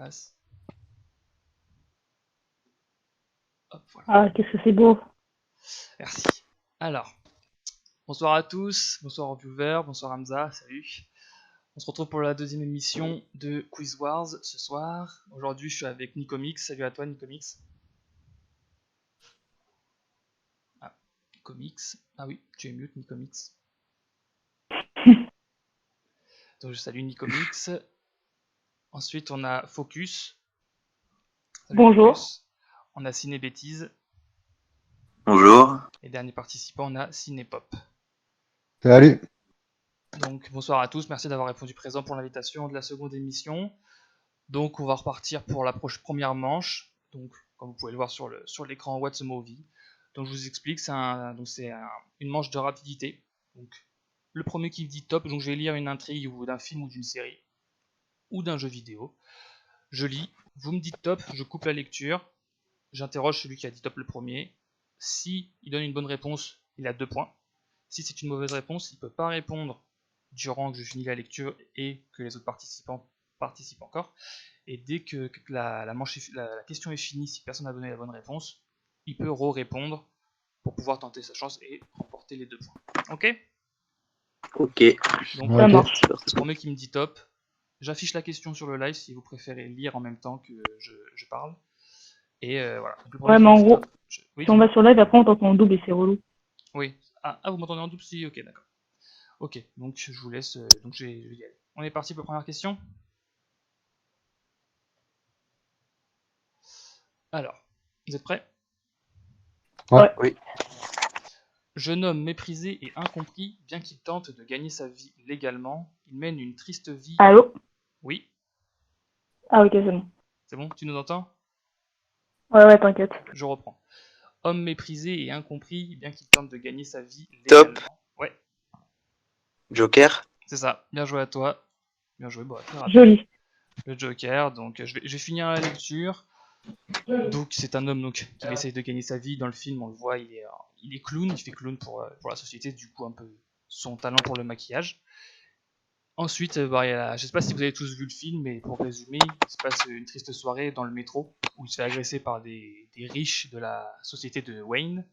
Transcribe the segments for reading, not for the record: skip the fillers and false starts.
place. Hop, voilà. Ah, qu'est-ce que c'est beau. Merci. Alors, bonsoir à tous, bonsoir aux viewers, bonsoir Hamza, salut. On se retrouve pour la deuxième émission de Quiz Wars ce soir. Aujourd'hui, je suis avec Nicomix. Salut à toi, Nicomix. Ah, Nicomix. Ah oui, tu es mute, Nicomix. Donc, je salue Nicomix. Ensuite, on a Focus. Salut Bonjour. Focus. On a Ciné Bêtise. Bonjour. Et dernier participant, on a Cinépop. Salut. Donc, bonsoir à tous. Merci d'avoir répondu présent pour l'invitation de la seconde émission. Donc, on va repartir pour la première manche. Donc, comme vous pouvez le voir sur l'écran What's a Movie. Donc, je vous explique, c'est une manche de rapidité. Donc, le premier qui dit top, donc je vais lire une intrigue ou d'un film ou d'une série ou d'un jeu vidéo. Je lis, vous me dites top, je coupe la lecture, j'interroge celui qui a dit top le premier. Si il donne une bonne réponse, il a 2 points. Si c'est une mauvaise réponse, il ne peut pas répondre durant que je finis la lecture et que les autres participants participent encore. Et dès que la question est finie, si personne n'a donné la bonne réponse, il peut re-répondre pour pouvoir tenter sa chance et remporter les 2 points. Ok? Ok. Donc Ça Ok. marche. le premier qui me dit top, j'affiche la question sur le live si vous préférez lire en même temps que je parle. Et voilà. Donc, le premier Ouais, qui mais me en dit gros, top. Oui, si on va dis-moi. sur live, après on t'entend en double et c'est relou. Oui. Ah, vous m'entendez en double si? Ok, d'accord. Ok, donc je vous laisse. Donc je vais y aller. On est parti pour la première question. Alors, vous êtes prêts? Ouais. Oui. Jeune homme méprisé et incompris, bien qu'il tente de gagner sa vie légalement, il mène une triste vie. Allô? Oui, Ah, ok, c'est bon. c'est bon, tu nous entends? Ouais, t'inquiète. Je reprends. Homme méprisé et incompris, bien qu'il tente de gagner sa vie Top. légalement. Ouais, Joker. c'est ça. Bien joué à toi. Bien joué, bon, très rapide. Joli. Le Joker, donc je vais finir la lecture. Donc c'est un homme donc, qui essaye de gagner sa vie. Dans le film, on le voit, il est clown, il fait clown pour la société, du coup un peu son talent pour le maquillage. Ensuite, je sais pas si vous avez tous vu le film, mais pour résumer, il se passe une triste soirée dans le métro où il se fait agresser par des riches de la société de Wayne.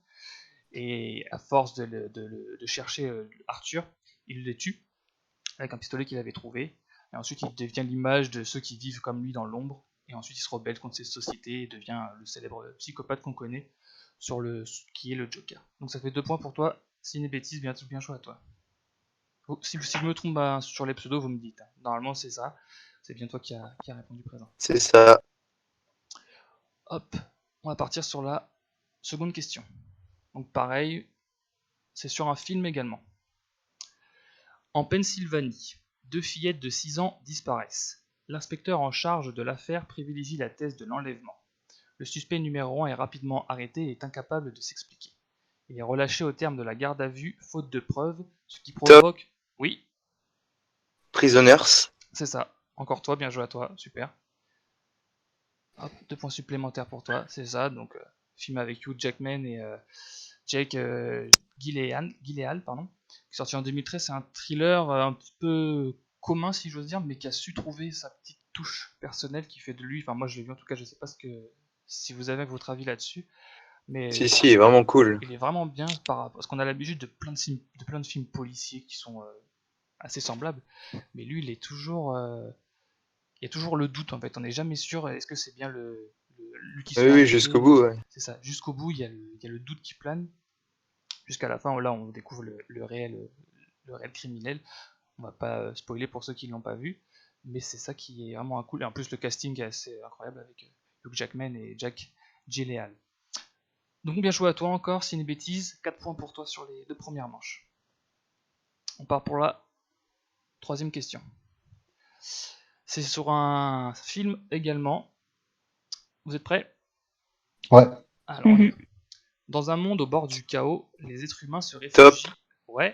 Et à force de chercher Arthur, il le tue avec un pistolet qu'il avait trouvé. Et ensuite, il devient l'image de ceux qui vivent comme lui dans l'ombre. Et ensuite, il se rebelle contre cette société et devient le célèbre psychopathe qu'on connaît, qui est le Joker. Donc ça fait 2 points pour toi. Ciné Bêtise, bien joué à toi. Si je me trompe sur les pseudos, vous me dites. Normalement, c'est ça. C'est bien toi qui a répondu présent. C'est ça. Hop, on va partir sur la seconde question. Donc pareil, c'est sur un film également. En Pennsylvanie, 2 fillettes de 6 ans disparaissent. L'inspecteur en charge de l'affaire privilégie la thèse de l'enlèvement. Le suspect numéro 1 est rapidement arrêté et est incapable de s'expliquer. Il est relâché au terme de la garde à vue, faute de preuves, ce qui Top. provoque... Oui, Prisoners. c'est ça. Encore toi, bien joué à toi, super. Hop, 2 points supplémentaires pour toi, c'est ça. Donc, film avec Hugh Jackman et Jake Gyllenhaal, pardon, qui est sorti en 2013. C'est un thriller un petit peu commun, si j'ose dire, mais qui a su trouver sa petite touche personnelle qui fait de lui. Enfin, moi, je l'ai vu en tout cas, je sais pas si vous avez votre avis là-dessus, mais Si, il est vraiment cool. il est vraiment bien parce qu'on a l'habitude de plein de films policiers qui sont assez semblables, mais lui, il y a toujours le doute en fait. On n'est jamais sûr. Est-ce que c'est bien lui qui se fait Oui, arrêter? jusqu'au bout, ouais. C'est ça. Jusqu'au bout, il y a le doute qui plane. Jusqu'à la fin, là, on découvre le réel criminel. On va pas spoiler pour ceux qui l'ont pas vu, mais c'est ça qui est vraiment cool. Et en plus, le casting est assez incroyable avec Hugh Jackman et Jack Gyllenhaal. Donc bien joué à toi encore, c'est une bêtise. 4 points pour toi sur les 2 premières manches. On part pour la troisième question. C'est sur un film également. Vous êtes prêts? Ouais. Alors on y va. Dans un monde au bord du chaos, les êtres humains se Top. réfugient. Ouais,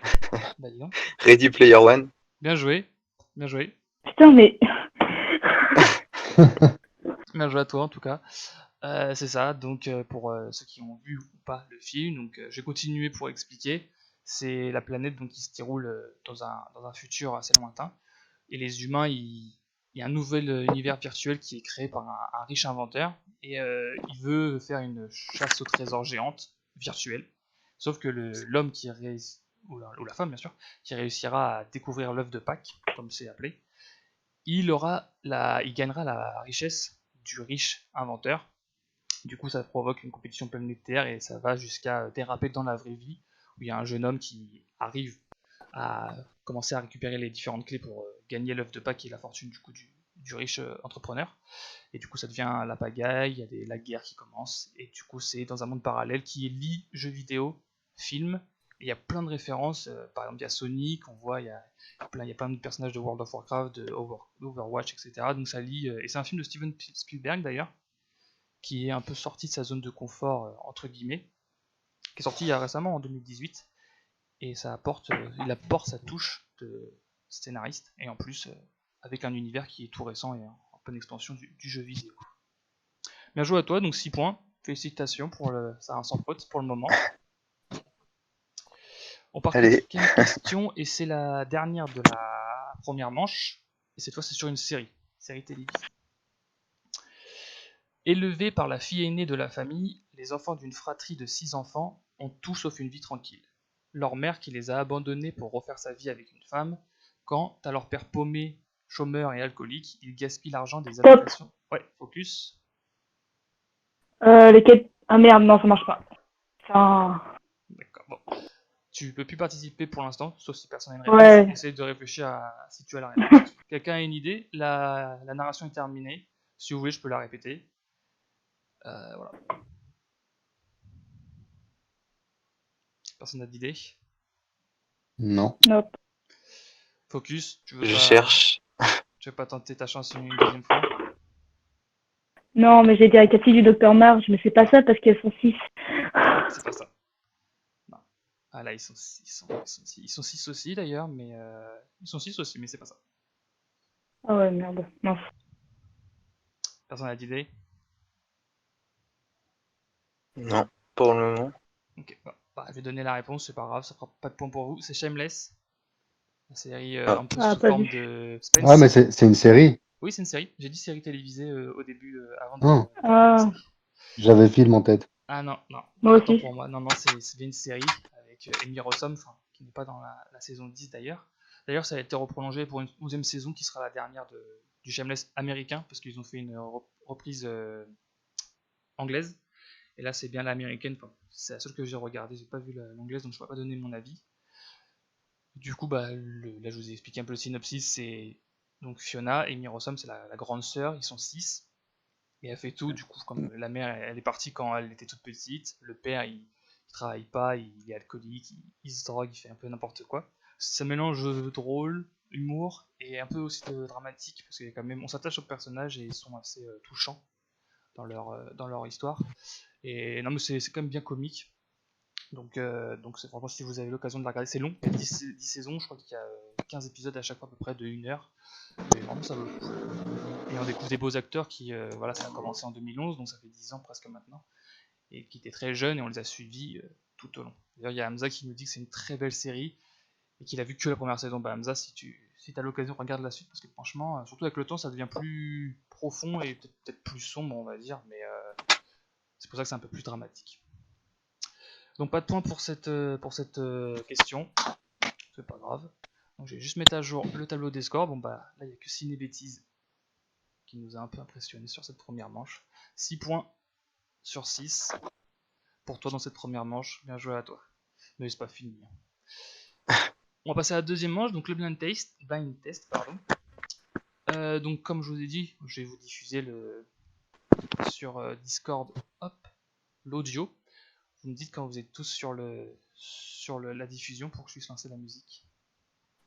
bah dis donc. Ready Player One. Bien joué, bien joué. Putain, mais. Bien joué à toi en tout cas. C'est ça, donc pour ceux qui ont vu ou pas le film, donc je vais continuer pour expliquer. C'est la planète donc, qui se déroule dans un futur assez lointain. Et les humains, il y a un nouvel univers virtuel qui est créé par un riche inventeur et il veut faire une chasse au trésor géante virtuelle. Sauf que l'homme qui ou la femme bien sûr, qui réussira à découvrir l'œuf de Pâques, comme c'est appelé, il gagnera la richesse du riche inventeur. Du coup, ça provoque une compétition planétaire et ça va jusqu'à déraper dans la vraie vie, où il y a un jeune homme qui arrive à commencer à récupérer les différentes clés pour gagner l'œuf de Pâques et la fortune du coup du riche entrepreneur. Et du coup, ça devient la pagaille, il y a la guerre qui commence, et du coup, c'est dans un monde parallèle qui est lié jeux vidéo, film. Et il y a plein de références, par exemple, il y a Sonic, on voit, il y a plein de personnages de World of Warcraft, de Overwatch, etc. Donc ça lie, et c'est un film de Steven Spielberg d'ailleurs, qui est un peu sorti de sa zone de confort, entre guillemets, qui est sorti il y a récemment en 2018, et il apporte sa touche de scénariste, et en plus, avec un univers qui est tout récent et en pleine expansion du jeu vidéo. Bien joué à toi, donc 6 points, félicitations ça a un sans faute pour le moment. On part Allez. quatrième question, et c'est la dernière de la première manche, et cette fois c'est sur une série télévisée. Élevés par la fille aînée de la famille, les enfants d'une fratrie de 6 enfants ont tout sauf une vie tranquille. Leur mère qui les a abandonnés pour refaire sa vie avec une femme, quand, à leur père paumé, chômeur et alcoolique, ils gaspillent l'argent des allocations. Ouais, focus. Lesquels... Ah merde, non, ça marche pas. Enfin... D'accord, bon. Tu peux plus participer pour l'instant, sauf si personne n'a une réponse. Ouais. Essaye de réfléchir à si tu as la réponse. Quelqu'un a une idée? La narration est terminée. Si vous voulez, je peux la répéter. Voilà. Personne n'a d'idée? Non. Nope. Focus, Je cherche. tu veux pas tenter ta chance une deuxième fois? Non, mais j'ai dit à Cathy du Docteur Marge, mais c'est pas ça parce qu'elles sont 6. C'est pas ça. Non. Ah là, ils sont 6 aussi d'ailleurs, mais ils sont 6 aussi, mais c'est pas ça. Ah ouais, merde. Non. Personne n'a d'idée? Non, pour le moment. Ok, bon. Bah, je vais donner la réponse, c'est pas grave, ça fera pas de point pour vous. C'est Shameless, la série Ah. un peu Ah, sous pas forme vu. de Spence. Ouais, mais c'est une série. Oui, c'est une série. J'ai dit série télévisée au début, avant de Oh, parler de la Ah, série. j'avais film en tête. Ah non, non, moi attends aussi. pour moi. Non, non, c'est bien une série avec Amy Rossum, qui n'est pas dans la saison 10 d'ailleurs. D'ailleurs, ça a été reprolongé pour une 11e saison qui sera la dernière du Shameless américain, parce qu'ils ont fait une reprise anglaise. Et là, c'est bien l'américaine. Enfin, c'est la seule que j'ai regardée, j'ai pas vu l'anglaise, donc je pourrais pas donner mon avis. Du coup, bah, là, je vous ai expliqué un peu le synopsis. C'est donc Fiona, Amy Rossum, c'est la grande sœur, ils sont 6. Et elle fait tout, du coup, comme la mère, elle est partie quand elle était toute petite. Le père, il travaille pas, il est alcoolique, il se drogue, il fait un peu n'importe quoi. Ça mélange drôle, humour, et un peu aussi de dramatique, parce qu'il y a quand même, on s'attache aux personnages et ils sont assez touchants dans leur histoire. Et non, mais c'est quand même bien comique. Donc c'est franchement, si vous avez l'occasion de la regarder, c'est long, il y a 10 saisons, je crois qu'il y a 15 épisodes à chaque fois à peu près de 1 heure. Mais vraiment, ça vaut le coup. Et on découvre des beaux acteurs qui, voilà, ça a commencé en 2011, donc ça fait 10 ans presque maintenant, et qui étaient très jeunes et on les a suivis tout au long. D'ailleurs, il y a Hamza qui nous dit que c'est une très belle série et qu'il a vu que la première saison. Bah, Hamza, si tu as l'occasion, regarde la suite parce que franchement, surtout avec le temps, ça devient plus profond et peut-être plus sombre, on va dire, mais c'est pour ça que c'est un peu plus dramatique. Donc, pas de point pour cette question, c'est pas grave. Donc, je vais juste mettre à jour le tableau des scores. Bon, bah là, il n'y a que Ciné Bêtises qui nous a un peu impressionné sur cette première manche. 6 points sur 6 pour toi dans cette première manche. Bien joué à toi. Mais c'est pas fini. On va passer à la deuxième manche, donc le blind test, pardon. Donc comme je vous ai dit, je vais vous diffuser sur Discord, hop, l'audio. Vous me dites quand vous êtes tous sur la diffusion pour que je puisse lancer la musique.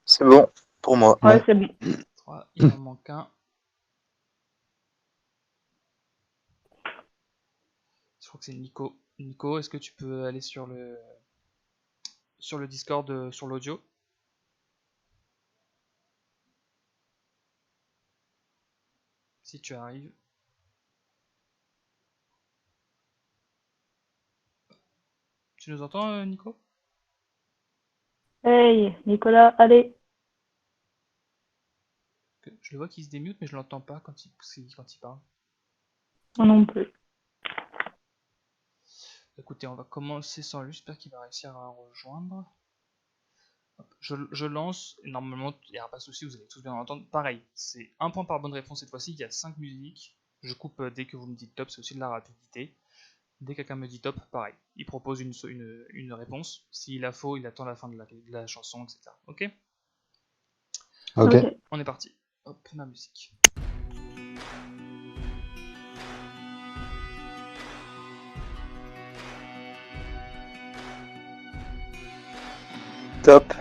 C'est bon, pour moi. Ouais, c'est bon. 3, il en manque un. Je crois que c'est Nico. Nico, est-ce que tu peux aller sur le Discord, sur l'audio? Si tu arrives. Tu nous entends, Nico? Hey, Nicolas, allez. Je le vois qu'il se démute, mais je l'entends pas quand il parle. Moi non plus. Écoutez, on va commencer sans lui. J'espère qu'il va réussir à rejoindre. Hop, je lance. Et normalement, il n'y aura pas de souci, vous allez tous bien entendre. Pareil, c'est un point par bonne réponse cette fois-ci. Il y a 5 musiques. Je coupe dès que vous me dites top, c'est aussi de la rapidité. Dès que quelqu'un me dit top, pareil. Il propose une réponse. S'il a faux, il attend la fin de la chanson, etc. Ok? Ok. On est parti. Hop, première musique. Top.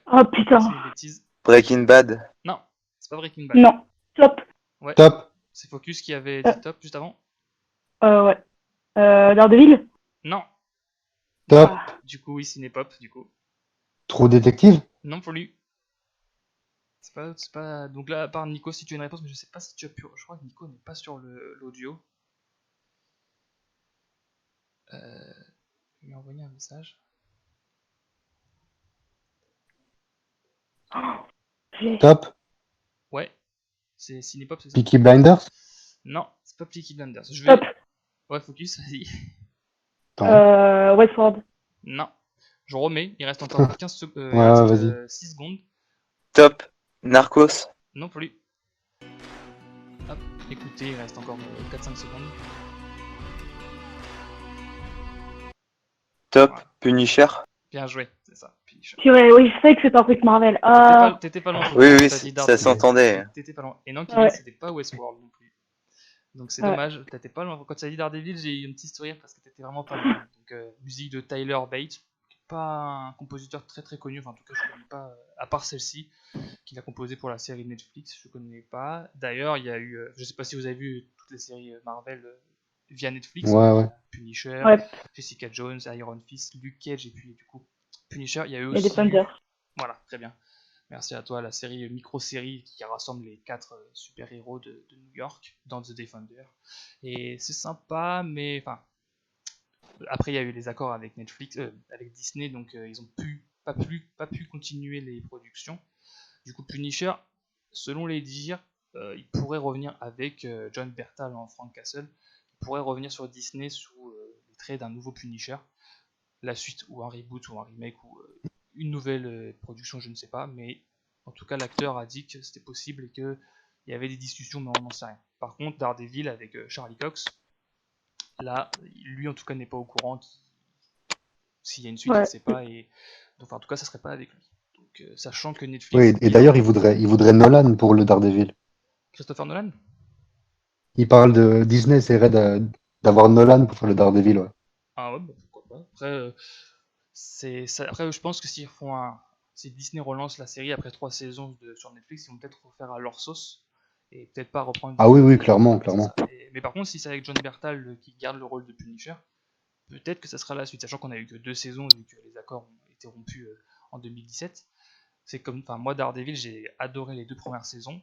Oh putain. C'est une bêtise. Breaking Bad. Non, c'est pas Breaking Bad. Non. Top. Ouais. Top. C'est Focus qui avait dit top juste avant. Ouais. Daredevil. Non. Top. Ah. Du coup, oui, Cinépop, du coup. Trou détective. Non plus. C'est pas. Donc là, à part Nico, si tu as une réponse, mais je sais pas si tu as pu. Je crois que Nico n'est pas sur l'audio. Je vais lui envoyer un message. Top. Ouais. C'est Cinépop, c'est ça? Peaky Blinders. Non, c'est pas Peaky Blinders. Je Top. vais. Ouais, Focus, vas-y. Westworld. Non. Je remets, il reste encore 15 secondes. Ouais, vas-y. 6 secondes. Top. Narcos. Non plus. Hop, écoutez, il reste encore 4-5 secondes. Top. Voilà. Punisher. Bien joué, c'est ça. Punisher. Purée, oui, je sais que c'est un truc Marvel. T'étais pas loin. Oui, oui, T'as dit ça Daredevil. s'entendait. T'étais pas loin. Et non, Kevin, Ouais. c'était pas Westworld non plus. Donc c'est Ouais. dommage, t'étais pas loin. Quand tu as dit Daredevil, j'ai eu un petit sourire parce que t'étais vraiment pas loin. Donc musique de Tyler Bates, qui est pas un compositeur très très connu, enfin en tout cas je connais pas, à part celle-ci, qu'il a composé pour la série Netflix, je connais pas. D'ailleurs, il y a eu, je sais pas si vous avez vu toutes les séries Marvel via Netflix, Ouais, donc, ouais. Punisher, Ouais. Jessica Jones, Iron Fist, Luke Cage, et puis du coup Punisher, il y a eu Il y a aussi. des Defenders. Voilà, très bien. Merci à toi, la série micro-série qui rassemble les 4 super-héros de New York dans The Defender. Et c'est sympa, mais enfin. Après, il y a eu les accords avec Netflix, avec Disney, donc ils ont pas pu continuer les productions. Du coup, Punisher, selon les dires, il pourrait revenir avec John Bertal en Frank Castle. Il pourrait revenir sur Disney sous les traits d'un nouveau Punisher. La suite, ou un reboot, ou un remake, ou une nouvelle production, je ne sais pas, mais en tout cas l'acteur a dit que c'était possible et qu'il y avait des discussions, mais on n'en sait rien. Par contre, Daredevil avec Charlie Cox, là, lui en tout cas n'est pas au courant s'il y a une suite, il ne sait pas, et donc en tout cas ça serait pas avec lui. Donc sachant que Netflix... Oui, et d'ailleurs, il voudrait Nolan pour le Daredevil. Christopher Nolan? Il parle de Disney, essaierait d'avoir Nolan pour faire le Daredevil, ouais. Ah ouais, bah, pourquoi pas. Après, après, je pense que si Disney relance la série après 3 saisons sur Netflix, ils vont peut-être refaire à leur sauce et peut-être pas reprendre. Ah oui, clairement. Mais par contre, si c'est avec John Bertal qui garde le rôle de Punisher, peut-être que ça sera la suite, sachant qu'on a eu que 2 saisons vu que les accords ont été rompus en 2017. C'est comme, enfin, moi Daredevil, j'ai adoré les 2 premières saisons.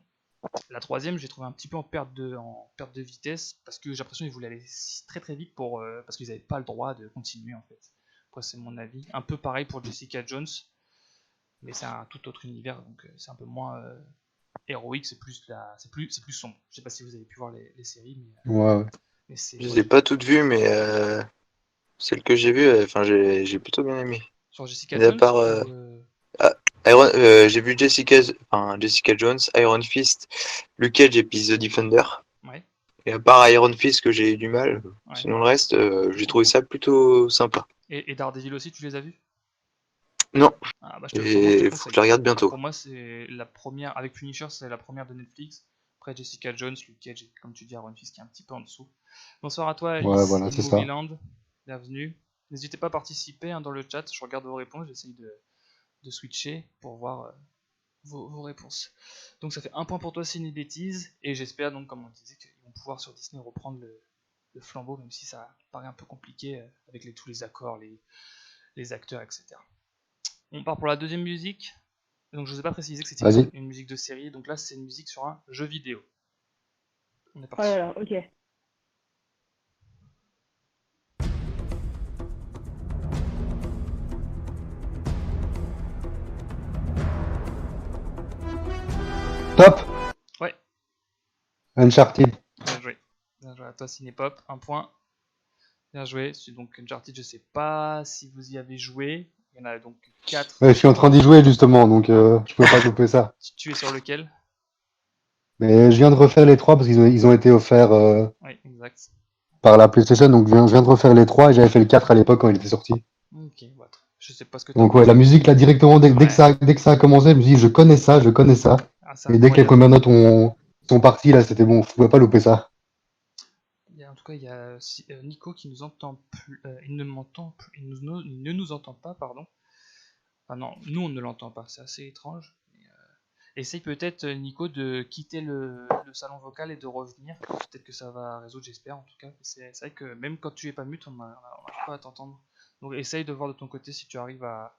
La troisième, j'ai trouvé un petit peu en perte de vitesse parce que j'ai l'impression qu'ils voulaient aller très très vite parce qu'ils n'avaient pas le droit de continuer en fait. Après, c'est mon avis. Un peu pareil pour Jessica Jones, mais c'est un tout autre univers, donc c'est un peu moins héroïque, c'est plus sombre. Je sais pas si vous avez pu voir les séries, Ouais. mais Je les ai pas toutes vues, mais celle que j'ai vue, enfin, j'ai plutôt bien aimé. Sur Jessica Mais à Jones part, j'ai vu Jessica Jones, Iron Fist, Luke Cage et puis The Defender. Ouais. Et à part Iron Fist que j'ai eu du mal, Ouais. sinon le reste, j'ai trouvé ça plutôt sympa. Et Daredevil aussi, tu les as vus? Non. Ah, bah, Et faut que je la regarde bientôt. Pour moi, c'est la première, avec Punisher, c'est la première de Netflix. Après Jessica Jones, Luke Cage, et comme tu dis, Iron Fist qui est un petit peu en dessous. Bonsoir à toi, Ouais, voilà, c'est ça. Movieland. Bienvenue. N'hésitez pas à participer dans le chat, je regarde vos réponses, j'essaye de switcher pour voir vos réponses. Donc ça fait 1 point pour toi, c'est une bêtise, et j'espère donc, comme on disait, qu'ils vont pouvoir sur Disney reprendre le flambeau, même si ça paraît un peu compliqué avec tous les accords, les acteurs, etc. On part pour la deuxième musique. Donc je vous ai pas précisé que c'était une musique de série, donc là c'est une musique sur un jeu vidéo. On est parti. Oh là là, ok. Top. Uncharted. Bien joué. Bien joué à toi, Cinépop. Un point. Bien joué. Donc Uncharted, je sais pas si vous y avez joué. Il y en a donc 4. Ouais, je suis en train d'y jouer justement, donc je peux pas louper ça. Tu es sur lequel? Mais je viens de refaire les trois parce qu'ils ont été offerts Oui, exact. par la PlayStation, donc je viens de refaire les trois et j'avais fait le 4 à l'époque quand il était sorti. Ok, ouais. Je sais pas ce que t'en Donc ouais, penses. la musique là directement Ouais. dès que ça a commencé, je me suis dit je connais ça, je connais ça. Ah, c'est Et dès que les incroyable. premières notes sont parties là, c'était bon, je pouvais pas louper ça. En tout cas, il y a Nico qui nous entend plus. Il ne m'entend plus. Il ne nous entend pas, pardon. Ah non, nous on ne l'entend pas. C'est assez étrange. Essaye peut-être, Nico, de quitter le salon vocal et de revenir. Peut-être que ça va résoudre, j'espère en tout cas. C'est vrai que même quand tu es pas mute, on n'arrive pas à t'entendre. Donc essaye de voir de ton côté si tu arrives à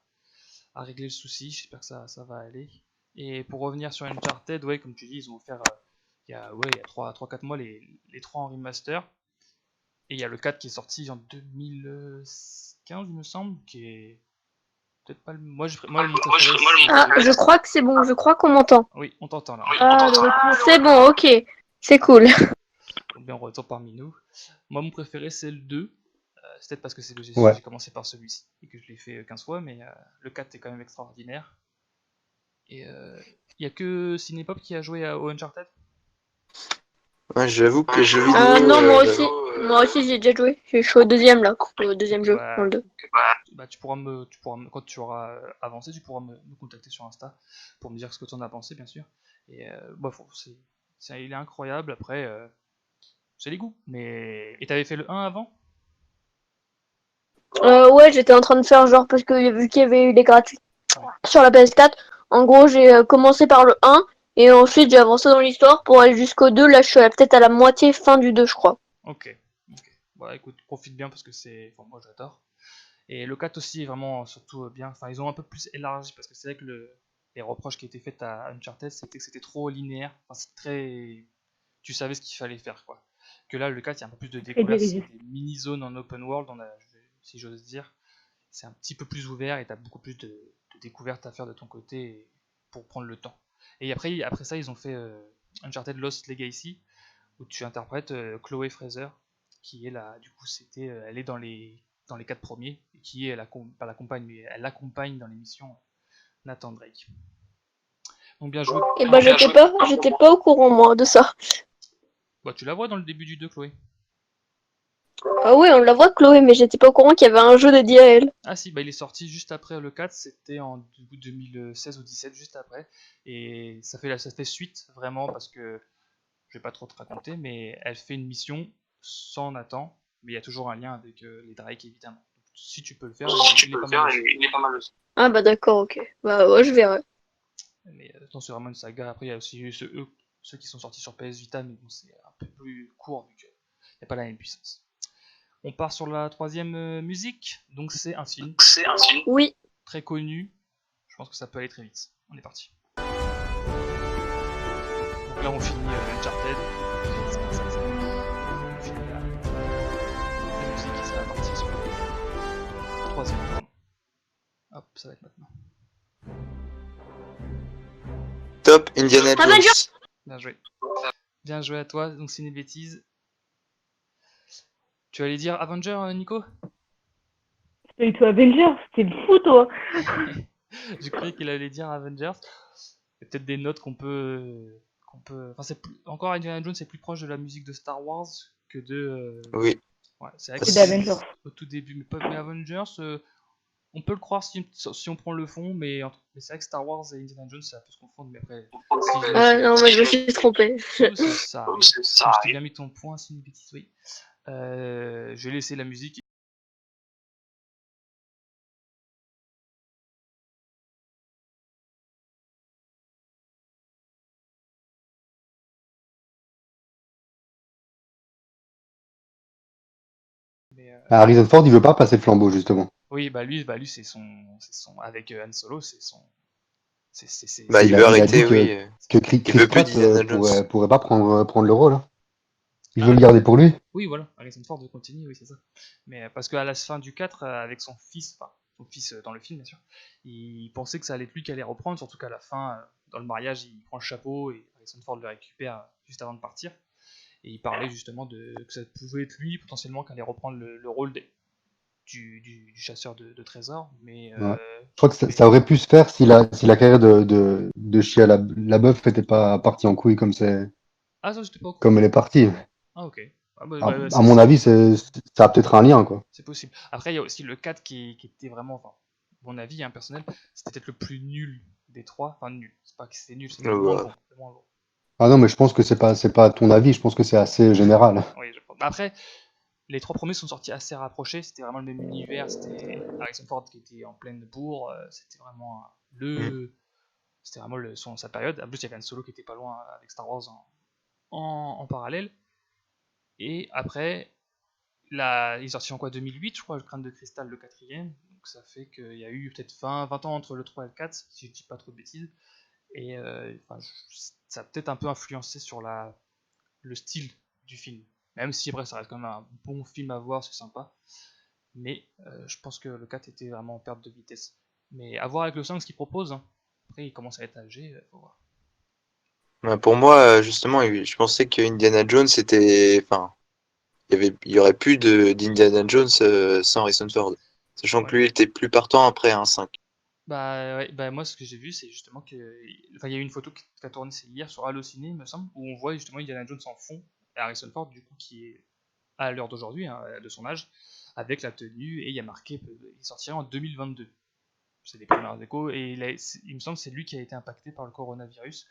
régler le souci. J'espère que ça va aller. Et pour revenir sur Uncharted, ouais, comme tu dis, ils ont offert il y a 3-4 mois les 3 en remaster. Et il y a le 4 qui est sorti en 2015, il me semble, qui est peut-être pas le. Moi, mon préféré, Ah, je crois que c'est bon, je crois qu'on m'entend. Oui, on t'entend là. Ah, le retour. C'est bon, ok, c'est cool. Donc bien, on retourne parmi nous. Moi, mon préféré, c'est le 2. C'est peut-être parce que Ouais. j'ai commencé par celui-ci et que je l'ai fait 15 fois, mais le 4 est quand même extraordinaire. Et il y a que Cinépop qui a joué au Uncharted. Ouais, j'avoue que jeux vidéo. Non, moi aussi j'ai déjà joué. Je suis au deuxième là, au deuxième jeu, dans le 2. Bah, quand tu auras avancé, tu pourras me contacter sur Insta pour me dire ce que tu en as pensé, bien sûr. Et il est incroyable. Après, c'est les goûts. Et t'avais fait le 1 avant? Ouais, j'étais en train de faire genre parce que vu qu'il y avait eu des gratuits Ouais. sur la PS4, en gros j'ai commencé par le 1 et ensuite j'ai avancé dans l'histoire pour aller jusqu'au 2. Là je suis peut-être à la moitié fin du 2 je crois. Ok. Bah écoute, profite bien parce que enfin, moi j'adore. Et le 4 aussi est vraiment surtout bien. Enfin, ils ont un peu plus élargi parce que c'est vrai que les reproches qui étaient faits à Uncharted, c'était que c'était trop linéaire. Enfin, c'est très. Tu savais ce qu'il fallait faire, quoi. Que là, le 4, il y a un peu plus de découverte. C'est dirigé. des mini-zones en open world, si j'ose dire. C'est un petit peu plus ouvert et tu as beaucoup plus de découvertes à faire de ton côté pour prendre le temps. Et après ça, ils ont fait Uncharted Lost Legacy où tu interprètes Chloé Fraser, qui est là, du coup, elle est dans les 4 premiers, et qui est, pas la compagne, mais elle accompagne dans l'émission Nathan Drake. Donc bien joué. Et bah j'étais pas au courant moi de ça. Bah, tu la vois dans le début du 2, Chloé. Ah oui, on la voit Chloé, mais j'étais pas au courant qu'il y avait un jeu dédié à elle. Ah si, bah il est sorti juste après le 4, c'était en 2016 ou 17, juste après. Et ça fait suite, vraiment, parce que je vais pas trop te raconter, mais elle fait une mission sans Nathan, mais il y a toujours un lien avec les Drake, évidemment. Donc, si tu peux le faire, il est pas mal aussi. Ah bah d'accord, ok. Bah ouais, je verrai. Mais non, c'est vraiment une saga. Après, il y a aussi eu ceux qui sont sortis sur PS Vita, mais bon, c'est un peu plus court vu qu'il n'y a pas la même puissance. On part sur la troisième musique. Donc, c'est un film Oui. très connu. Je pense que ça peut aller très vite. On est parti. Donc là, on finit Uncharted. C'est comme ça que ça on finit la musique et ça va partir sur la troisième. Pardon. Hop, ça va être maintenant. Top Indiana Jones. Bien joué. Bien joué à toi. Donc, c'est une bêtise. Tu allais dire Avenger, Nico? C'est pas du tout Avengers, c'est le fou, toi. J'ai cru qu'il allait dire Avengers. Il y a peut-être des notes Enfin, encore Indiana Jones, c'est plus proche de la musique de Star Wars que de. Oui. Ouais, c'est vrai C'est que d'Avengers. au tout début, mais Avengers, on peut le croire si on prend le fond, mais c'est vrai que Star Wars et Indiana Jones, ça peut se confondre. Mais après, Non, mais je me suis trompée. ça arrive. Je t'ai bien mis ton point, c'est une bêtise, oui. Je vais laisser la musique. Harrison Ford, il veut pas passer le flambeau justement. Oui, bah lui c'est son avec Han Solo, c'est son. Bah, il a veut dit arrêter, oui. que Chris Il veut plus Pratt d'Indiana Jones. pourrait pas prendre le rôle. Hein. Il Ah, veut le garder pour lui. oui, voilà, Harrison Ford continue, oui, c'est ça. Mais parce qu'à la fin du 4, avec son fils, dans le film, bien sûr, il pensait que ça allait être lui qui allait reprendre, surtout qu'à la fin, dans le mariage, il prend le chapeau et Harrison Ford le récupère juste avant de partir. et il parlait justement que ça pouvait être lui potentiellement qui allait reprendre le rôle du chasseur de trésors, mais Ouais. Je crois que ça aurait pu se faire si la carrière de Shia LaBeouf n'était pas partie en couille ah ça j'étais pas au courant. comme elle est partie. Ah ok. Ah, bah, À, bah, à mon avis, ça a peut-être un lien, quoi. c'est possible. Après il y a aussi le 4 qui était vraiment, enfin, mon avis personnel, c'était peut-être le plus nul des trois. Enfin nul, c'est pas que c'était nul, c'était le moins Ouais. bon. Le moins bon. Ah non, mais je pense que c'est pas ton avis, je pense que c'est assez général. Oui, je pense. Après, les trois premiers sont sortis assez rapprochés, c'était vraiment le même univers, c'était Harrison Ford qui était en pleine bourre, c'était vraiment Mm. c'était vraiment sa période. En plus, il y avait un Solo qui était pas loin avec Star Wars en parallèle. Et après, là, il est sorti en quoi 2008, je crois, le Crâne de Cristal, le quatrième. Donc ça fait qu'il y a eu peut-être 20 ans entre le 3 et le 4, si je dis pas trop de bêtises. Et ça a peut-être un peu influencé sur le style du film. Même si après ça reste quand même un bon film à voir, c'est sympa. Mais je pense que le 4 était vraiment en perte de vitesse. Mais à voir avec le 5 ce qu'il propose. Hein. Après, il commence à être âgé, faut voir. Bah, pour moi, justement, je pensais que Indiana Jones était. Enfin, il y aurait plus d'Indiana Jones sans Harrison Ford. Sachant Ouais. que lui, il était plus partant après un 5. Bah, ouais, bah moi ce que j'ai vu c'est justement que enfin il y a eu une photo qui a tourné c'est hier sur Allociné il me semble où on voit justement Indiana Jones en fond et Harrison Ford du coup qui est à l'heure d'aujourd'hui hein, de son âge avec la tenue et il y a marqué il sortira en 2022. C'est des premières échos et il me semble que c'est lui qui a été impacté par le coronavirus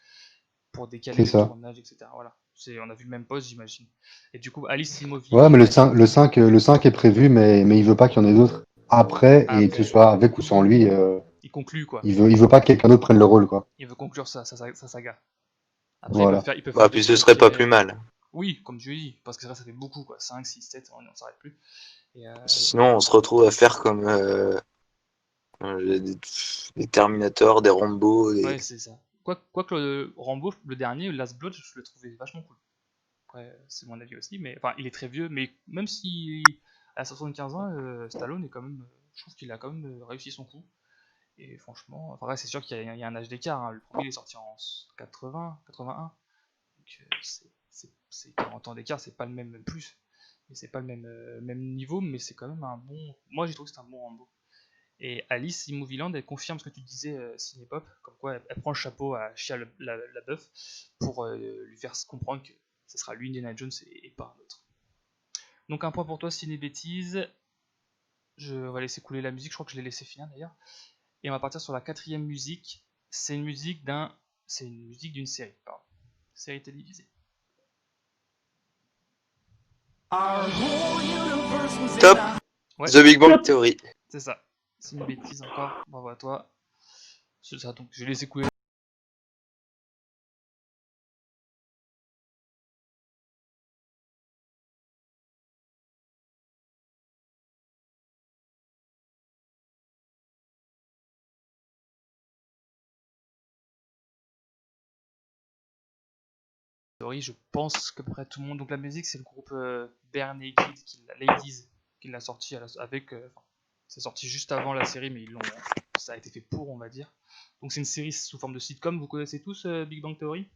pour décaler C'est le ça. tournage etc. Voilà. On a vu le même poste j'imagine. Et du coup Alice in Ouais, mais Movieland le 5 est prévu, mais il veut pas qu'il y en ait d'autres après, et que ce après soit avec ou sans lui, il conclut quoi. il veut pas que quelqu'un d'autre prenne le rôle, quoi. Il veut conclure sa saga. Après Voilà. ils peuvent Bah, faire des puis ce trucs serait pas plus mal. oui, comme tu dis, parce que ça fait beaucoup, quoi. 5, 6, 7, on n'en s'arrête plus. Et, Sinon, on se retrouve à faire comme des Terminator, des Rambo, ouais, c'est ça. Quoique le Rambo, le dernier, le Last Blood, je le trouvais vachement cool. Après, c'est mon avis aussi, mais enfin, il est très vieux, mais même si à 75 ans, Stallone est quand même, je trouve qu'il a quand même réussi son coup. Et franchement, enfin, ouais, c'est sûr qu'il y a un âge d'écart. Hein. Le premier il est sorti en 80, 81. Donc, c'est 40 ans d'écart, c'est pas le même plus. Mais c'est pas le même niveau, mais c'est quand même un bon. Moi, j'ai trouvé que c'est un bon Rambo. Et Alice in Movieland, elle confirme ce que tu disais, Cinépop, comme quoi elle prend le chapeau à Shia LaBeouf pour lui faire comprendre que ce sera lui Indiana Jones et pas un autre. Donc un point pour toi, Ciné Bêtise. Je vais laisser couler la musique, je crois que je l'ai laissé finir d'ailleurs. Et on va partir sur la quatrième musique. C'est une musique d'une série, pardon. Série télévisée. Top Ouais, The Big Bang Theory. c'est ça. C'est une bêtise encore. Bravo à toi. C'est ça, donc je vais laisser couler. Je pense que près tout le monde. Donc la musique, c'est le groupe Bare Naked, Ladies, qui l'a sorti avec. C'est sorti juste avant la série, mais ça a été fait pour, on va dire. Donc c'est une série sous forme de sitcom. Vous connaissez tous Big Bang Theory?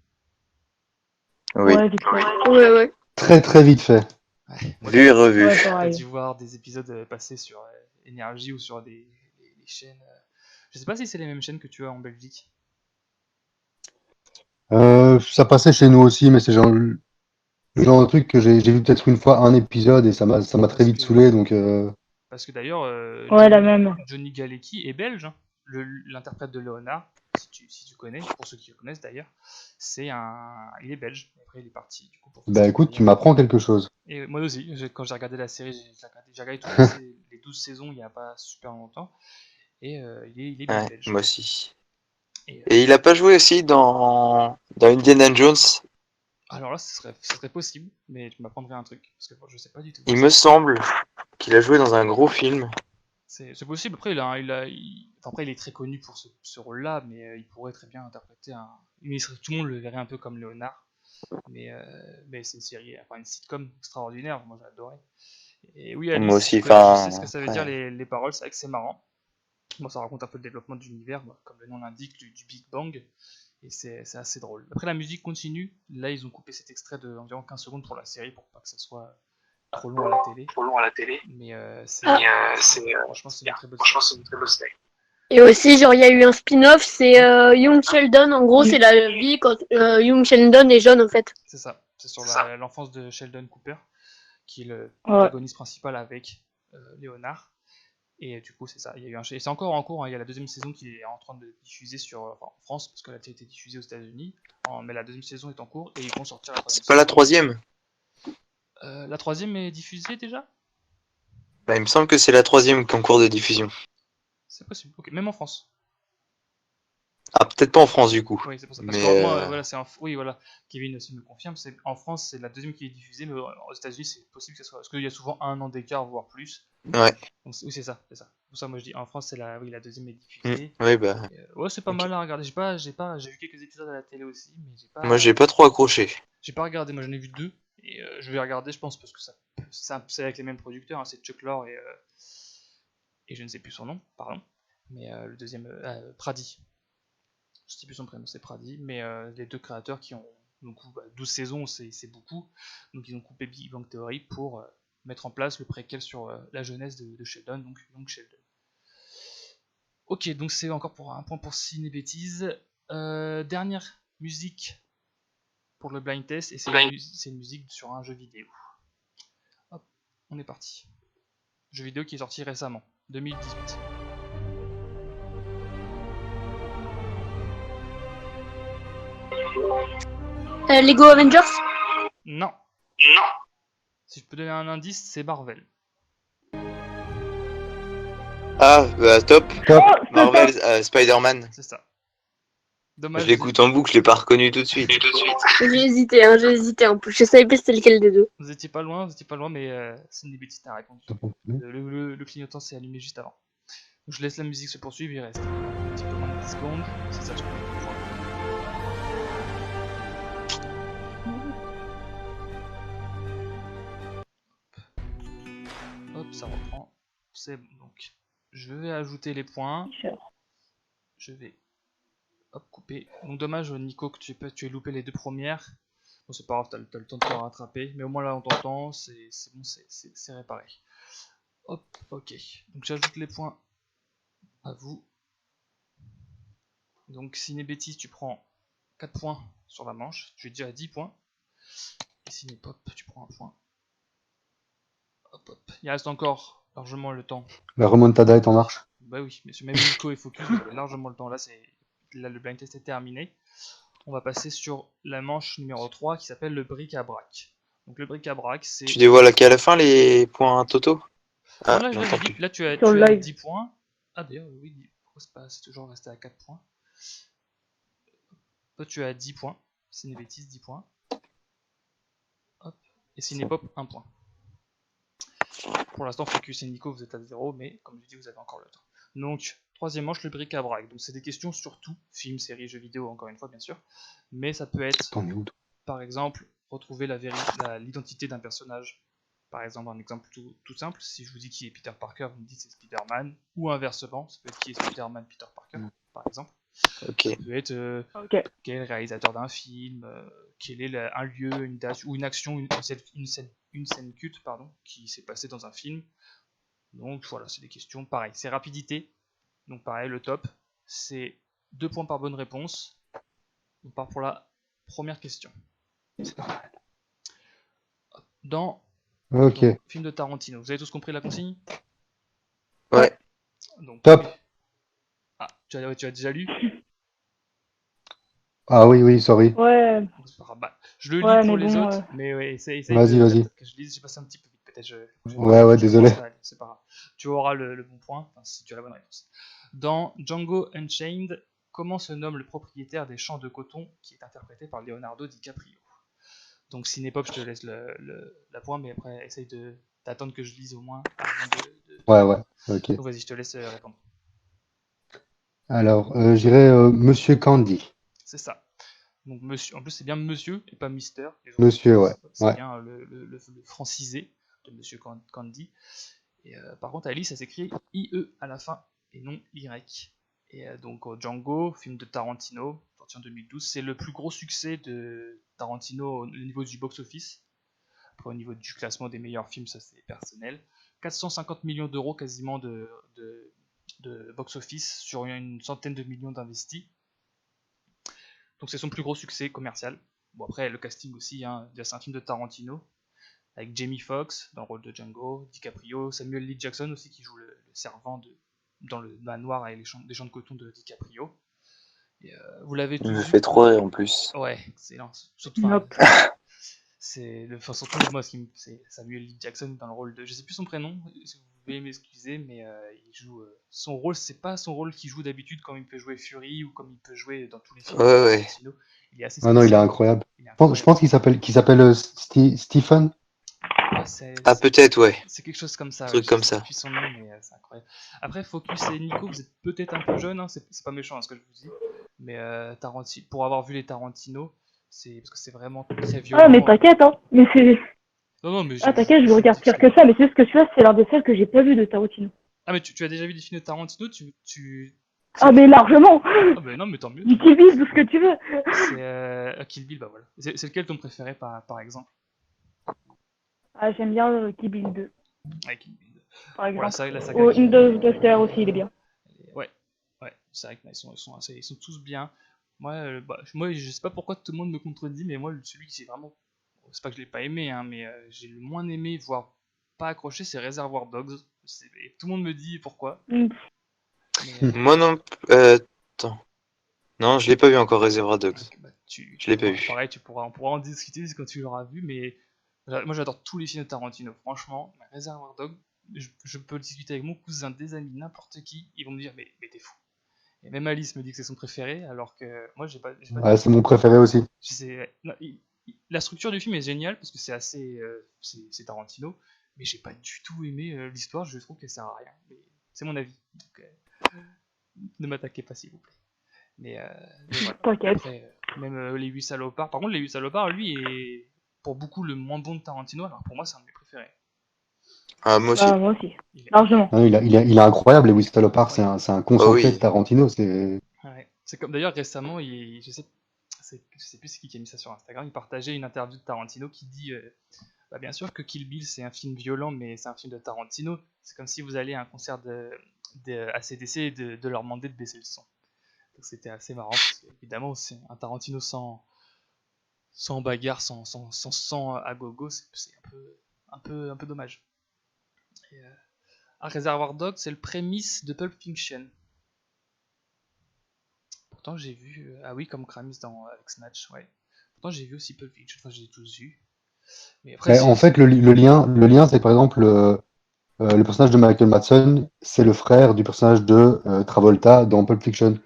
Oui. Ouais, vite fait. Ouais. Très très vite fait. Ouais. Moi, Vu et revu. Ouais, t'as pareil. dû voir des épisodes passer sur Énergie ou sur les chaînes. Je sais pas si c'est les mêmes chaînes que tu as en Belgique. Ça passait chez nous aussi, mais c'est le genre de truc que j'ai vu peut-être une fois un épisode et ça m'a très Parce vite que, saoulé, donc parce que d'ailleurs, Ouais, la même. Johnny Galecki est belge, hein. L'interprète de Léonard, si tu connais, pour ceux qui le connaissent d'ailleurs, il est belge. Et après, il est parti du coup pour faire sa bah écoute, tu carrière. m'apprends quelque chose. Et moi aussi, quand j'ai regardé la série, j'ai regardé toutes les 12 saisons il n'y a pas super longtemps, et il est bien Ouais, belge. moi aussi. Et, Et il a pas joué aussi dans Indiana Jones, alors là, ce serait possible, mais tu m'apprendrais un truc, parce que bon, je sais pas du tout. il me semble qu'il a joué dans un gros film. C'est possible. Après, enfin, après, il est très connu pour ce rôle-là, mais il pourrait très bien interpréter un. Tout le monde le verrait un peu comme Léonard, mais c'est une série, enfin une sitcom extraordinaire. Moi, j'ai adoré. Et oui, Moi Alice, aussi, je sais ce que enfin, ça veut dire ouais. les paroles. C'est vrai que c'est marrant. Moi, ça raconte un peu le développement de l'univers, comme le nom l'indique, du Big Bang. Et c'est assez drôle. Après, la musique continue. Là, ils ont coupé cet extrait de environ 15 secondes pour la série pour pas que ça soit trop long à la télé. Mais c'est franchement, c'est une très bonne série. Et aussi, genre, il y a eu un spin-off, c'est Young Sheldon. En gros, c'est la vie quand Young Sheldon est jeune, en fait. C'est ça. C'est sur l'enfance de Sheldon Cooper, qui est le protagoniste principal avec Léonard. Et du coup, c'est ça. Il y a eu et c'est encore en cours. Hein. Il y a la deuxième saison qui est en train de diffuser en France, parce qu'elle a été diffusée aux États-Unis. Mais la deuxième saison est en cours et ils vont sortir la troisième. C'est pas la troisième? La troisième est diffusée déjà? Bah, il me semble que c'est la troisième qui est en cours de diffusion. C'est possible. Ok, même en France. Ah, peut-être pas en France du coup. Oui, c'est pour ça. Parce Mais que moi, voilà, oui, voilà. Kevin aussi me confirme. En France, c'est la deuxième qui est diffusée, mais aux États-Unis, c'est possible que ce soit. Parce qu'il y a souvent un an d'écart, voire plus. Ouais. Donc, oui, c'est ça. Pour ça, moi, je dis en France, c'est la deuxième est diffusée. Oui, bah. Ouais, c'est pas mal à regarder. J'ai vu quelques épisodes à la télé aussi, mais j'ai pas. Moi, j'ai pas trop accroché. J'ai pas regardé. Moi, j'en ai vu 2 et je vais regarder, je pense, parce que c'est avec les mêmes producteurs. Hein, c'est Chuck Lorre et je ne sais plus son nom, pardon. Mais le deuxième, Prady. Je sais plus son prénom, c'est Prady, mais les deux créateurs qui ont donc 12 saisons, c'est beaucoup. Donc ils ont coupé Big Bang Theory pour mettre en place le préquel sur la jeunesse de Sheldon, donc Young Sheldon. Ok, donc c'est encore pour un point pour Ciné Bêtises. Dernière musique pour le blind test, et c'est une musique sur un jeu vidéo. Hop, on est parti. Jeu vidéo qui est sorti récemment, 2018. Lego Avengers? Non. Si je peux donner un indice, c'est Marvel. Ah, bah top. Top. Marvel, Spider-Man. C'est ça. Dommage. Je l'écoute en boucle, je l'ai pas reconnu tout de suite. J'ai hésité en plus. Je savais pas c'était lequel des deux. Vous étiez pas loin, mais c'est une bêtise, t'as répondu. Le clignotant s'est allumé juste avant. Donc je laisse la musique se poursuivre, il reste un petit peu moins de 10 secondes. C'est ça, je prends le point. Hop, ça reprend. C'est bon. Donc, je vais ajouter les points. Je vais couper. Donc, dommage, Nico, que tu aies loupé les deux premières. Bon, c'est pas grave, t'as le temps de te rattraper. Mais au moins là, on t'entend, c'est bon, c'est réparé. Hop, ok. Donc, j'ajoute les points à vous. Donc, Ciné Bêtise, tu prends 4 points sur la manche. Tu es déjà à 10 points. Et Ciné Pop, tu prends un point. Hop. Il reste encore largement le temps. La remontada est en marche. Bah oui, mais même Nico et Focus, vous avez largement le temps. Là, le blind test est terminé. On va passer sur la manche numéro 3 qui s'appelle le bric-à-brac. Donc le bric-à-brac, c'est... Tu dévoiles qu'à la fin les points totaux? Ah, non, là, tu as 10 points. Ah d'ailleurs, oui, pourquoi c'est toujours resté à 4 points. Toi, tu as 10 points. Ciné Bêtise, 10 points. Hop. Et Cinépop, 1 point. Pour l'instant, Focus et Nico, vous êtes à 0, mais comme je dis, vous avez encore le temps. Donc, troisième manche, le bric-à-brac. Donc, c'est des questions sur tout, films, séries, jeux vidéo, encore une fois, bien sûr. Mais ça peut être, par exemple, retrouver l'identité d'un personnage. Par exemple, un exemple tout simple, si je vous dis qui est Peter Parker, vous me dites c'est Spider-Man, ou inversement, ça peut être qui est Spider-Man, Peter Parker, par exemple. Ok. Ça peut être quel est le réalisateur d'un film, quel est un lieu, une date, ou une action, une scène culte, qui s'est passée dans un film. Donc voilà, c'est des questions, pareil, c'est rapidité. Donc pareil, le top, c'est 2 points par bonne réponse. On part pour la première question. Dans film de Tarantino, vous avez tous compris la consigne? Ouais. Donc, top. Ah, tu as déjà lu? Ah oui, sorry. Ouais. Je le lis pour les autres, mais ouais, essaye vas-y. que je lise, j'ai passé un petit peu vite, peut-être. Ouais, désolé. C'est pas grave. Tu auras le bon point, si tu as la bonne réponse. Dans Django Unchained, comment se nomme le propriétaire des champs de coton qui est interprété par Leonardo DiCaprio? Donc Cinépop, je te laisse la point, mais après essaye d'attendre que je lise au moins avant Ouais, ok. Donc vas-y, je te laisse répondre. Alors, j'irai Monsieur Candy. C'est ça. Donc monsieur, en plus c'est bien monsieur et pas Mister. Monsieur, ouais. C'est bien le francisé de Monsieur Candy. Et par contre, Alice, ça s'écrit IE à la fin et non Y. Et donc Django, film de Tarantino, sorti en 2012. C'est le plus gros succès de Tarantino au niveau du box-office. Après, au niveau du classement des meilleurs films, ça c'est personnel. 450 millions d'euros quasiment de box-office sur une centaine de millions d'investis. Donc c'est son plus gros succès commercial. Bon après le casting aussi, hein, c'est un film de Tarantino, avec Jamie Foxx dans le rôle de Django, DiCaprio, Samuel L. Jackson aussi qui joue le servant dans le manoir avec des champs de coton de DiCaprio. Et, vous l'avez Il tous me vu? fait trop rire en plus. Ouais, excellent. Surtout, Nope. surtout moi, c'est Samuel L. Jackson dans le rôle de. Je sais plus son prénom, si vous pouvez m'excuser, mais il joue. Son rôle, c'est pas son rôle qu'il joue d'habitude comme il peut jouer Fury ou comme il peut jouer dans tous les films de Ouais. Tarantino. Il est assez Ah non, il est spécial. incroyable. Il est Je incroyable. pense qu'il s'appelle Stephen. Ouais, Ah, peut-être, ouais. c'est quelque chose comme ça. Un truc Je comme sais ça. plus son nom, mais c'est incroyable. Après, Focus et Nico, vous êtes peut-être un peu jeunes, hein, c'est pas méchant hein, ce que je vous dis. Mais Tarantino, pour avoir vu les Tarantino, c'est parce que c'est vraiment très violent. Ah, mais t'inquiète, hein. Mais c'est. Non, mais Ah, t'inquiète, je regarde pire que ça, mais c'est ce que tu vois, c'est l'un des seuls que j'ai pas vu de Tarantino. Ah, mais tu as déjà vu des films de Tarantino Ah, mais largement. Ah, bah non, mais tant mieux. Du Kill Bill, tout ce que tu veux. C'est Kill Bill, bah voilà. C'est lequel ton préféré par exemple? Ah, j'aime bien Kill Bill 2, Ouais, Kill Bill. par Voilà, exemple. la saga Ou Kill Bill. Indoster aussi, il est bien. Ouais, c'est vrai qu'ils sont tous bien. Moi, je sais pas pourquoi tout le monde me contredit, mais moi, celui que j'ai vraiment. C'est pas que je l'ai pas aimé, hein, mais j'ai le moins aimé, voire pas accroché, c'est Reservoir Dogs. Et tout le monde me dit pourquoi. Mm. Mais, Moi non. Attends. Non, je l'ai pas vu encore, Reservoir Dogs. bah, Je l'ai pas vu. pareil, on pourra en discuter quand tu l'auras vu, mais moi j'adore tous les films de Tarantino, franchement. Reservoir Dogs, je peux le discuter avec mon cousin, des amis, n'importe qui, ils vont me dire, mais t'es fou. Et même Alice me dit que c'est son préféré, alors que moi j'ai pas Ouais, c'est mon préféré aussi. la structure du film est géniale parce que c'est assez, c'est Tarantino, mais j'ai pas du tout aimé l'histoire. Je trouve qu'elle sert à rien. Mais c'est mon avis. Donc, ne m'attaquez pas s'il vous plaît. Mais voilà. T'inquiète. Après, même les 8 salopards. Par contre, les 8 salopards, lui, est pour beaucoup le moins bon de Tarantino. Alors pour moi, c'est un de mes préférés. Ah, moi aussi. Bah, moi aussi, Il est- largement. Ah, il est incroyable, Lewis Salopard. Ouais. C'est un concentré oui. de Tarantino. C'est Ouais. C'est comme d'ailleurs récemment, je sais plus c'est qui a mis ça sur Instagram. Il partageait une interview de Tarantino qui dit bah, bien sûr que Kill Bill c'est un film violent, mais c'est un film de Tarantino. C'est comme si vous allez à un concert de AC/DC et de leur demander de baisser le son. Donc c'était assez marrant parce que évidemment c'est un Tarantino sans bagarre, sans sang à gogo, c'est un peu dommage. Et, Reservoir Dogs, c'est le prémisse de Pulp Fiction. Pourtant j'ai vu ah oui comme Kramis dans avec Snatch, ouais. Pourtant j'ai vu aussi Pulp Fiction, enfin j'ai tous vu. Mais après En fait, le lien, c'est que, par exemple le personnage de Michael Madsen, c'est le frère du personnage de Travolta dans Pulp Fiction.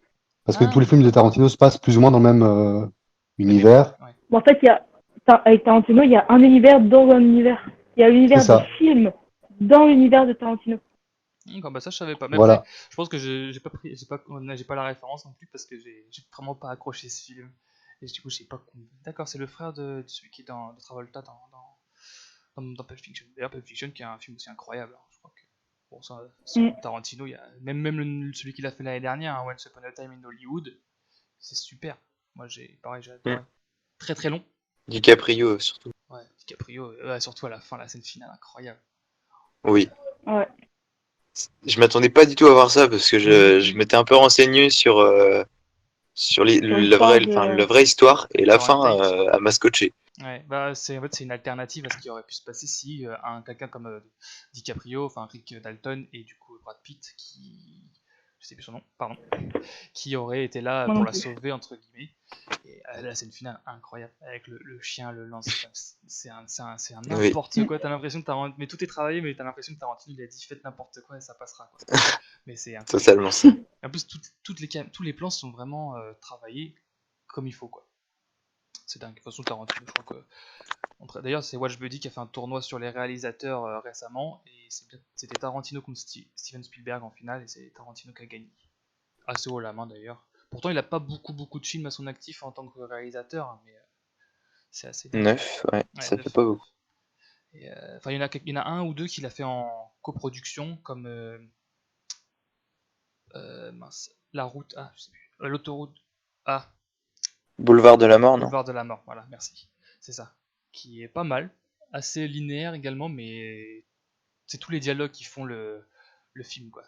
Parce que tous les films de Tarantino se passent plus ou moins dans le même univers. Ouais. Bon, en fait, avec Tarantino, il y a un univers dans un univers. Il y a l'univers C'est ça. des films dans l'univers de Tarantino. Bah ça je savais pas. Mais Voilà. après, je pense que j'ai pas la référence non plus parce que j'ai vraiment pas accroché ce film. Et du coup, j'ai pas. D'accord, c'est le frère de celui qui est dans de Travolta dans Pulp Fiction. D'ailleurs, Pulp Fiction qui est un film aussi incroyable. Hein. Je crois que bon, ça, Tarantino, il y a celui qu'il a fait l'année dernière, hein, Once Upon a Time in Hollywood, c'est super. Moi, j'ai adoré. Très très long. DiCaprio surtout. Ouais, DiCaprio, surtout à la fin, la scène finale incroyable. Oui. Ouais. Je m'attendais pas du tout à voir ça parce que je m'étais un peu renseigné sur la vraie histoire et la Sur fin Untapped. elle m'a scotché. Ouais, bah c'est une alternative à ce qui aurait pu se passer si quelqu'un comme DiCaprio, enfin Rick Dalton et du coup Brad Pitt je sais plus son nom, pardon, qui aurait été là Moi pour non la plus. sauver entre guillemets. Et là c'est une finale incroyable avec le chien, le lance, c'est un Oui. n'importe quoi. T'as l'impression que mais tout est travaillé, mais t'as l'impression que Tarantino il a dit faites n'importe quoi et ça passera quoi. Mais c'est incroyable. Totalement ça. En plus tous les plans sont vraiment travaillés comme il faut quoi. C'est dingue. De toute façon, Tarantino, je crois que. D'ailleurs, c'est Watch Buddy qui a fait un tournoi sur les réalisateurs récemment. Et c'était Tarantino contre Steven Spielberg en finale. Et c'est Tarantino qui a gagné. Assez haut la main d'ailleurs. Pourtant, il a pas beaucoup de films à son actif en tant que réalisateur. Hein, mais c'est assez dingue. 9, ouais, ça 9. fait pas beaucoup. Enfin, il y en a un ou deux qu'il a fait en coproduction, comme mince, la route. Ah, je sais plus. L'autoroute. Ah, Boulevard de la mort, non? Boulevard de la mort, voilà, merci. C'est ça. Qui est pas mal, assez linéaire également, mais c'est tous les dialogues qui font le film, quoi.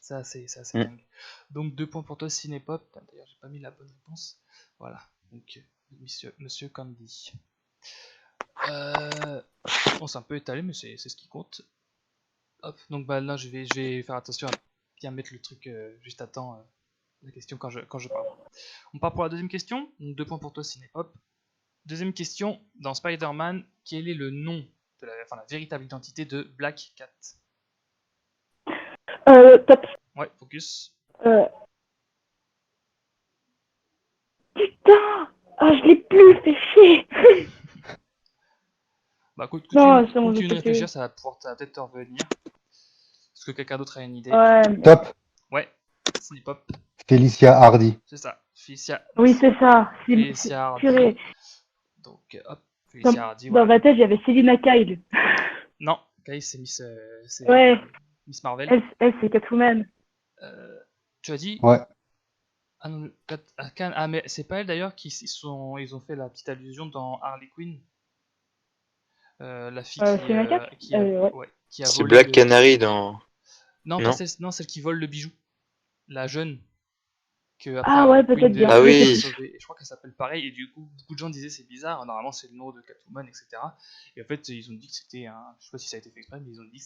Ça, c'est assez Mm. dingue. Donc 2 points pour toi, Cinépop. Putain, d'ailleurs, j'ai pas mis la bonne réponse. Voilà. Donc, monsieur Candy. Bon, c'est un peu étalé, mais c'est ce qui compte. Hop. Donc bah là, je vais faire attention à bien mettre le truc juste à temps. La question quand je parle. On part pour la deuxième question. Donc 2 points pour toi, Cinépop. Deuxième question. Dans Spider-Man, quel est le nom de la véritable identité de Black Cat? Top. Ouais, focus. Putain! Ah, je l'ai plus, fait chier! Bah, Non, c'est bon, je continue de sais plus. réfléchir, ça va peut-être te revenir. Est-ce que quelqu'un d'autre a une idée? Ouais, Top. Ouais, Cinépop, Felicia Hardy. c'est ça. Felicia oui, c'est ça. Hardy. Purée. Donc, hop, Dans, Felicia Hardy, dans voilà. ma tête, j'avais Selina Kyle. Non, Kay, c'est Ouais, Miss Marvel. elle c'est Catwoman. Tu as dit? Ouais. Ah non, ah, mais c'est pas elle d'ailleurs ils ont fait la petite allusion dans Harley Quinn. La fille Selina Kyle? Ouais. qui a C'est volé Black le... Canary dans. Non, Non? celle qui vole le bijou. La jeune. Que après Ah ouais, Harley Quinn peut-être bien. Ah Je sais devait oui. plus. sauver. Et je crois qu'elle s'appelle pareil. Et du coup, beaucoup de gens disaient c'est bizarre. Normalement, c'est le nom de Catwoman, etc. Et en fait, ils ont dit que c'était un. Je sais pas si ça a été fait exprès, mais ils ont dit que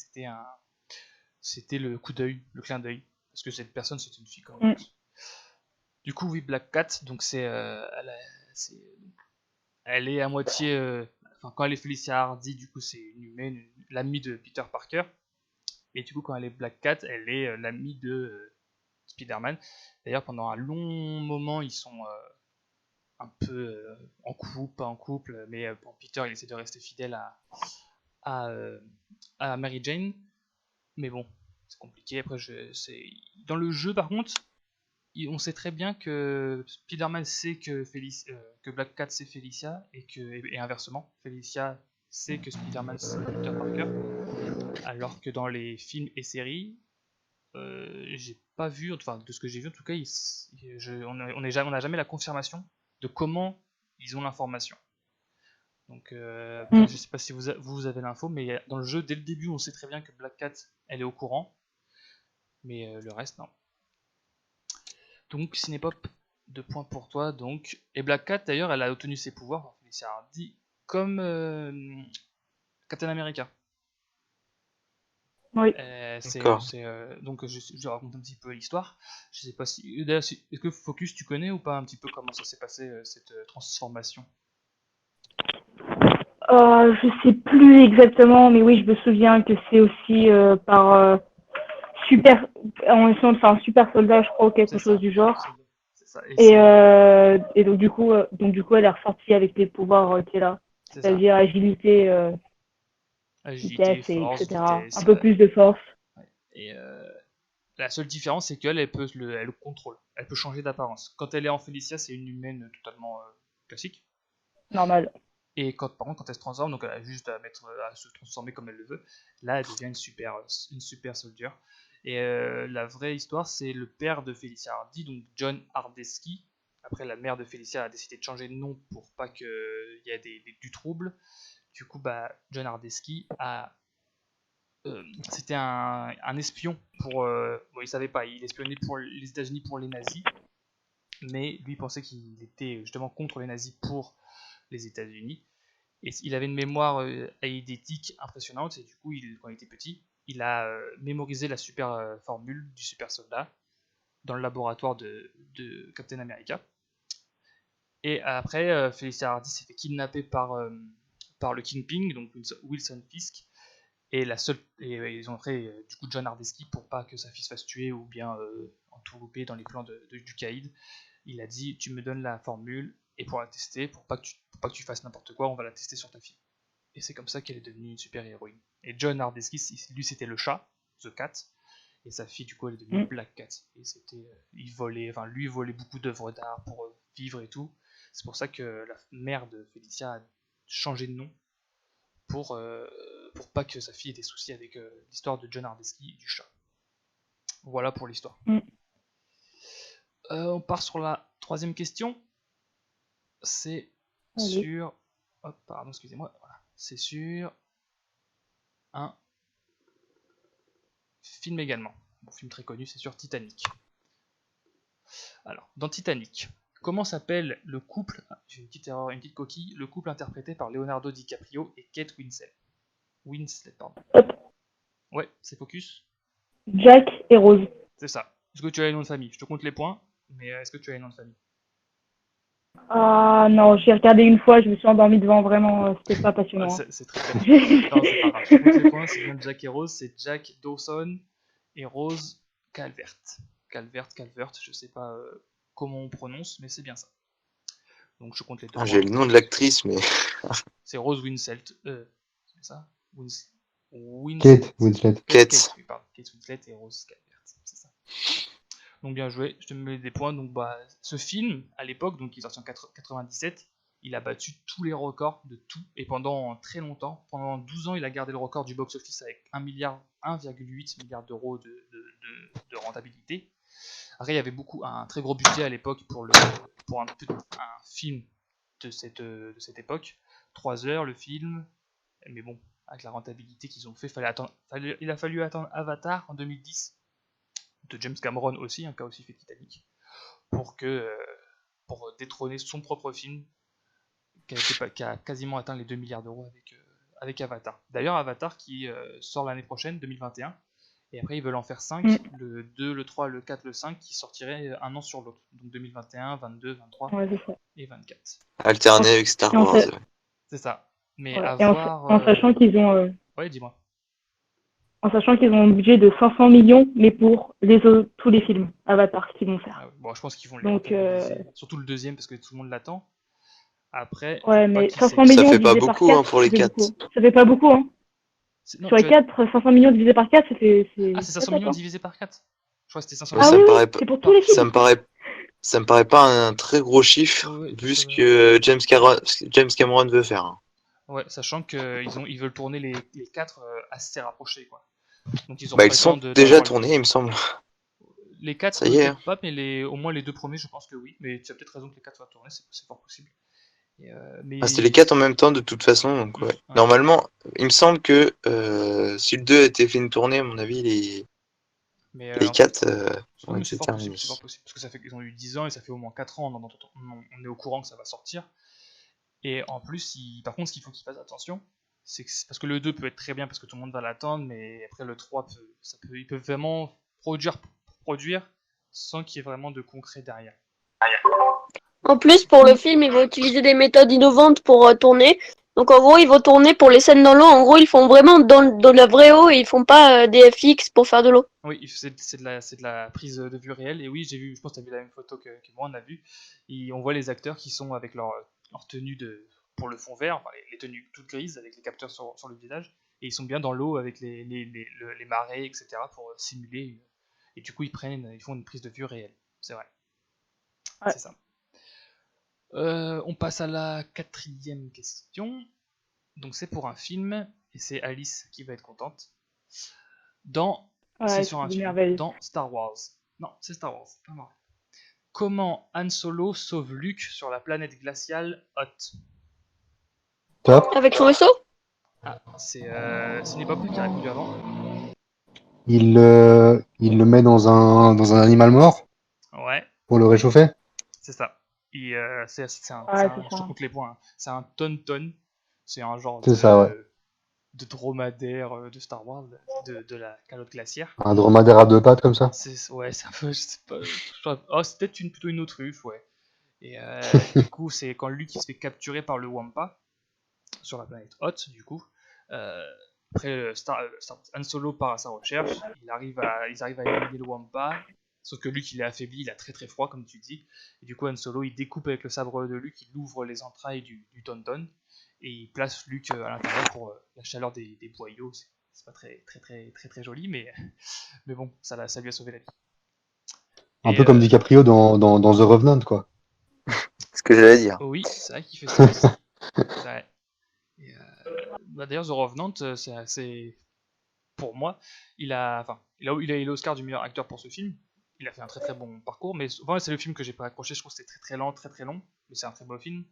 c'était le coup d'œil, le clin d'œil. Parce que cette personne, c'est une fille comme une Mm. autre. Du coup, oui, Black Cat. Donc c'est- elle est à moitié. Enfin, quand elle est Felicia Hardy, du coup, c'est une humaine, l'amie de Peter Parker. Et du coup, quand elle est Black Cat, elle est l'amie de Spider-Man. D'ailleurs, pendant un long moment, ils sont un peu en couple, pas en couple, mais pour Peter, il essaie de rester fidèle à, euh, à Mary Jane. Mais bon, c'est compliqué. Après, dans le jeu, par contre, on sait très bien que Spider-Man sait que Black Cat c'est Felicia et inversement, Felicia sait que Spider-Man c'est Peter Parker, alors que dans les films et séries, j'ai pas vu, enfin de ce que j'ai vu en tout cas, on n'a jamais la confirmation de comment ils ont l'information. Donc après, Mm. je sais pas si vous avez l'info, mais dans le jeu, dès le début, on sait très bien que Black Cat, elle est au courant, mais le reste, non. Donc Cinépop, 2 points pour toi. Donc. Et Black Cat, d'ailleurs, elle a obtenu ses pouvoirs, enfin, Felicia Hardy, comme Captain America. Oui. D'accord. Donc je raconte un petit peu l'histoire. Je sais pas si. D'ailleurs, est-ce que Focus, tu connais ou pas un petit peu comment ça s'est passé cette transformation? Je sais plus exactement, mais oui, je me souviens que c'est aussi par super, enfin super soldat, je crois, ou quelque C'est chose ça. du genre. C'est ça. Et donc du coup, elle est ressortie avec les pouvoirs qu'elle a, C'est ça. c'est-à-dire agilité, vitesse, Agilité, et force, etc. vitesse. Un peu plus de force. Ouais. Et la seule différence, c'est qu'elle elle le contrôle. Elle peut changer d'apparence. Quand elle est en Felicia, c'est une humaine totalement classique. Normal. Et par contre, quand elle se transforme, donc elle a juste à se transformer comme elle le veut, là elle devient une super soldier. Et la vraie histoire, c'est le père de Felicia Hardy, donc John Hardesky. Après, la mère de Felicia a décidé de changer de nom pour pas qu'il y ait du trouble. Du coup, bah, John Hardesky c'était un espion pour. Bon, il savait pas, il espionnait pour les États-Unis pour les nazis, mais lui pensait qu'il était justement contre les nazis pour les États-Unis. Et il avait une mémoire eidétique impressionnante, et du coup, quand il était petit, il a mémorisé la super formule du super soldat dans le laboratoire de Captain America. Et après, Felicia Hardy s'est fait kidnapper par le Kingpin, donc Wilson Fisk, et ils ont fait du coup John Hardesky pour pas que sa fille se fasse tuer ou bien entourlouper dans les plans du Caïd. Il a dit tu me donnes la formule et pour la tester, pour pas que tu fasses n'importe quoi, on va la tester sur ta fille. Et c'est comme ça qu'elle est devenue une super héroïne. Et John Hardesky, lui c'était le chat, The Cat, et sa fille du coup elle est devenue Black Cat. Et lui il volait beaucoup d'œuvres d'art pour vivre et tout. C'est pour ça que la mère de Felicia a changé de nom pour pas que sa fille ait des soucis avec l'histoire de John Hardesky et du chat. Voilà pour l'histoire. Mm. On part sur la troisième question. c'est Allez. sur... Hop, pardon, excusez-moi. Voilà. C'est sur un film également. Bon, film très connu, c'est sur Titanic. Alors, dans Titanic, comment s'appelle le couple, j'ai une petite erreur, une petite coquille, le couple interprété par Leonardo DiCaprio et Kate Winslet. Pardon. Hop. Ouais, c'est focus. Jack et Rose. C'est ça. Est-ce que tu as les noms de famille? Je te compte les points, mais est-ce que tu as les noms de famille? Ah non, j'ai regardé une fois, je me suis endormie devant, vraiment, c'était pas Ah, passionnant. c'est très très bien. Non, c'est pas grave. Je te compte les points, c'est bien Jack et Rose, c'est Jack Dawson et Rose Calvert. Calvert, je sais pas comment on prononce, mais c'est bien ça. Donc je compte les deux Ah, j'ai points. le nom de l'actrice, mais C'est Rose Winslet. C'est ça? Kate Winslet. Kate. Oui, pardon. Kate Winslet et Rose Calvert. C'est ça. Donc bien joué, je te mets des points. Donc bah, ce film, à l'époque, donc il est sorti en 97, il a battu tous les records de tout. Et pendant très longtemps, pendant 12 ans, il a gardé le record du box-office avec 1,8 milliard d'euros de rentabilité. Après, il y avait un très gros budget à l'époque pour un film de cette époque. 3 heures le film, mais bon, avec la rentabilité qu'ils ont fait, il a fallu attendre Avatar en 2010, de James Cameron aussi, qui a aussi fait Titanic, pour détrôner son propre film, qui a quasiment atteint les 2 milliards d'euros avec Avatar. D'ailleurs, Avatar qui sort l'année prochaine, 2021, et après ils veulent en faire 5, le 2, le 3, le 4, le 5, qui sortiraient un an sur l'autre. Donc 2021, 22, 23 Ouais, c'est ça. et 24. alterné avec Star Et en Wars. fait- Ouais. C'est ça. Mais Ouais. à Et en, voir... en sachant qu'ils ont, Ouais, dis-moi. en sachant qu'ils ont un budget de 500 millions, mais pour tous les films Avatar qu'ils vont faire. Ah ouais. Bon, je pense qu'ils vont les Donc, rentabiliser. Surtout le deuxième, parce que tout le monde l'attend. Après, je ouais, sais pas mais qui 500 c'est. Ça millions fait pas divisé par beaucoup 4, hein, pour les ça fait 4. beaucoup. Ça fait pas beaucoup, hein. Non, Sur les 4, 500 millions divisé par 4, Ah, c'est 500 pas top, millions hein. divisé par 4. Je crois que c'était 500 Ouais, Ah millions. oui, me oui, paraît c'est pour tous les films. ça me paraît pas un très gros chiffre Ouais, vu ça ce va. que James Cameron veut faire. Hein. Ouais, sachant qu'ils veulent tourner les 4 assez rapprochés, quoi. Donc ils auront Bah pas ils le temps sont déjà d'avoir tournés, il me semble. les 4 Ça y est. peut-être pas, mais au moins les 2 premiers, je pense que oui. Mais tu as peut-être raison que les 4 soient tournés, c'est fort possible. Mais Ah, c'était les 4 en même temps de toute façon, donc ouais. Ouais. Normalement, il me semble que si le 2 a été fait une tournée, à mon avis, Mais les 4 non, ont mais été c'est fort terminés. possible, parce que ça fait qu'ils ont eu 10 ans et ça fait au moins 4 ans, on est au courant que ça va sortir. Et en plus, par contre, ce qu'il faut qu'ils fassent attention, parce que le 2 peut être très bien parce que tout le monde va l'attendre, mais après le 3, ils peuvent vraiment produire sans qu'il y ait vraiment de concret derrière. En plus, pour le film, ils vont utiliser des méthodes innovantes pour tourner. Donc en gros, ils vont tourner pour les scènes dans l'eau. En gros, ils font vraiment dans la vraie eau et ils font pas des FX pour faire de l'eau. Oui, c'est de la prise de vue réelle. Et oui, j'ai vu, je pense que tu as vu la même photo que moi, on a vu. Et on voit les acteurs qui sont avec leur tenue pour le fond vert, enfin, les tenues toutes grises avec les capteurs sur le visage. Et ils sont bien dans l'eau avec les marées, etc. pour simuler. Et du coup, ils font une prise de vue réelle. C'est vrai. Ouais. C'est ça. On passe à la 4e question. Donc c'est pour un film, et c'est Alice qui va être contente. Ouais, C'est sur un c'est film. merveilleux. Dans Star Wars. Non, c'est Star Wars, pas Marvel. Comment Han Solo sauve Luke sur la planète glaciale Hoth? Top. Avec son vaisseau? Ah, c'est Cinebob qui a répondu avant. Il le met dans un animal mort Ouais, pour le réchauffer. c'est ça. Et Ouais, c'est je te ça. compte les points. Hein. C'est un Tauntaun. C'est un genre C'est ça, ouais. de dromadaire de Star Wars, de la calotte glaciaire. Un dromadaire à 2 pattes comme ça. Ouais, c'est un peu, je sais pas. Oh, c'est peut-être plutôt une autruche, ouais. Et du coup, c'est quand Luke il se fait capturer par le Wampa sur la planète Hoth, du coup. Euh, Après, Han Solo part à sa recherche. Ils arrivent à éliminer le Wampa. Sauf que Luke il est affaibli, il a très très froid, comme tu dis. Et du coup, Han Solo il découpe avec le sabre de Luke, il ouvre les entrailles du Tauntaun. Et il place Luke à l'intérieur pour la chaleur des boyaux. C'est pas très très très très très joli, mais bon, ça lui a sauvé la vie. Un Et peu comme DiCaprio dans The Revenant, quoi. C'est ce que j'allais dire. oui, c'est vrai qu'il fait ça aussi. C'est vrai. Et, d'ailleurs, The Revenant, c'est assez. Pour moi, il a eu l'Oscar du meilleur acteur pour ce film. il a fait un très très bon parcours, mais souvent c'est le film que j'ai pas accroché, je trouve que c'était très très long, mais c'est un très beau film,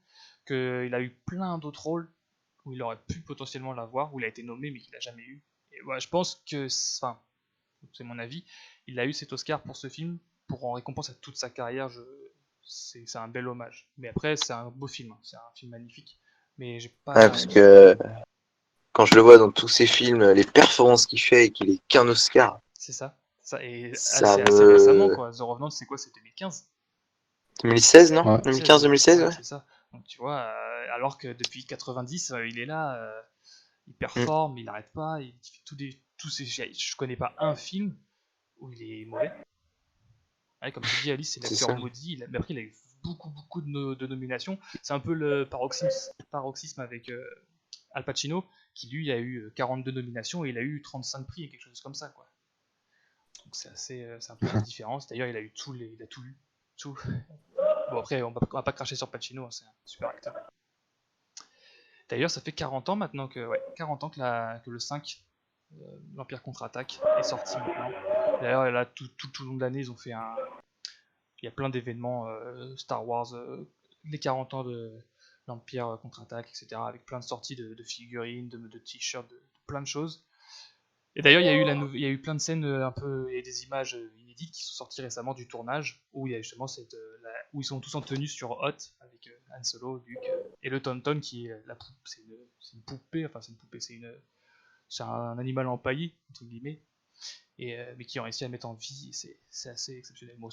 qu'il a eu plein d'autres rôles où il aurait pu potentiellement l'avoir, où il a été nommé mais qu'il n'a jamais eu. Et ouais, je pense que, enfin, c'est mon avis, il a eu cet Oscar pour ce film, pour en récompense à toute sa carrière, c'est un bel hommage. Mais après, c'est un beau film, hein, c'est un film magnifique, mais j'ai pas... Ouais, parce que quand je le vois dans tous ces films, les performances qu'il fait et qu'il ait qu'un Oscar, C'est ça. Et ça assez récemment, me... quoi. The Revenant, c'est quoi? C'est 2015? 2016, non? Ouais. 2015-2016, Ouais, ouais. c'est ça. Donc tu vois, alors que depuis 90, il est là, il Mm. performe, il n'arrête pas, il fait tous ces... Je connais pas un film où il est mauvais. Ouais, comme tu dis, Alice, c'est C'est l'acteur ça. maudit. Mais après, il a eu beaucoup de nominations. C'est un peu le paroxysme avec Al Pacino, qui lui a eu 42 nominations et il a eu 35 prix et quelque chose comme ça, quoi. Donc c'est un peu la différence. D'ailleurs, il a eu il a tout eu. Tout. Bon, après, on va pas cracher sur Pacino, hein, c'est un super acteur. D'ailleurs, ça fait 40 ans maintenant ouais, 40 ans que le 5, l'Empire contre-attaque, est sorti maintenant. D'ailleurs, là, tout le long de l'année, ils ont fait il y a plein d'événements Star Wars, les 40 ans de l'Empire contre-attaque, etc. Avec plein de sorties de figurines, de t-shirts, de plein de choses. Et d'ailleurs, il y a eu plein de scènes un peu, il y a des images inédites qui sont sorties récemment du tournage où il y a justement où ils sont tous en tenue sur Hot avec Han Solo, Luke et le Tauntaun qui est c'est une poupée, enfin c'est une poupée, c'est un animal empaillé entre guillemets, mais qui ont réussi à le mettre en vie. C'est assez exceptionnel. Moi,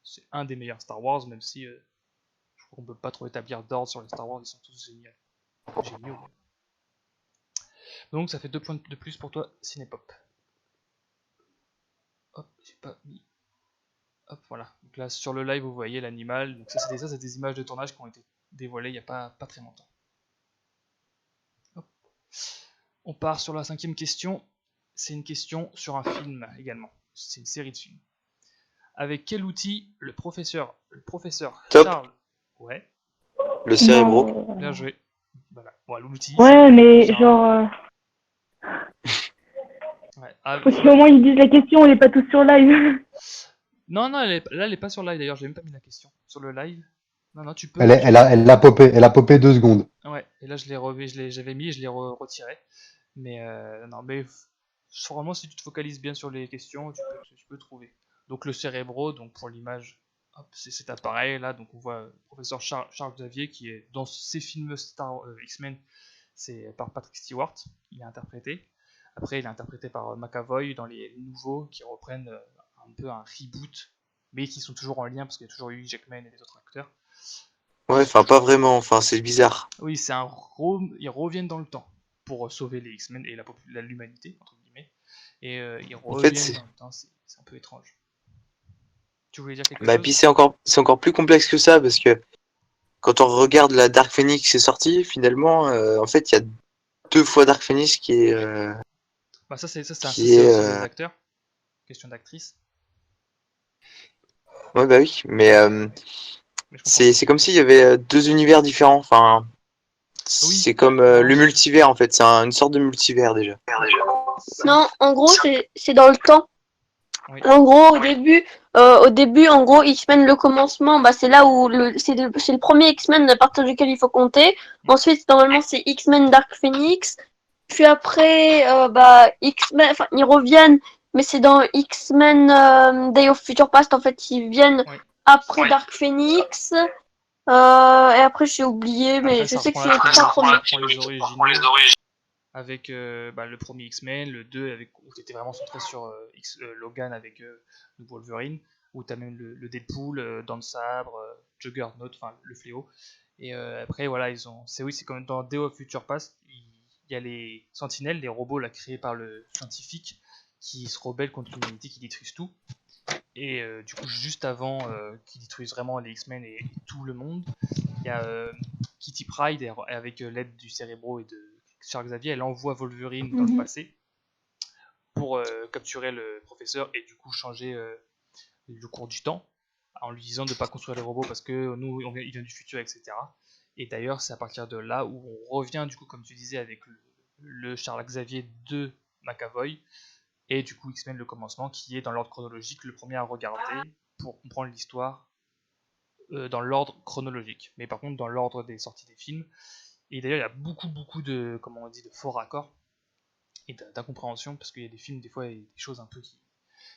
c'est un des meilleurs Star Wars, même si je crois qu'on peut pas trop établir d'ordre sur les Star Wars, ils sont tous géniaux. Donc ça fait 2 points de plus pour toi, Cinépop. Hop, j'ai pas mis. Hop, voilà. Donc là, sur le live, vous voyez l'animal. Donc ça, c'est des images de tournage qui ont été dévoilées il n'y a pas très longtemps. Hop. On part sur la 5e question. C'est une question sur un film également. C'est une série de films. Avec quel outil le professeur Top. Charles... Ouais, Le Cérébro. Non. bien joué. Voilà. Bon, l'outil, Ouais, mais Charles. genre, Ouais. Ah, faut qu'au moins ils disent la question, on n'est pas tous sur live. Non, là, elle est pas sur live d'ailleurs. J'ai même pas mis la question. Sur le live. Non, tu peux. Elle a popé 2 secondes. Ouais, et là, j'avais mis et je l'ai retiré. Mais non, mais vraiment, si tu te focalises bien sur les questions, tu peux trouver. Donc le Cérébro, donc pour l'image, hop, c'est cet appareil là. Donc on voit le professeur Charles Xavier qui est dans ces films X-Men, c'est par Patrick Stewart, il est interprété. Après, il est interprété par McAvoy dans les nouveaux qui reprennent un peu un reboot, mais qui sont toujours en lien parce qu'il y a toujours eu Jackman et les autres acteurs. Ouais, enfin, pas vraiment. Enfin, c'est bizarre. Oui, ils reviennent dans le temps pour sauver les X-Men et l'humanité, entre guillemets. Et ils En fait, reviennent dans le temps, c'est un peu étrange. Tu voulais dire quelque bah, chose? puis c'est encore plus complexe que ça parce que quand on regarde la Dark Phoenix qui est sortie, finalement, en fait, il y a 2 fois Dark Phoenix Bah ça c'est qui c'est est, aussi les acteurs, question d'actrice. ouais, bah oui, mais Mais je comprends ce que c'est tu veux comme dire. s'il y avait 2 univers différents. Enfin, Oui, c'est comme non, le multivers en fait. C'est une sorte de multivers déjà. Non, en gros, c'est dans le temps. oui, En gros, au début, en gros, X-Men, le commencement, bah, c'est là où c'est le premier X-Men à partir duquel il faut compter. Ensuite, normalement, c'est X-Men Dark Phoenix. Puis après, bah, X-Men, enfin, ils reviennent, mais c'est dans X-Men Day of Future Past, en fait, ils viennent oui. après Dark Phoenix. Et après, j'ai oublié, mais Après je ça sais que reprend c'est les trois premiers. les originaux avec le premier X-Men, le 2 avec où t'étais vraiment centré sur Logan avec le Wolverine, où t'as même le Deadpool, dans le sabre, Juggernaut, enfin le fléau. Et après voilà, c'est comme dans Day of Future Past, il y a les Sentinelles, les robots là créés par le scientifique qui se rebellent contre l'humanité, qui détruisent tout. Et du coup, juste avant qu'ils détruisent vraiment les X-Men et tout le monde, il y a Kitty Pryde et avec l'aide du Cérébro et de Charles Xavier, elle envoie Wolverine dans le passé pour capturer le professeur et du coup changer le cours du temps en lui disant de ne pas construire les robots parce que nous, il vient du futur, etc. Et d'ailleurs, c'est à partir de là où on revient, du coup, comme tu disais, avec le Charles Xavier de McAvoy, et du coup X-Men le commencement, qui est dans l'ordre chronologique, le premier à regarder pour comprendre l'histoire dans l'ordre chronologique. Mais par contre, dans l'ordre des sorties des films. Et d'ailleurs, il y a beaucoup de, comment on dit, de faux raccords et d'incompréhension, parce qu'il y a des films, des fois, il y a des choses un peu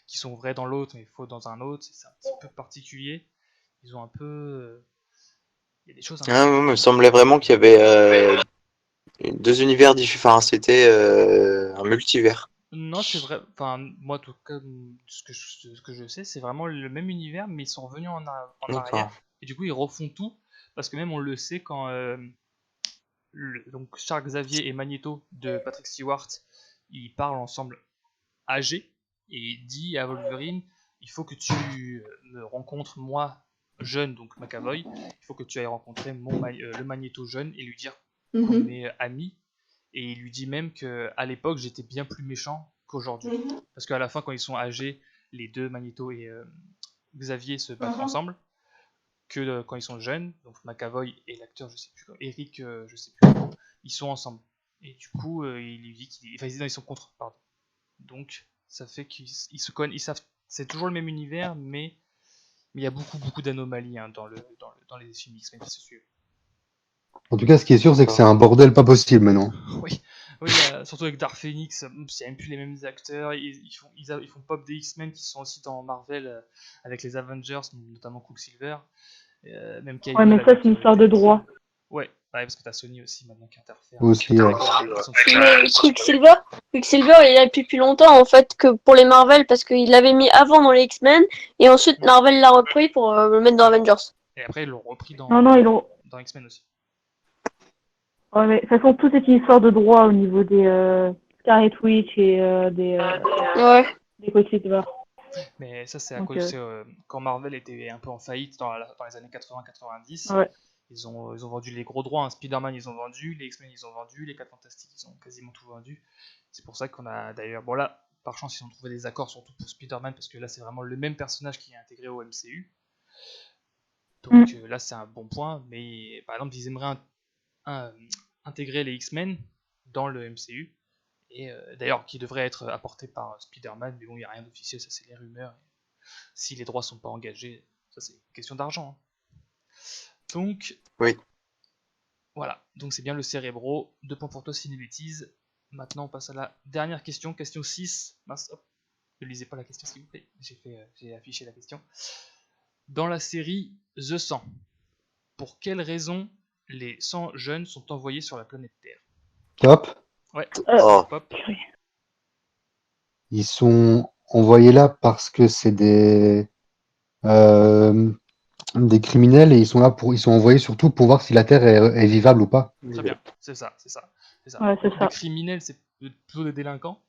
qui sont vraies dans l'autre, mais faux dans un autre. C'est un petit peu particulier. Ils ont un peu... il y a des choses un Ah, peu... moi, il me semblait vraiment qu'il y avait deux univers différents. C'était un multivers. Non, c'est vrai. Enfin, moi, en tout cas, ce que je sais, c'est vraiment le même univers, mais ils sont revenus en D'accord. arrière. Et du coup, ils refont tout. Parce que même, on le sait quand donc Charles Xavier et Magneto de Patrick Stewart, ils parlent ensemble âgés. Et il dit à Wolverine, il faut que tu me rencontres, moi, jeune, donc McAvoy. Il faut que tu ailles rencontrer le Magneto jeune et lui dire qu'on est amis. Et il lui dit même qu'à l'époque, j'étais bien plus méchant qu'aujourd'hui. Parce qu'à la fin, quand ils sont âgés, les deux, Magneto et Xavier, se battent ensemble. Que quand ils sont jeunes, donc McAvoy et l'acteur, je sais plus, Eric, je sais plus, ils sont ensemble. Et du coup, il lui dit ils sont contre, pardon. Donc, ça fait qu'ils se connaissent, ils savent, c'est toujours le même univers, mais il y a beaucoup d'anomalies dans les films X-Men qui se suivent. En tout cas, ce qui est sûr, c'est que c'est un bordel pas possible maintenant. Oui, surtout avec Dark Phoenix, c'est même plus les mêmes acteurs. Ils font pop des X-Men qui sont aussi dans Marvel avec les Avengers, notamment Quicksilver. Même Cable Ouais, mais ça, c'est une histoire de droit. Ouais, parce que t'as Sony aussi maintenant qui interfère. Aussi, Mais Quicksilver, il a depuis plus longtemps en fait que pour les Marvel parce qu'il l'avait mis avant dans les X-Men et ensuite Marvel l'a repris pour le mettre dans Avengers. Et après ils l'ont repris dans dans X-Men aussi. Ouais, mais de toute façon, tout est une histoire de droit au niveau des Scarlet Witch et des Quicksilver. Mais ça, c'est à cause quand Marvel était un peu en faillite dans les années 80-90. Ouais. Ils ont vendu les gros droits. Spider-Man, ils ont vendu. Les X-Men, ils ont vendu. Les 4 Fantastiques, ils ont quasiment tout vendu. C'est pour ça qu'on a d'ailleurs... Bon là, par chance, ils ont trouvé des accords, surtout pour Spider-Man, parce que là, c'est vraiment le même personnage qui est intégré au MCU. Donc là, c'est un bon point. Mais par exemple, ils aimeraient intégrer les X-Men dans le MCU. Et d'ailleurs, qui devrait être apporté par Spider-Man. Mais bon, il n'y a rien d'officiel, ça, c'est les rumeurs. Si les droits sont pas engagés, ça, c'est une question d'argent. Donc, oui. Voilà, donc c'est bien le Cérébro. 2 points pour toi, si une bêtise. Maintenant, on passe à la dernière question, question 6. Mince, hop, ne lisez pas la question, s'il vous plaît. J'ai affiché la question. Dans la série The 100, pour quelle raison les 100 jeunes sont envoyés sur la planète Terre? Top. Ouais, Pop. Ils sont envoyés là parce que c'est des criminels et ils sont envoyés surtout pour voir si la Terre est vivable ou pas. Très bien, c'est ça. Ouais, c'est ça. Les criminels, c'est plutôt des délinquants.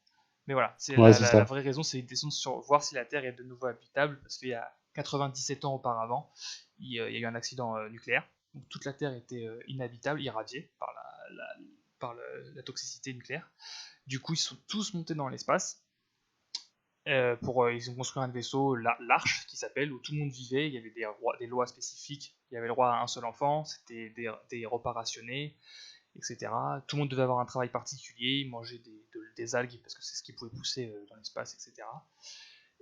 Mais voilà, la vraie raison, c'est une question sur voir si la Terre est de nouveau habitable, parce qu'il y a 97 ans auparavant, il y a eu un accident nucléaire. Donc toute la Terre était inhabitable, irradiée par la toxicité nucléaire. Du coup, ils sont tous montés dans l'espace. Ils ont construit un vaisseau, l'Arche, qui s'appelle, où tout le monde vivait. Il y avait des lois spécifiques. Il y avait le droit à un seul enfant, c'était des repas rationnés, etc. Tout le monde devait avoir un travail particulier, manger des algues, parce que c'est ce qui pouvait pousser dans l'espace, etc.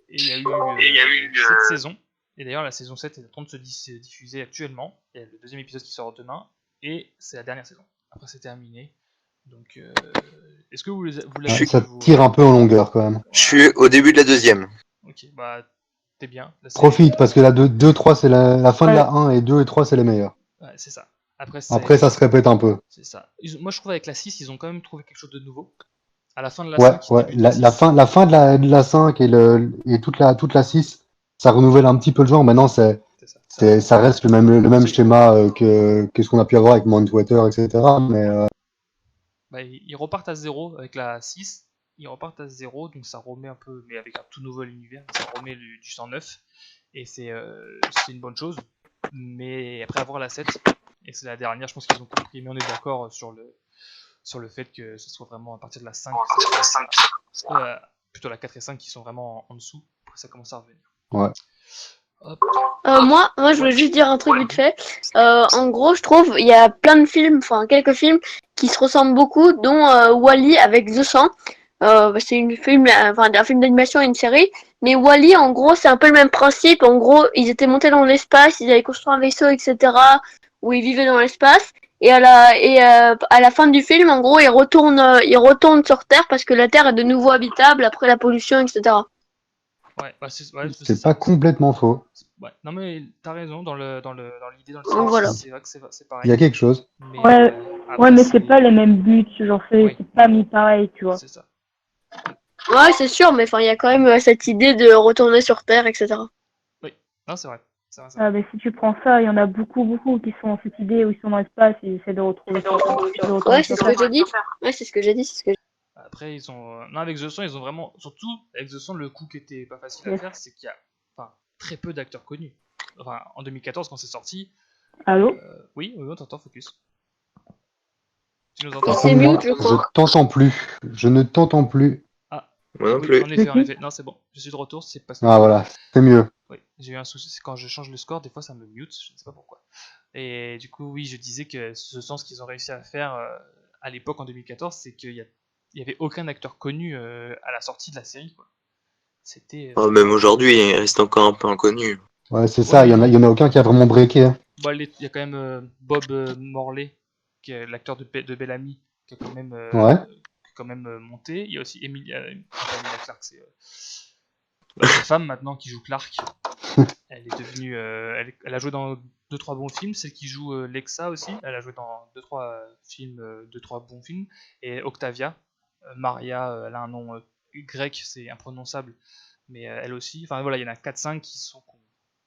Et il y a eu 7 saisons. Et d'ailleurs, la saison 7 est en train de se diffuser actuellement. Il y a le 2e épisode qui sort demain. Et c'est la dernière saison. Après, c'est terminé. Donc, est-ce que vous l'avez... Ça tire un peu en longueur quand même. Je suis au début de la 2e. Ok, bah, t'es bien. Profite, parce que la 2, 3, c'est la fin de la 1 et 2 et 3, c'est les meilleurs. Ouais, c'est ça. Après, ça se répète un peu. C'est ça. Moi, je trouve avec la 6, ils ont quand même trouvé quelque chose de nouveau. À la fin de la 5, la fin de la 5 et toute la 6, ça renouvelle un petit peu le genre. Maintenant, ça reste le même schéma que ce qu'on a pu avoir avec Mindwater, etc. Mais ils repartent à 0 avec la 6. Ils repartent à 0, donc ça remet un peu, mais avec un tout nouvel univers, ça remet du 109. Et c'est une bonne chose. Mais après avoir la 7, et c'est la dernière, je pense qu'ils ont compris, mais on est d'accord sur le fait que ce soit vraiment à partir de la 5, plutôt la 4 et 5 qui sont vraiment en dessous, après ça commence à revenir. Ouais. Moi, je voulais juste dire un truc vite fait. En gros, je trouve il y a plein de films, enfin quelques films qui se ressemblent beaucoup, dont Wall-E avec The 100. C'est un film d'animation et une série. Mais Wall-E, en gros, c'est un peu le même principe. En gros, ils étaient montés dans l'espace, ils avaient construit un vaisseau, etc., où ils vivaient dans l'espace. Et à la fin du film, en gros, ils retournent sur Terre parce que la Terre est de nouveau habitable après la pollution, etc. Ouais, c'est C'est ça. pas complètement faux. Ouais. Non mais t'as raison dans l'idée, dans le Donc, synopsis, voilà. c'est vrai que c'est Il y pareil. a quelque chose. Mais Ouais, après, mais c'est pas les mêmes buts, genre Oui. c'est pas mis pareil, tu vois. C'est ça. Ouais, c'est sûr, mais enfin, il y a quand même cette idée de retourner sur Terre, etc. Non, c'est vrai. C'est vrai. Ah, mais si tu prends ça, il y en a beaucoup qui sont dans cette idée où ils sont dans l'espace et ils essaient de retrouver de retourner Ouais, c'est sur ce que Terre. j'ai dit. Ouais, c'est ce que j'ai dit. Après, ils ont. Non, avec The Son, ils ont vraiment. Surtout, avec The Son, le coup qui était pas facile à Yes. faire, c'est qu'il y a très peu d'acteurs connus. Enfin, en 2014, quand c'est sorti. Allô? Oui, on t'entend, Focus. Tu nous Il entends s'est Par contre, moi, mute, je crois. je t'entends plus. Je ne t'entends plus. Moi non Oui, plus. en effet. Non, c'est bon. Je suis de retour, c'est parce que. Ah voilà, c'est mieux. Oui, j'ai eu un souci, c'est quand je change le score, des fois ça me mute, je ne sais pas pourquoi. Et du coup, oui, je disais que ce sens qu'ils ont réussi à faire à l'époque en 2014, c'est qu'il y avait aucun acteur connu à la sortie de la série, quoi. C'était. Même aujourd'hui, il reste encore un peu inconnu. Ouais, c'est ça. Il y en a aucun qui a vraiment breaké. Hein. Bon, il y a quand même Bob Morley, qui est l'acteur de Bellamy, qui a quand même, Ouais. monté. Il y a aussi Emilia Clarke, c'est sa femme maintenant qui joue Clark. Elle est devenue, elle a joué dans 2-3 bons films. Celle qui joue Lexa aussi, elle a joué dans 2-3 films, 2-3 bons films. Et Octavia, Maria, elle a un nom grec, c'est imprononçable, mais elle aussi. Enfin voilà, il y en a 4-5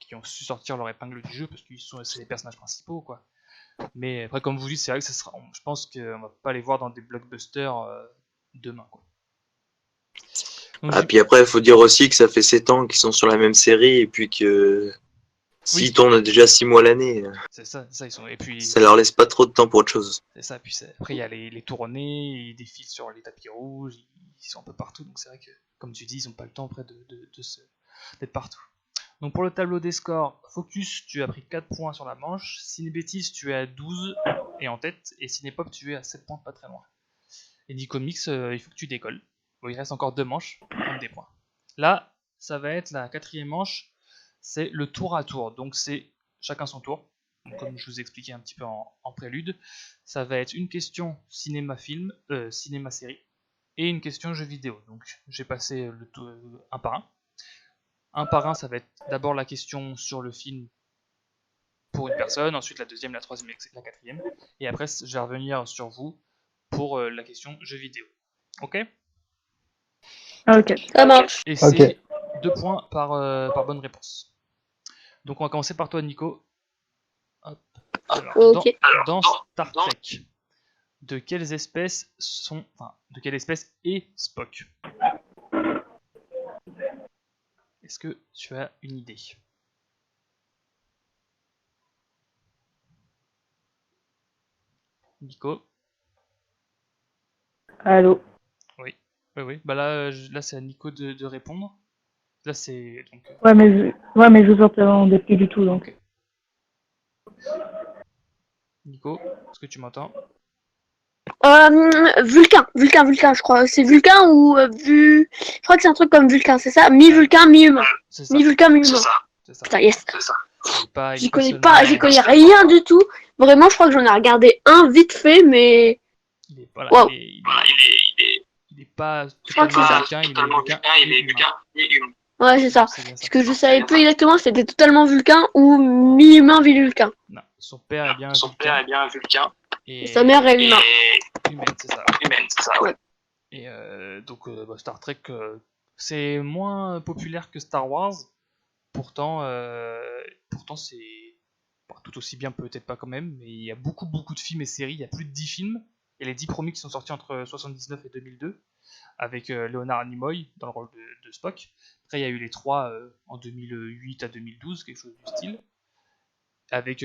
qui ont su sortir leur épingle du jeu parce que c'est les personnages principaux, quoi. Mais après, comme vous dites, c'est vrai que je pense qu'on va pas les voir dans des blockbusters demain, quoi. Donc, Puis après, il faut dire aussi que ça fait 7 ans qu'ils sont sur la même série et puis que s'ils tournent déjà 6 mois l'année, c'est ça, ils sont. Et puis, ça leur laisse pas trop de temps pour autre chose. c'est ça. Puis après, il y a les tournées, ils défilent sur les tapis rouges, ils sont un peu partout. Donc c'est vrai que, comme tu dis, ils ont pas le temps après d'être partout. Donc pour le tableau des scores, Focus, tu as pris 4 points sur la manche. Cinébétis, tu es à 12 et en tête. Et Cinépop, tu es à 7 points, pas très loin. Et Nicomix, il faut que tu décolles. Bon, il reste encore 2 manches pour prendre des points. Là, ça va être la 4e manche. C'est le tour à tour. Donc c'est chacun son tour. Donc, comme je vous ai expliqué un petit peu en prélude, ça va être une question cinéma-film, cinéma-série, et une question jeu vidéo. Donc j'ai passé le tour un par un. Un par un, ça va être d'abord la question sur le film pour une personne, ensuite la deuxième, la troisième et la quatrième. Et après, je vais revenir sur vous pour la question jeu vidéo. Ok? Ok. Ça marche. Et c'est 2 points par bonne réponse. Donc on va commencer par toi, Nico. Hop. Alors, Ok. dans Star Trek, de quelles espèces est Spock? Est-ce que tu as une idée? Nico? Allô? Oui. Bah là, c'est à Nico de répondre. Là, c'est donc. Ouais, mais je vous entendais plus du tout, donc. Ok. Nico, est-ce que tu m'entends? Vulcain, je crois. C'est Vulcain ou Je crois que c'est un truc comme Vulcain, c'est ça? Mi-Vulcain, mi-humain. C'est ça. Mi-Vulcain, mi-humain. C'est ça. Putain, yes. J'y connais rien du tout. Vraiment, je crois que j'en ai regardé un vite fait, mais. Wow. Il est pas Je crois que c'est ça. totalement vulcain, il est vulcain et humain. Ouais, c'est ça. C'est bien ça. Parce que je savais plus exactement si c'était totalement Vulcain ou mi-humain, mi-Vulcain. Non, son père est bien vulcain. Et sa mère est humain. Humaine, c'est ça. Ouais. Et donc, Star Trek, c'est moins populaire que Star Wars. Pourtant c'est tout aussi bien, peut-être pas quand même, mais il y a beaucoup de films et séries. Il y a plus de 10 films. Il y a les 10 premiers qui sont sortis entre 1979 et 2002, avec Leonard Nimoy dans le rôle de Spock. Après, il y a eu les 3 en 2008 à 2012, quelque chose du style, avec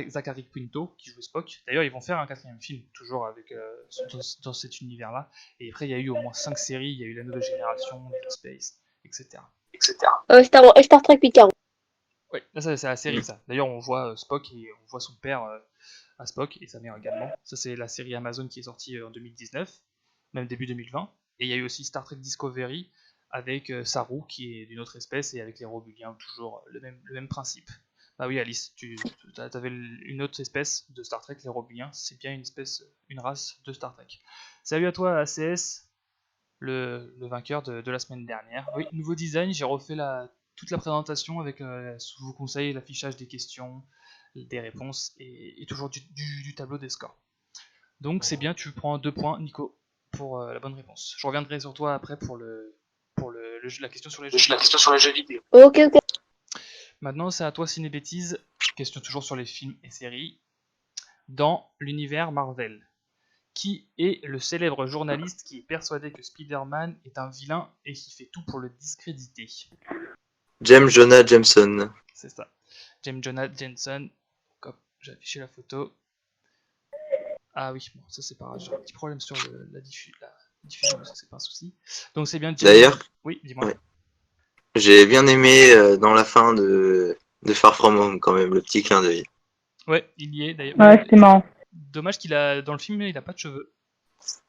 Zachary Quinto qui joue Spock. D'ailleurs, ils vont faire un 4e film, toujours avec dans cet univers-là. Et après, il y a eu au moins 5 séries. Il y a eu La Nouvelle Génération, Deep Space, etc. Star Trek Picard. Oui, là, c'est la série, ça. D'ailleurs, on voit Spock et on voit son père à Spock et sa mère également. Ça, c'est la série Amazon qui est sortie en 2019, même début 2020. Et il y a eu aussi Star Trek Discovery avec Saru qui est d'une autre espèce et avec les Romuliens, toujours le même principe. Ah oui, Alice, tu avais une autre espèce de Star Trek, les Romuliens, c'est bien une race de Star Trek. Salut à toi, ACS, le vainqueur de la semaine dernière. Oui, nouveau design, j'ai refait toute la présentation avec, je vous conseille, l'affichage des questions, des réponses et toujours du tableau des scores. Donc c'est bien, tu prends 2 points, Nico, pour la bonne réponse. Je reviendrai sur toi après pour la question sur les jeux vidéo. Ok. Maintenant, c'est à toi, Ciné Bêtise. Question toujours sur les films et séries. Dans l'univers Marvel, qui est le célèbre journaliste qui est persuadé que Spider-Man est un vilain et qui fait tout pour le discréditer? James Jonah Jameson. C'est ça. James Jonah Jameson. Hop, j'ai affiché la photo. Ah oui, bon, ça c'est pas grave. J'ai un petit problème sur la diffusion, ça c'est pas un souci. Donc c'est bien James. D'ailleurs, oui, dis-moi. Ouais. J'ai bien aimé dans la fin de Far From Home quand même, le petit clin d'œil. Ouais, il y est d'ailleurs. Ouais, c'était marrant. Dommage dans le film, il a pas de cheveux.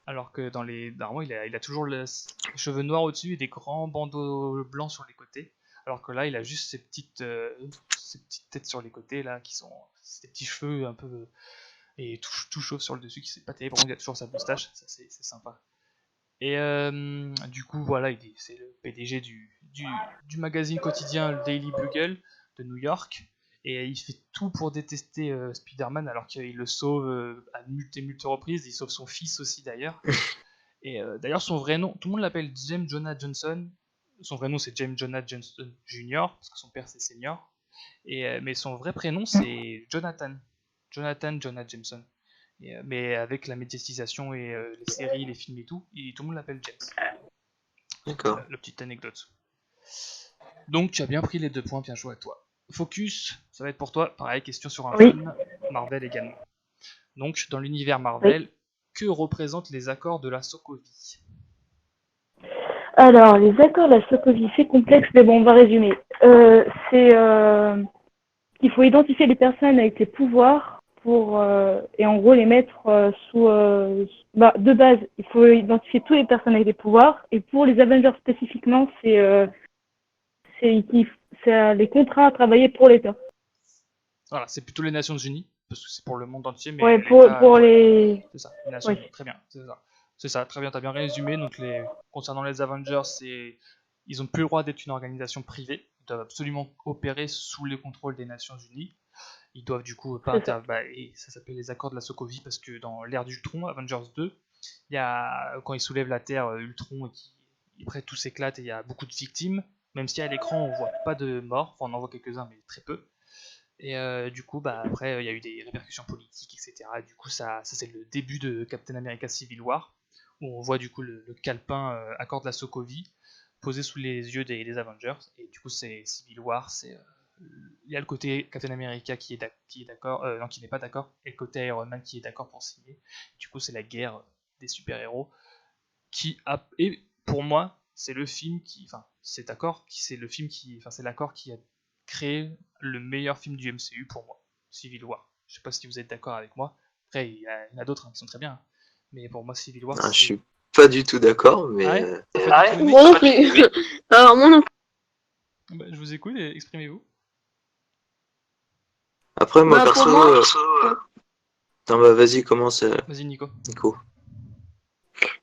Alors que normalement, il a toujours les cheveux noirs au-dessus et des grands bandeaux blancs sur les côtés. Alors que là, il a juste ces petites têtes sur les côtés là, qui sont ces petits cheveux un peu et tout chauve sur le dessus, qui c'est pas terrible. Par contre, il a toujours sa moustache, ça c'est sympa. Et du coup, voilà, c'est le PDG du magazine quotidien le Daily Bugle de New York. Et il fait tout pour détester Spider-Man alors qu'il le sauve à multiples reprises. Il sauve son fils aussi d'ailleurs. Et d'ailleurs, son vrai nom, tout le monde l'appelle James Jonah Johnson. Son vrai nom c'est James Jonah Johnson Jr. parce que son père c'est Senior. Mais son vrai prénom c'est Jonathan. Jonathan Jonah Jameson. Mais avec la médiatisation et les séries, les films et tout le monde l'appelle James. D'accord. La petite anecdote. Donc tu as bien pris les 2 points, bien joué à toi. Focus, ça va être pour toi, pareil, question sur un film, Marvel également. Donc dans l'univers Marvel, que représentent les accords de la Sokovie? Alors, les accords de la Sokovie, c'est complexe, mais bon, on va résumer. C'est qu'il faut identifier les personnes avec les pouvoirs et en gros les mettre de base, il faut identifier toutes les personnes avec les pouvoirs. Et pour les Avengers spécifiquement, c'est les contrats à travailler pour l'État. Voilà, c'est plutôt les Nations Unies, parce que c'est pour le monde entier, mais Ouais, pour les... C'est ça, les Nations Oui. Unies, très bien, c'est ça, très bien, t'as bien résumé. Donc concernant les Avengers, ils ont plus le droit d'être une organisation privée, ils doivent absolument opérer sous le contrôle des Nations Unies. Ils doivent du coup pas et ça s'appelle les accords de la Sokovie parce que dans l'ère d'Ultron, Avengers 2, il y a quand ils soulèvent la Terre, Ultron et après tout s'éclate et il y a beaucoup de victimes. Même si à l'écran on voit pas de morts, enfin on en voit quelques-uns mais très peu. Et du coup après il y a eu des répercussions politiques, etc. Et du coup ça c'est le début de Captain America Civil War où on voit du coup le calepin accord de la Sokovie posé sous les yeux des Avengers. Et du coup c'est Civil War, il y a le côté Captain America qui est d'accord, non qui n'est pas d'accord, et le côté Iron Man qui est d'accord pour signer. Du coup, c'est la guerre des super-héros et pour moi, c'est le film c'est l'accord qui a créé le meilleur film du MCU pour moi, Civil War. Je sais pas si vous êtes d'accord avec moi. Après, il y en a d'autres qui sont très bien, hein. Mais pour moi, Civil War, Je suis pas du tout d'accord, mais Moi non plus. Alors, moi non plus. Bah, je vous écoute, exprimez-vous. après moi perso, non, bah vas-y, commence. Vas-y, Nico.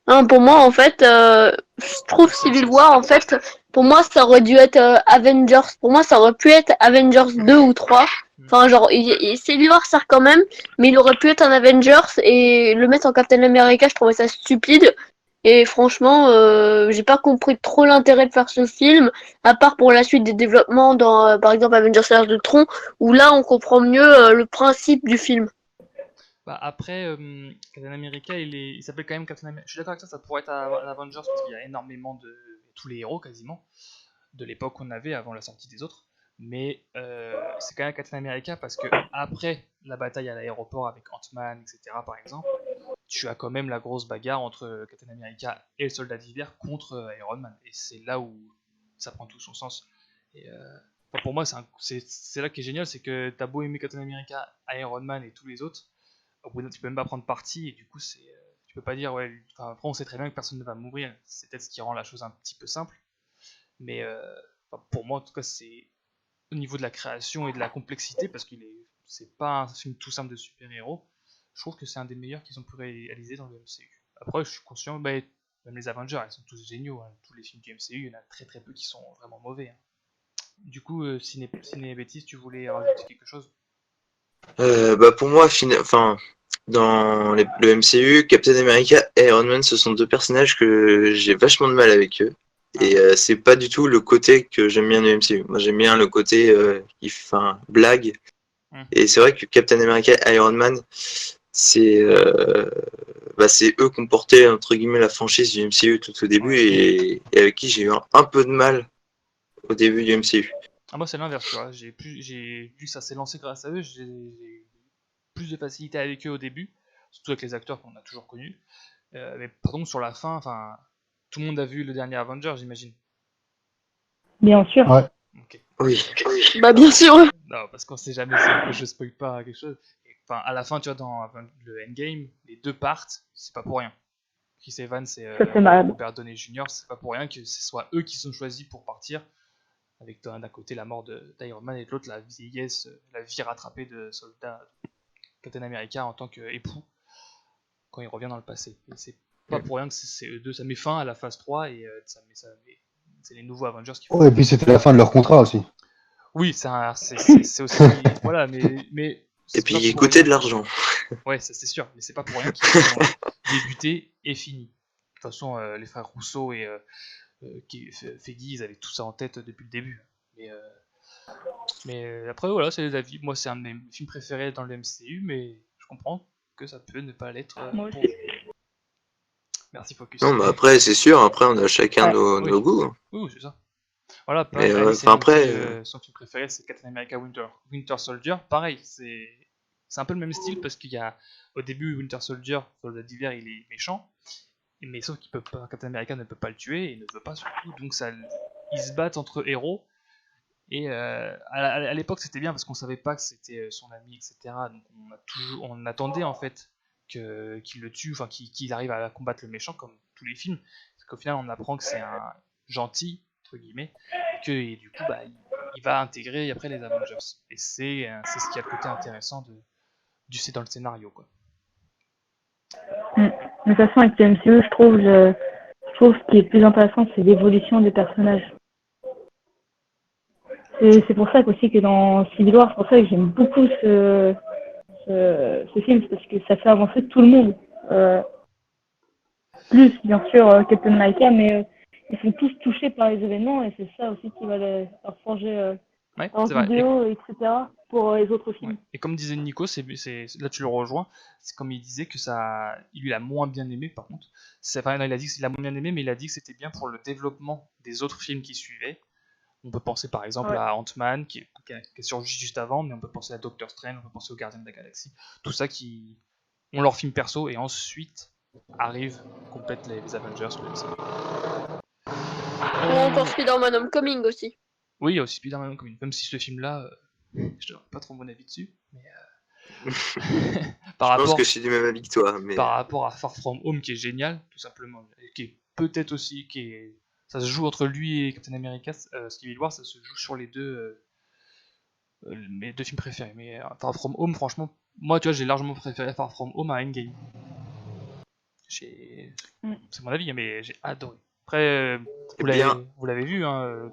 Hein, pour moi, en fait, je trouve Civil War, en fait, pour moi, ça aurait dû être Avengers. Pour moi, ça aurait pu être Avengers 2 ou 3. Enfin, genre, Civil War sert quand même, mais il aurait pu être un Avengers et le mettre en Captain America, je trouvais ça stupide. Et franchement, j'ai pas compris trop l'intérêt de faire ce film, à part pour la suite des développements dans, par exemple, Avengers Age de Tron, où là, on comprend mieux le principe du film. Bah après, Captain America, il s'appelle quand même Captain America. Je suis d'accord avec ça pourrait être un Avengers parce qu'il y a énormément de tous les héros quasiment de l'époque qu'on avait avant la sortie des autres. Mais c'est quand même Captain America parce que après la bataille à l'aéroport avec Ant-Man, etc. par exemple, tu as quand même la grosse bagarre entre Captain America et le Soldat d'hiver contre Iron Man. Et c'est là où ça prend tout son sens. Et pour moi, c'est là qui est génial, c'est que t'as beau aimer Captain America, Iron Man et tous les autres, au bout d'un tu peux même pas prendre parti et du coup tu peux pas dire, ouais, enfin, après on sait très bien que personne ne va mourir, c'est peut-être ce qui rend la chose un petit peu simple, mais enfin, pour moi en tout cas c'est au niveau de la création et de la complexité, parce c'est pas un film tout simple de super-héros, je trouve que c'est un des meilleurs qu'ils ont pu réaliser dans le MCU. Après je suis conscient, bah, même les Avengers ils sont tous géniaux, hein. Tous les films du MCU, il y en a très très peu qui sont vraiment mauvais, hein. Du coup, Ciné Bêtise, tu voulais rajouter quelque chose? Bah pour moi, enfin, dans le MCU, Captain America et Iron Man, ce sont deux personnages que j'ai vachement de mal avec eux. Et c'est pas du tout le côté que j'aime bien du MCU. Moi, j'aime bien le côté enfin, blague. Et c'est vrai que Captain America et Iron Man, c'est c'est eux qui ont porté entre guillemets la franchise du MCU tout au début et avec qui j'ai eu un peu de mal au début du MCU. Ah, moi c'est l'inverse, tu vois, j'ai vu que ça s'est lancé grâce à eux, j'ai eu plus de facilité avec eux au début, surtout avec les acteurs qu'on a toujours connus. Mais par contre sur la fin, enfin, tout le monde a vu le dernier Avenger, j'imagine. Bien sûr. Ouais. Ok. Oui. Bah bien sûr. Non, parce qu'on sait jamais que je spoil pas quelque chose. Enfin, à la fin, tu vois, dans le Endgame, les deux partent, c'est pas pour rien. Chris Evans et Ça c'est malade. Robert Downey Jr., c'est pas pour rien que ce soit eux qui sont choisis pour partir, avec d'un côté la mort d'Iron Man et de l'autre la vieillesse, la vie rattrapée de soldat Captain America en tant qu'époux quand il revient dans le passé. Et c'est pas pour rien que c'est eux deux, ça met fin à la phase 3 et c'est les nouveaux Avengers qui font. Ouais, et puis c'était la fin de leur contrat aussi. Oui, c'est aussi. Voilà, mais Et c'est puis pas il pour coûtait rien. de l'argent. Ouais, ça c'est sûr, mais c'est pas pour rien qu'ils ont débuté et fini. De toute façon, les frères Rousseau et Feige, ils avaient tout ça en tête depuis le début. Mais après, voilà, c'est les avis. Moi, c'est un de mes films préférés dans le MCU, mais je comprends que ça peut ne pas l'être Moi pour aussi. vous. Merci, Focus. Non, mais après, c'est sûr, après on a chacun Ouais. Oui. nos goûts. Oui, c'est ça. Voilà, Mais pareil, Alice, elle enfin nous dit après, son film préféré, c'est Captain America Winter Soldier. Pareil, c'est un peu le même style parce qu'il y a au début Winter Soldier, soldat d'hiver, il est méchant, mais sauf qu'il peut pas, Captain America ne peut pas le tuer et ne veut pas surtout, donc ils se battent entre héros. Et à l'époque, c'était bien parce qu'on savait pas que c'était son ami, etc. Donc on attendait en fait qu'il le tue, enfin qu'il arrive à combattre le méchant comme tous les films. Parce qu'au final, on apprend que c'est un gentil entre guillemets, et du coup, bah, il va intégrer après les Avengers. Et c'est ce qui a le côté intéressant c'est dans le scénario, quoi. De toute façon, avec le MCU, je trouve ce qui est plus intéressant, c'est l'évolution des personnages. C'est pour ça aussi que dans Civil War, c'est pour ça que j'aime beaucoup ce film, c'est parce que ça fait avancer tout le monde. Plus, bien sûr, Captain America, mais ils sont tous touchés par les événements et c'est ça aussi qui va leur forger Ouais, leur c'est vrai. vidéo, etc. pour les autres Ouais. films. Et comme disait Nico, là tu le rejoins, c'est comme il disait que il a moins bien aimé par contre. Enfin, non, il a dit qu'il a moins bien aimé, mais il a dit que c'était bien pour le développement des autres films qui suivaient. On peut penser par exemple Ouais. à Ant-Man qui est surgi juste avant, mais on peut penser à Doctor Strange, on peut penser aux Gardiens de la Galaxie. Tout ça qui ont leur film perso et ensuite arrivent, complètent les Avengers ou les MCU. Ou encore Spider-Man Homecoming aussi. Oui, il y a aussi Spider-Man Homecoming, même si ce film-là, je n'aurais pas trop mon avis dessus. Mais je pense que je suis du même avis que toi. Mais par rapport à Far From Home qui est génial, tout simplement, et qui est peut-être aussi, ça se joue entre lui et Captain America, Civil War, ça se joue sur les deux, mes deux films préférés. Mais Far From Home, franchement, moi, tu vois, j'ai largement préféré Far From Home à Endgame. C'est mon avis, mais j'ai adoré. Après, vous l'avez vu, hein,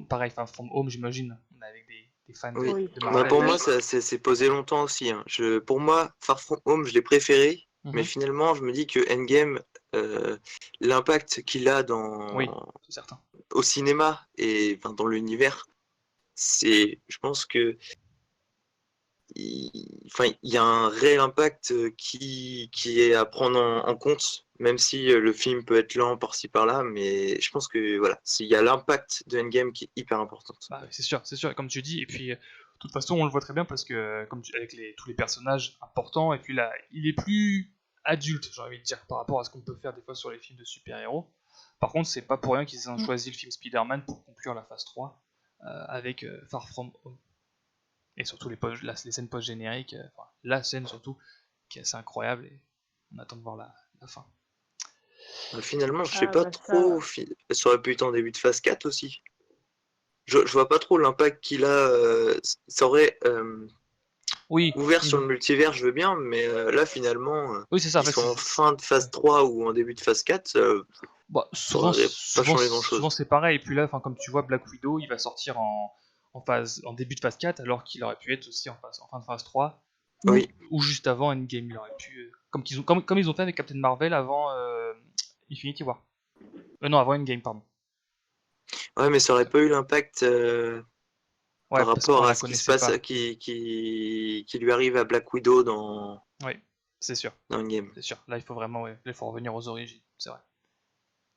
pareil, Far From Home, j'imagine, on est avec des fans oui. de Marvel. Pour moi, ça s'est posé longtemps aussi. Hein. Pour moi, Far From Home, je l'ai préféré, mais finalement, je me dis que Endgame, l'impact qu'il a c'est certain. Au cinéma et dans l'univers, je pense que il y a un réel impact qui est à prendre en compte, même si le film peut être lent par-ci par-là, mais je pense que voilà, il y a l'impact de Endgame qui est hyper important. Bah, c'est sûr, comme tu dis, et puis de toute façon on le voit très bien parce que avec tous les personnages importants, et puis là il est plus adulte, j'ai envie de dire, par rapport à ce qu'on peut faire des fois sur les films de super-héros. Par contre, c'est pas pour rien qu'ils ont choisi le film Spider-Man pour conclure la phase 3 avec Far From Home. Et surtout les scènes post-génériques, la scène surtout, qui est assez incroyable, et on attend de voir la fin. Finalement, je sais Ah, pas bah, trop. Ça aurait pu être en début de phase 4 aussi. Je vois pas trop l'impact qu'il a. Ça aurait Oui, ouvert sur le multivers, je veux bien, mais là, finalement, oui, c'est ça. En qu'ils fait, soient en fin de phase 3 ou en début de phase 4, bah, ça aurait pas changé souvent grand-chose. c'est pareil. Et puis là, enfin, comme tu vois, Black Widow, il va sortir en début de phase 4, alors qu'il aurait pu être aussi en fin de phase 3, Oui. ou juste avant Endgame. Il aurait pu, comme ils ont fait avec Captain Marvel avant Infinity War. Non, avant Endgame, pardon. Ouais, mais ça aurait pas eu l'impact Ouais, par parce qu'on rapport à la ce qui se connaissait passe, pas. qui lui arrive à Black Widow Oui, c'est sûr, dans Endgame. c'est sûr. Là, il faut vraiment, ouais, là, il faut revenir aux origines, c'est vrai.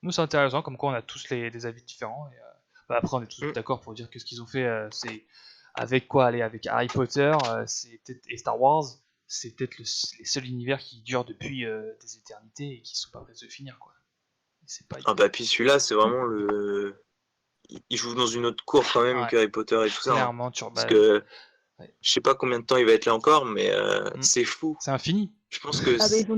Nous, c'est intéressant, comme quoi on a tous des avis différents. Et, bah, après, on est tous Mm. d'accord pour dire que ce qu'ils ont fait, c'est avec quoi aller avec Harry Potter et Star Wars, c'est peut-être les seuls univers qui durent depuis des éternités et qui sont pas prêts de se finir, quoi. Et c'est pas. Ah bah puis celui-là, c'est vraiment il joue dans une autre cour quand même Ouais, que Harry Potter et tout ça. Hein. clairement, Parce que ouais. je sais pas combien de temps il va être là encore, mais Mm. c'est fou. C'est infini. Je pense que Ah, bah, ils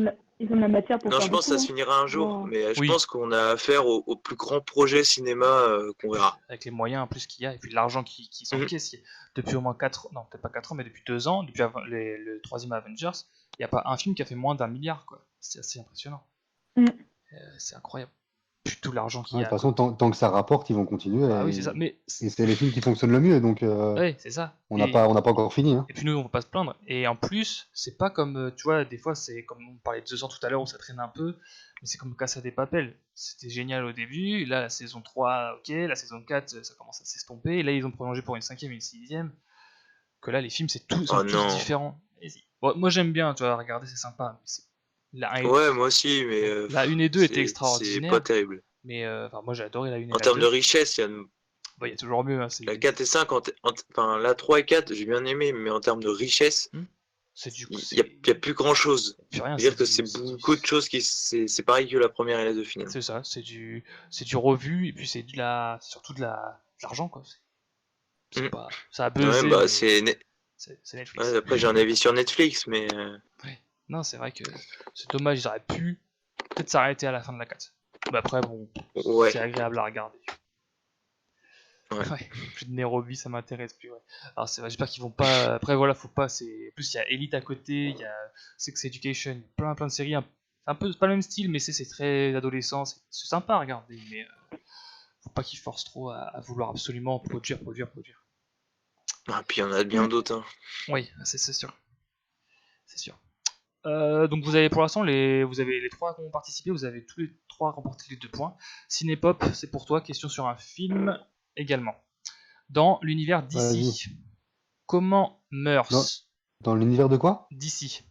ont de la matière pour non, faire je pense que beaucoup. ça se finira un jour, Wow. mais je Oui, pense qu'on a affaire au plus grand projet cinéma qu'on verra. avec les moyens en plus qu'il y a et puis l'argent qui Mhm. s'encaisse. Depuis au moins 4 non, peut-être pas 4 ans, mais depuis 2 ans, depuis le troisième Avengers, il n'y a pas un film qui a fait moins d'1 milliard, quoi. C'est assez impressionnant. Mm. C'est incroyable. Puis tout l'argent qu'il Ouais, y de a toute à façon, côté. tant que ça rapporte, ils vont continuer. Bah oui, c'est ça. Mais Et c'est les films qui fonctionnent le mieux, donc ouais, c'est ça. on n'a pas encore fini. Hein. Et puis nous, on va pas se plaindre. Et en plus, c'est pas comme, tu vois, des fois, c'est comme on parlait de 2 ans tout à l'heure où ça traîne un peu, mais c'est comme Casa des Papel. C'était génial au début, là, la saison 3, ok, la saison 4, ça commence à s'estomper, et là, ils ont prolongé pour une cinquième et une sixième, que là, les films, sont Oh tous non. différents. Bon, moi, j'aime bien, tu vois, regarder, c'est sympa, mais la 1 et, Ouais, moi aussi, mais la 1 et 2 étaient c'est pas extraordinaires, terrible. mais enfin, moi, j'ai adoré la 1 et En la termes de 2. richesse, Bon, il y a toujours mieux, hein, la 4 et 5, enfin la 3 et 4, j'ai bien aimé, mais en termes de richesse, hmm, c'est du coup, il y a plus grand chose. plus rien, Je veux dire que c'est beaucoup de choses c'est pareil que la première et la 2 finalement. c'est ça, c'est du revu et puis c'est surtout de l'argent quoi. C'est Mm. pas, ça a Ouais, buzzé bah mais c'est ouais, Netflix. après j'ai un avis sur Netflix, mais Ouais. Non, c'est vrai que c'est dommage, ils auraient pu peut-être s'arrêter à la fin de la 4. Mais après bon, ouais. c'est agréable à regarder. Ouais. Ouais, plus de Nairobi, ça m'intéresse plus. Ouais. Alors c'est vrai, j'espère qu'ils vont pas. Après voilà, faut pas. C'est en plus il y a Elite à côté, il y a Sex Education, plein de séries. Un peu pas le même style, mais c'est très adolescent. C'est sympa à regarder, mais faut pas qu'ils forcent trop à vouloir absolument produire. Ah, puis il y en a bien d'autres. Hein. Oui, c'est sûr, c'est sûr. Donc vous avez pour l'instant vous avez les trois qui ont participé, vous avez tous les trois remporté les 2 points. Cinépop, c'est pour toi. Question sur un film également. Dans l'univers Vas-y. d'ici, comment Dans, meurt dans l'univers de quoi? d'ici,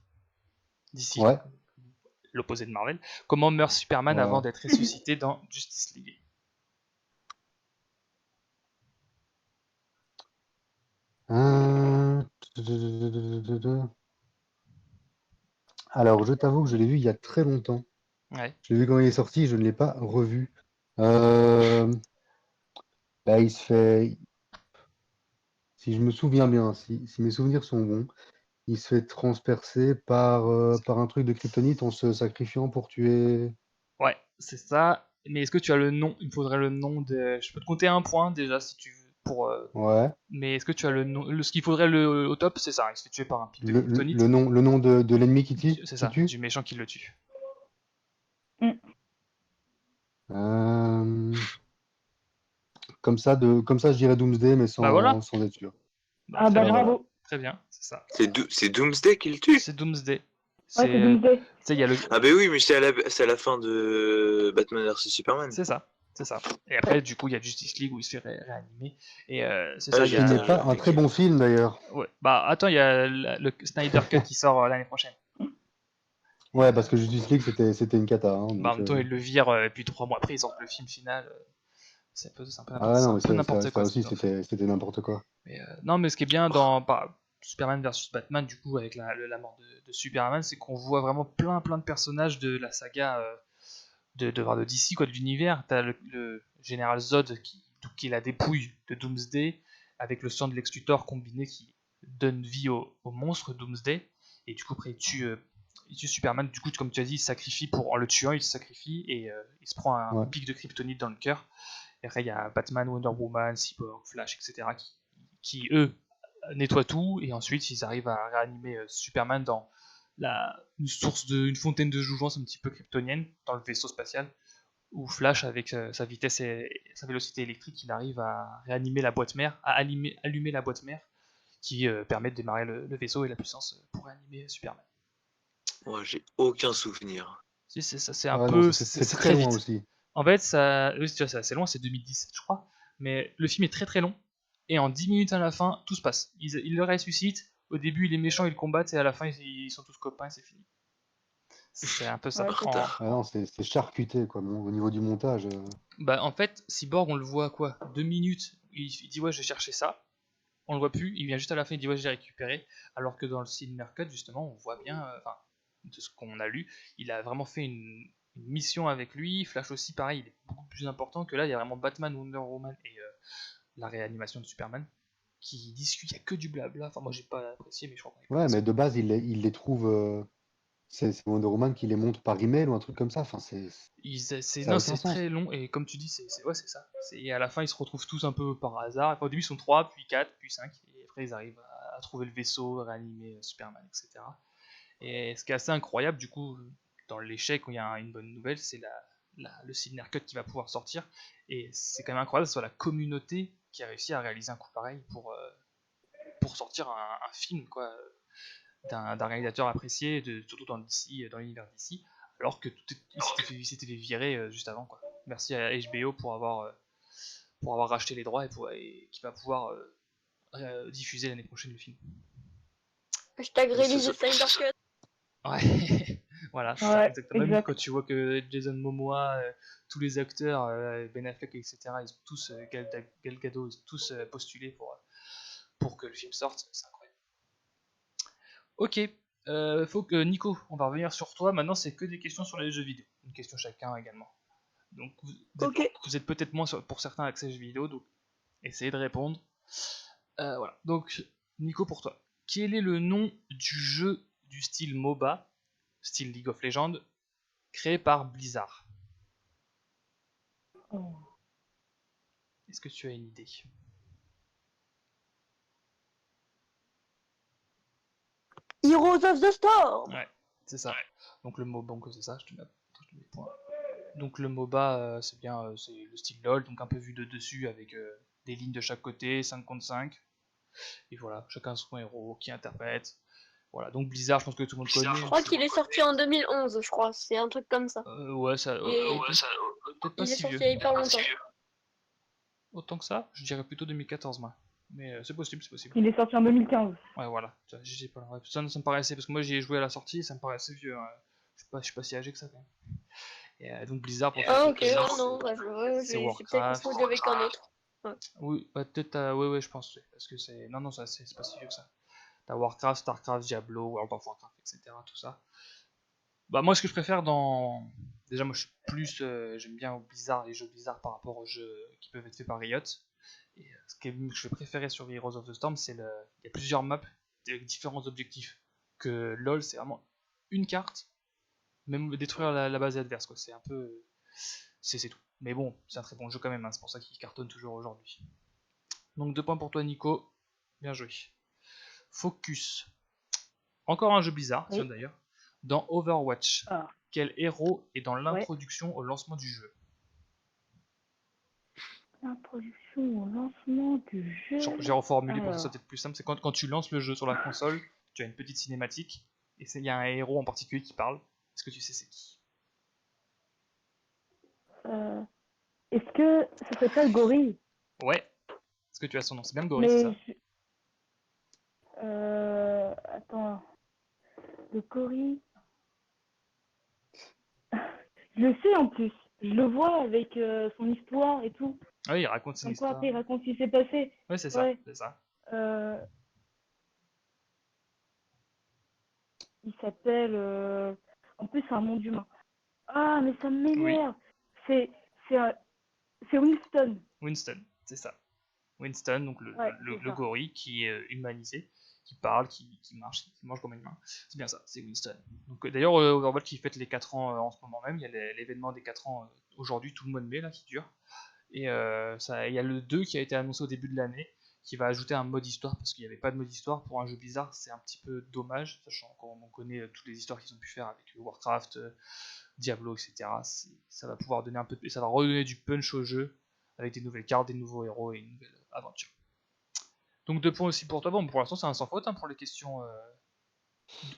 Ouais. l'opposé de Marvel, comment meurt Superman avant Ouais. d'être ressuscité dans Justice League? Euh, Alors, je t'avoue que je l'ai vu il y a très longtemps. Ouais. Je l'ai vu quand il est sorti, je ne l'ai pas revu. Euh, Bah, il se fait, si je me souviens bien, si mes souvenirs sont bons, il se fait transpercer par un truc de kryptonite en se sacrifiant pour tuer. Ouais, c'est ça. Mais est-ce que tu as le nom? Il me faudrait le nom de. Je peux te compter un point déjà si tu veux. Ouais. Mais est-ce que tu as le nom? Ce qu'il faudrait au top, c'est ça. Il se fait tuer par un pic de kryptonite. Le nom de l'ennemi C'est qui ça, tue? du méchant qui le tue. Euh, comme ça, je dirais Doomsday, mais Bah voilà. sans être sûr. Bah Ah, très bah, bien. bravo. Très bien, c'est ça. C'est Doomsday qui le tue. C'est Doomsday. Ouais, c'est Tu Doomsday. sais, il y a le. Ah bah oui, mais c'est à la fin de Batman vs Superman. C'est ça. C'est ça. Et après, du coup, il y a Justice League où il se fait réanimer. Et c'est Ah, ça, il y j'ai Qui a. n'est été pas un très bon film d'ailleurs. Ouais. Bah attends, il y a le Snyder Cut qui sort l'année prochaine. Ouais, parce que Justice League, c'était une cata. Hein, Bah en donc, même temps, ils le virent et puis 3 mois après, ils sortent le film final. Ah C'est non, un mais peu n'importe ça quoi ce aussi, qu'ils ont fait. c'était n'importe quoi. Mais, non, mais ce qui est bien dans Superman versus Batman, du coup, avec la mort de Superman, c'est qu'on voit vraiment plein de personnages de la saga de DC, quoi, de l'univers. T'as le général Zod qui est la dépouille de Doomsday, avec le sang de Lex Luthor combiné qui donne vie au monstre Doomsday. Et du coup, après, il tue Superman, du coup, comme tu as dit, il se sacrifie en le tuant, il se sacrifie et il se prend un Ouais. pic de kryptonite dans le cœur. Et après, il y a Batman, Wonder Woman, Cyborg, Flash, etc. qui eux, nettoient tout et ensuite ils arrivent à réanimer Superman dans une fontaine de jouvence un petit peu kryptonienne dans le vaisseau spatial où Flash, avec sa vitesse et sa vélocité électrique, il arrive à réanimer la boîte mère, à allumer la boîte mère qui permet de démarrer le vaisseau et la puissance pour réanimer Superman. Moi, j'ai aucun souvenir. Si, c'est ça, c'est un Ouais, peu. non, C'est c'est très très loin vite. aussi. En fait, ça, oui, tu vois, c'est assez loin, c'est 2017, je crois. Mais le film est très très long. Et en 10 minutes à la fin, tout se passe. Ils le ressuscitent. Au début, les méchants, ils le combattent. Et à la fin, ils sont tous copains et c'est fini. C'est un peu ça. Ouais, c'est ça. Ah non, c'est charcuté, quoi. Bon, au niveau du montage. Bah, en fait, Cyborg, on le voit à quoi 2 minutes. Il dit, ouais, je vais chercher ça. On le voit plus. Il vient juste à la fin, il dit, ouais, j'ai récupéré. Alors que dans le Cinéma Cut, justement, on voit bien, enfin, de ce qu'on a lu, il a vraiment fait une mission avec lui. Flash aussi, pareil, il est beaucoup plus important que là. Il y a vraiment Batman, Wonder Woman et la réanimation de Superman qui discutent. Il n'y a que du blabla. Enfin, moi, j'ai pas apprécié, mais je crois qu'on est Ouais, pas. mais de base, il les trouve. C'est Wonder Woman qui les montre par email ou un truc comme ça. Enfin, ça a Non, aucun c'est sens. très long et comme tu dis, ouais, c'est ça. Et à la fin, ils se retrouvent tous un peu par hasard. Enfin, au début, ils sont 3, puis 4, puis 5, et après, ils arrivent à trouver le vaisseau, réanimer Superman, etc. Et ce qui est assez incroyable, du coup, dans l'échec où il y a une bonne nouvelle, c'est le Snyder Cut qui va pouvoir sortir. Et c'est quand même incroyable que ce soit la communauté qui a réussi à réaliser un coup pareil pour sortir un film, quoi, d'un réalisateur apprécié, surtout dans DC, dans l'univers DC, alors que il s'était fait virer juste avant, quoi. Merci à HBO pour avoir racheté les droits et qui va pouvoir diffuser l'année prochaine le film. Hashtag release the Snyder Cut. Ouais, voilà, c'est ça, Ouais, exactement. Même exact. quand tu vois que Jason Momoa, tous les acteurs, Ben Affleck, etc., ils ont tous, Gal Gadot, ils ont tous postulé pour que le film sorte, c'est incroyable. Ok, faut que Nico, on va revenir sur toi. Maintenant, c'est que des questions sur les jeux vidéo. Une question chacun également. Donc, Ok. vous êtes peut-être moins pour certains accès jeux vidéo, donc essayez de répondre. Voilà. Donc, Nico, pour toi, quel est le nom du jeu du style MOBA, style League of Legends, créé par Blizzard? Oh. Est-ce que tu as une idée? Heroes of the Storm. Ouais, c'est ça. Donc le MOBA, donc c'est ça, je te mets les points. Donc le MOBA, c'est bien, c'est le style LoL, donc un peu vu de dessus avec des lignes de chaque côté, 5 contre 5. Et voilà, chacun son héros qui interprète. Voilà, donc Blizzard, je pense que tout le monde connaît. Je crois qu'il est sorti en 2011, je crois. C'est un truc comme ça. Ouais, ça. Peut-être pas Il est si vieux. sorti il y a hyper longtemps. Autant que ça, je dirais plutôt 2014, moi. Mais c'est possible, c'est possible. Il est sorti en 2015. Ouais, voilà, j'ai pas ouais, ça me paraissait, parce que moi j'y ai joué à la sortie et ça me paraissait vieux. Hein. Je suis pas si âgé que ça quand même. Et donc Blizzard, pour Ah ceux ok, qui connaissent, non, bref, ouais, c'est j'ai peut-être Warcraft. confondu avec un autre. Oui, ouais, peut-être, ouais, je pense, ouais, parce que c'est. Non, ça, c'est pas si vieux que ça. T'as Warcraft, Starcraft, Diablo, World of Warcraft, etc. Tout ça. Bah, moi, ce que je préfère dans. Déjà, moi, je suis plus. J'aime bien Blizzard, les jeux Blizzard par rapport aux jeux qui peuvent être faits par Riot. Et ce que je vais préférer sur Heroes of the Storm, c'est il y a plusieurs maps avec différents objectifs. Que LoL, c'est vraiment une carte, même détruire la base adverse, quoi. C'est un peu. C'est tout. Mais bon, c'est un très bon jeu quand même, hein. C'est pour ça qu'il cartonne toujours aujourd'hui. Donc 2 points pour toi, Nico. Bien joué. Focus. Encore un jeu bizarre, Oui. tiens d'ailleurs. Dans Overwatch, Ah. quel héros est dans l'introduction au lancement du jeu? L'introduction au lancement du jeu. J'ai reformulé pour que Alors. ça soit peut-être plus simple. C'est quand tu lances le jeu sur la console, tu as une petite cinématique, et il y a un héros en particulier qui parle. Est-ce que tu sais c'est qui? Est-ce que ça serait pas le gorille? Ouais. Est-ce que tu as son nom? C'est bien le gorille, c'est ça? Attends. Le gorille. Je le sais en plus. Je le vois avec son histoire et tout. Ah oui, il raconte son Comme quoi histoire. après il raconte ce qui s'est passé. Ouais, c'est ça, Ouais. c'est ça. Il s'appelle. En plus, c'est un nom d'humain. Ah, mais ça m'énerve. C'est Winston. Winston, c'est ça. Winston, donc Ouais, le c'est ça. gorille qui est humanisé, qui parle, qui marche, qui mange comme une main. C'est bien ça, c'est Winston. Donc d'ailleurs, Overwatch qui fête les 4 ans en ce moment même, il y a l'événement des 4 ans aujourd'hui, tout le mois de mai là, qui dure. Et il y a le 2 qui a été annoncé au début de l'année, qui va ajouter un mode histoire, parce qu'il n'y avait pas de mode histoire pour un jeu Blizzard, c'est un petit peu dommage, sachant qu'on connaît toutes les histoires qu'ils ont pu faire avec Warcraft, Diablo, etc. Ça va pouvoir donner un peu, ça va redonner du punch au jeu, avec des nouvelles cartes, des nouveaux héros et une nouvelle aventure. Donc 2 points aussi pour toi. Bon, pour l'instant c'est un sans faute hein, pour les questions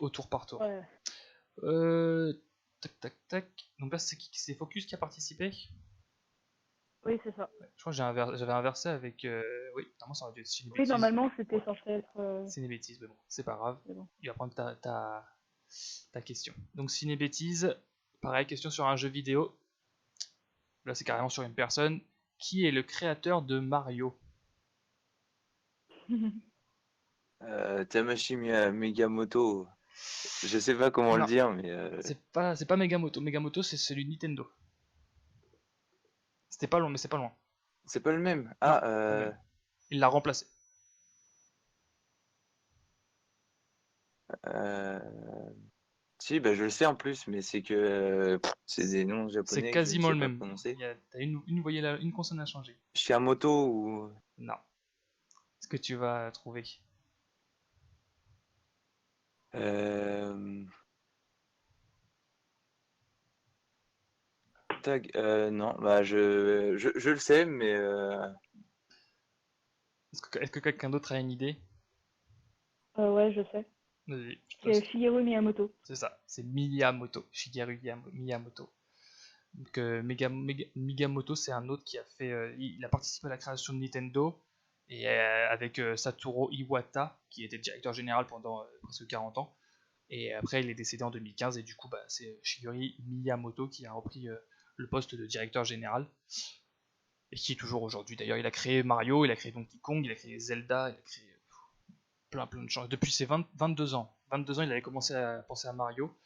au tour par tour. Ouais. Tac tac tac. Donc là c'est Focus qui a participé. Oui, c'est ça. Je crois que j'avais inversé avec. Oui, normalement ça aurait dû être Ciné Oui, Bêtises. normalement, c'était censé être. Ciné Bêtises, mais bon, c'est pas grave. C'est bon. Il va prendre ta question. Donc Ciné Bêtises, pareil, question sur un jeu vidéo. Là c'est carrément sur une personne. Qui est le créateur de Mario? Tamashi Megamoto. Je sais pas comment Non. le dire, mais C'est pas Megamoto. Megamoto c'est celui de Nintendo. C'était pas loin, mais c'est pas loin. c'est pas le même. Non, Ah, pas le même. Il l'a remplacé. si, bah je le sais en plus, mais c'est que c'est des noms japonais C'est que je ne quasiment sais le pas même. prononcer. T'as une consonne à changer. Shiamoto ou Non. Est-ce que tu vas trouver? euh... non, bah je le sais, mais Est-ce que quelqu'un d'autre a une idée? Ouais, je sais. Vas-y, C'est Shigeru Miyamoto. c'est ça, c'est Miyamoto, Shigeru Miyamoto. Donc Miyamoto, c'est un autre qui a fait, il a participé à la création de Nintendo et avec Satoru Iwata, qui était directeur général pendant presque 40 ans. Et après, il est décédé en 2015 et du coup, bah, c'est Shigeru Miyamoto qui a repris le poste de directeur général et qui est toujours aujourd'hui. D'ailleurs, il a créé Mario, il a créé Donkey Kong, il a créé Zelda, il a créé plein de choses. Depuis ses 22 ans. 22 ans, il avait commencé à penser à Mario.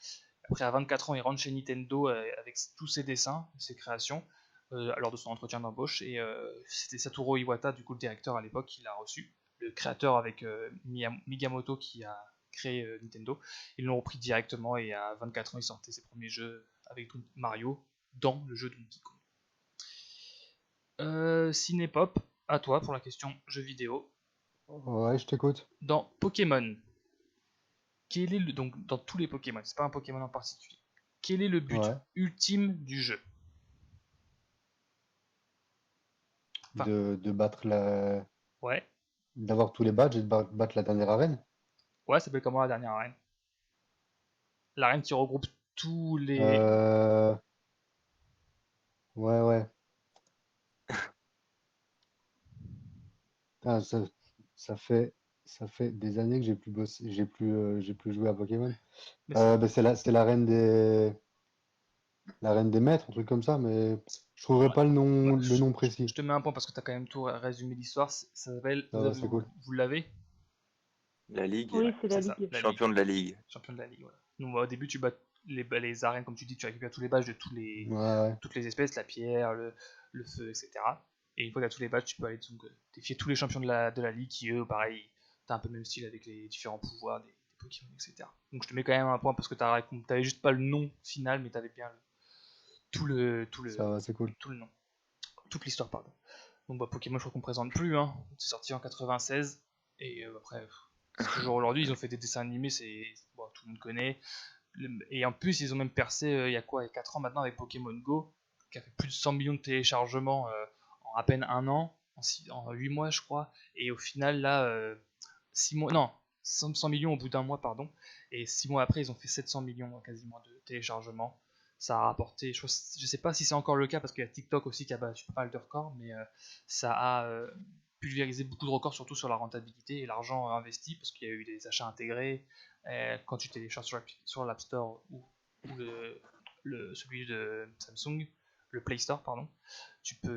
Après, à 24 ans, il rentre chez Nintendo avec tous ses dessins, ses créations, lors de son entretien d'embauche. Et c'était Satoru Iwata, du coup, le directeur à l'époque, qui l'a reçu. Le créateur avec Miyamoto qui a créé Nintendo. Ils l'ont repris directement et à 24 ans, il sortait ses premiers jeux avec Mario dans le jeu de Donkey Kong. Cinépop, à toi pour la question jeux vidéo. Ouais, je t'écoute. Dans Pokémon, quel est donc dans tous les Pokémon, c'est pas un Pokémon en particulier, quel est le but Ouais. ultime du jeu? Enfin. De battre la. Ouais, D'avoir tous les badges et de battre la dernière arène. ouais, ça s'appelle comment la dernière arène? L'arène qui regroupe tous les. Euh... Ouais, ouais. Putain, ça fait des années que j'ai plus bossé, j'ai plus joué à Pokémon. Mais c'est- Bah, c'était l'arène des maîtres, un truc comme ça, mais je trouverai ouais, pas ouais, le nom je précis. te mets un point parce que t'as quand même tout résumé l'histoire. Ça s'appelle. Ah ouais, c'est cool. Vous l'avez? la ligue, Oui, c'est la C'est ça, Ligue. la champion Ligue. de la ligue. Champion de la Ligue, voilà. Donc au début, tu bats les arènes, comme tu dis, tu récupères tous les badges de Ouais, ouais. toutes les espèces, la pierre, le feu, etc. Et une fois que tu as tous les badges, tu peux aller donc, défier tous les champions de la ligue qui, eux, pareil, t'as un peu le même style avec les différents pouvoirs des Pokémon, etc. Donc je te mets quand même un point parce que t'avais juste pas le nom final, mais t'avais bien Ça va, c'est cool. tout le nom. Toute l'histoire, pardon. Donc bah, Pokémon, je crois qu'on présente plus, hein. C'est sorti en 96, et après, c'est toujours aujourd'hui, ils ont fait des dessins animés, bon, tout le monde connaît. Et en plus, ils ont même percé, il y a quoi, il y a 4 ans maintenant avec Pokémon Go, qui a fait plus de 100 millions de téléchargements en à peine un an, en 8 mois, je crois. Et au final, là, 6 mois, non, 100 millions au bout d'un mois, pardon. Et 6 mois après, ils ont fait 700 millions quasiment de téléchargements. Ça a rapporté, je sais pas si c'est encore le cas parce qu'il y a TikTok aussi qui a battu pas mal de records, mais ça a pulvérisé beaucoup de records, surtout sur la rentabilité et l'argent investi, parce qu'il y a eu des achats intégrés. Quand tu télécharges sur l'App Store ou celui de Samsung, le Play Store, pardon,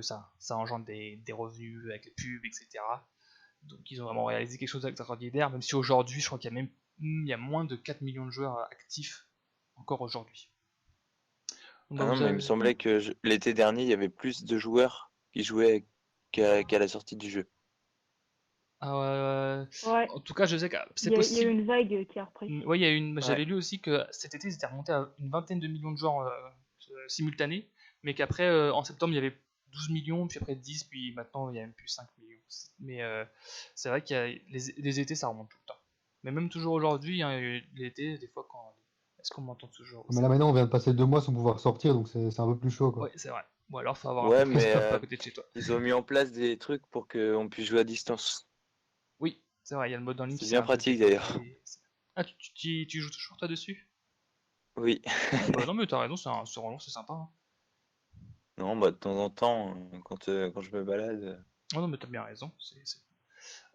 ça engendre des revenus avec les pubs, etc. Donc ils ont vraiment réalisé quelque chose d'extraordinaire, même si aujourd'hui, je crois il y a moins de 4 millions de joueurs actifs encore aujourd'hui. Donc, Ah bah, non, vous mais il me avez- semblait que l'été dernier, il y avait plus de joueurs qui jouaient qu'à la sortie du jeu. Ouais, En tout cas, je sais que c'est il y a eu possible. une vague qui a repris. Ouais, il y a une. J'avais Ouais. lu aussi que cet été, ils étaient remontés à une vingtaine de millions de joueurs simultanés, mais qu'après, en septembre, il y avait 12 millions, puis après 10, puis maintenant, il y a même plus 5 millions. Mais c'est vrai qu'il y a les étés, ça remonte tout le temps. Mais même toujours aujourd'hui, hein, l'été, des fois, quand. Est-ce qu'on m'entend toujours Mais là, maintenant, on vient de passer 2 mois sans pouvoir sortir, donc c'est un peu plus chaud, quoi. Ouais, c'est vrai. Ou alors, faut avoir un Ouais, peu de mais rooftop à côté de chez toi. ils ont mis en place des trucs pour qu'on puisse jouer à distance. Oui, c'est vrai, il y a le mode en ligne C'est qui s'est bien un peu pratique, développé. Ah, tu joues toujours toi dessus? Oui. Bah non, mais t'as raison, c'est vraiment c'est sympa, hein. Non, bah de temps en temps, quand je me balade. Oh non, mais t'as bien raison.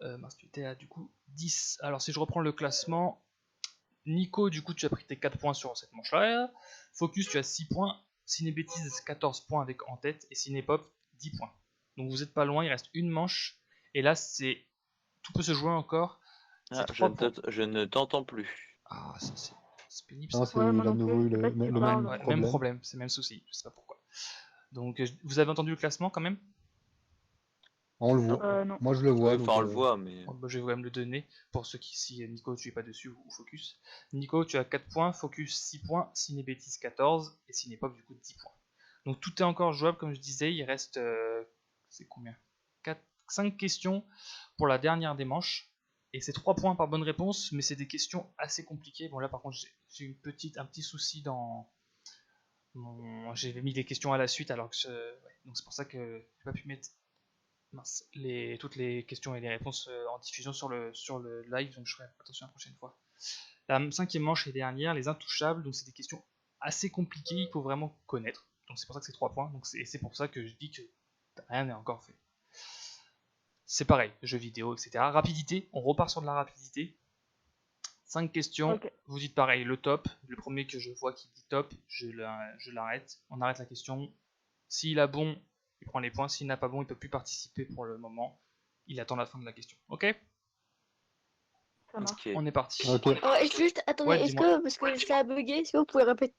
Mince, tu étais à du coup 10. Alors, si je reprends le classement, Nico, du coup, tu as pris tes 4 points sur cette manche-là. Focus, tu as 6 points. Cinébêtise, 14 points avec en tête. Et Cinépop, 10 points. Donc, vous êtes pas loin, il reste une manche. Et là, tout peut se jouer encore. C'est Ah, 3 points. je ne t'entends plus. Ah, ça, c'est pénible Non, ça. c'est Ouais, moi à non nouveau plus, eu je sais pas si tu le Ouais, parles. même ouais, même problème. problème, c'est le même souci. Je sais pas pourquoi. Donc, vous avez entendu le classement quand même? On le voit. Non. Moi, je le vois, Oui, donc enfin, on le voit, mais. Bon, bah, je vais quand même le donner pour ceux qui, si Nico, tu es pas dessus ou Focus. Nico, tu as 4 points, Focus 6 points, Cinébétis 14 et Cinépop du coup 10 points. Donc tout est encore jouable, comme je disais, il reste. C'est combien 5 questions pour la dernière des manches. Et c'est 3 points par bonne réponse, mais c'est des questions assez compliquées. Bon, là par contre, j'ai un petit souci dans. J'ai mis des questions à la suite alors que ouais, donc c'est pour ça que j'ai pas pu mettre mince, toutes les questions et les réponses en diffusion sur le live, donc je ferai attention la prochaine fois. La cinquième manche et dernière, les intouchables, donc c'est des questions assez compliquées, il faut vraiment connaître. Donc c'est pour ça que c'est 3 points, donc c'est pour ça que je dis que rien n'est encore fait. C'est pareil, jeux vidéo, etc. Rapidité, on repart sur de la rapidité. 5 questions, Ok. vous dites pareil, le top, le premier que je vois qui dit top, je l'arrête, on arrête la question. S'il a bon, il prend les points, s'il n'a pas bon, il peut plus participer pour le moment. Il attend la fin de la question. Ok? Ça marche. Ok. On est parti. Ok. Juste, attendez, Ouais, dis-moi. parce que ça a bugué, est-ce que vous pouvez répéter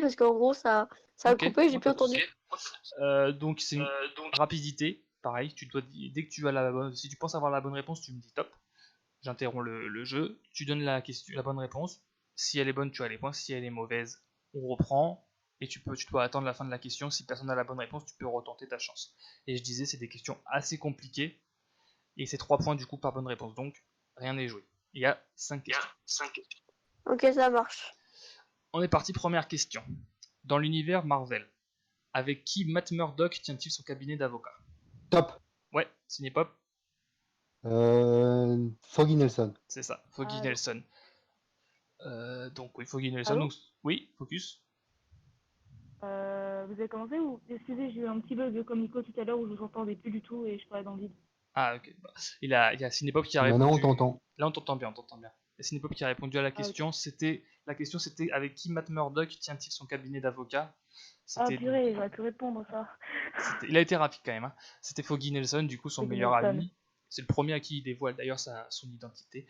parce qu'en gros, ça a Ok, coupé, j'ai ouais, plus pas de souci. entendu. Donc c'est une rapidité. Pareil, dès que tu as si tu penses avoir la bonne réponse, tu me dis top. J'interromps le jeu. Tu donnes la bonne réponse. Si elle est bonne, tu as les points. Si elle est mauvaise, on reprend. Et tu dois attendre la fin de la question. Si personne n'a la bonne réponse, tu peux retenter ta chance. Et je disais, c'est des questions assez compliquées. Et c'est 3 points du coup par bonne réponse. Donc rien n'est joué. Il y a 5 questions. Ok, ça marche. On est parti, première question. Dans l'univers Marvel, avec qui Matt Murdock tient-il son cabinet d'avocat? Top. Ouais, Cinépop, Foggy Nelson. c'est ça, Foggy Allô. Nelson. Donc oui, Foggy Nelson, Allô. donc oui, focus. Vous avez commencé ou excusez, j'ai eu un petit bug comme Nico tout à l'heure où je vous entendais plus du tout et je parlais dans le vide. Ah ok, bah, il y a Cinépop qui a Maintenant, on répondu. t'entend. Là on t'entend bien, on t'entend bien. Il y a Cinépop qui a répondu à la question. La question c'était avec qui Matt Murdock tient-il son cabinet d'avocat? Ah C'était donc, purée, j'aurais pu répondre ça. il a été rapide quand même, hein. C'était Foggy Nelson, du coup son Foggy meilleur Nelson. ami. C'est le premier à qui il dévoile d'ailleurs son identité,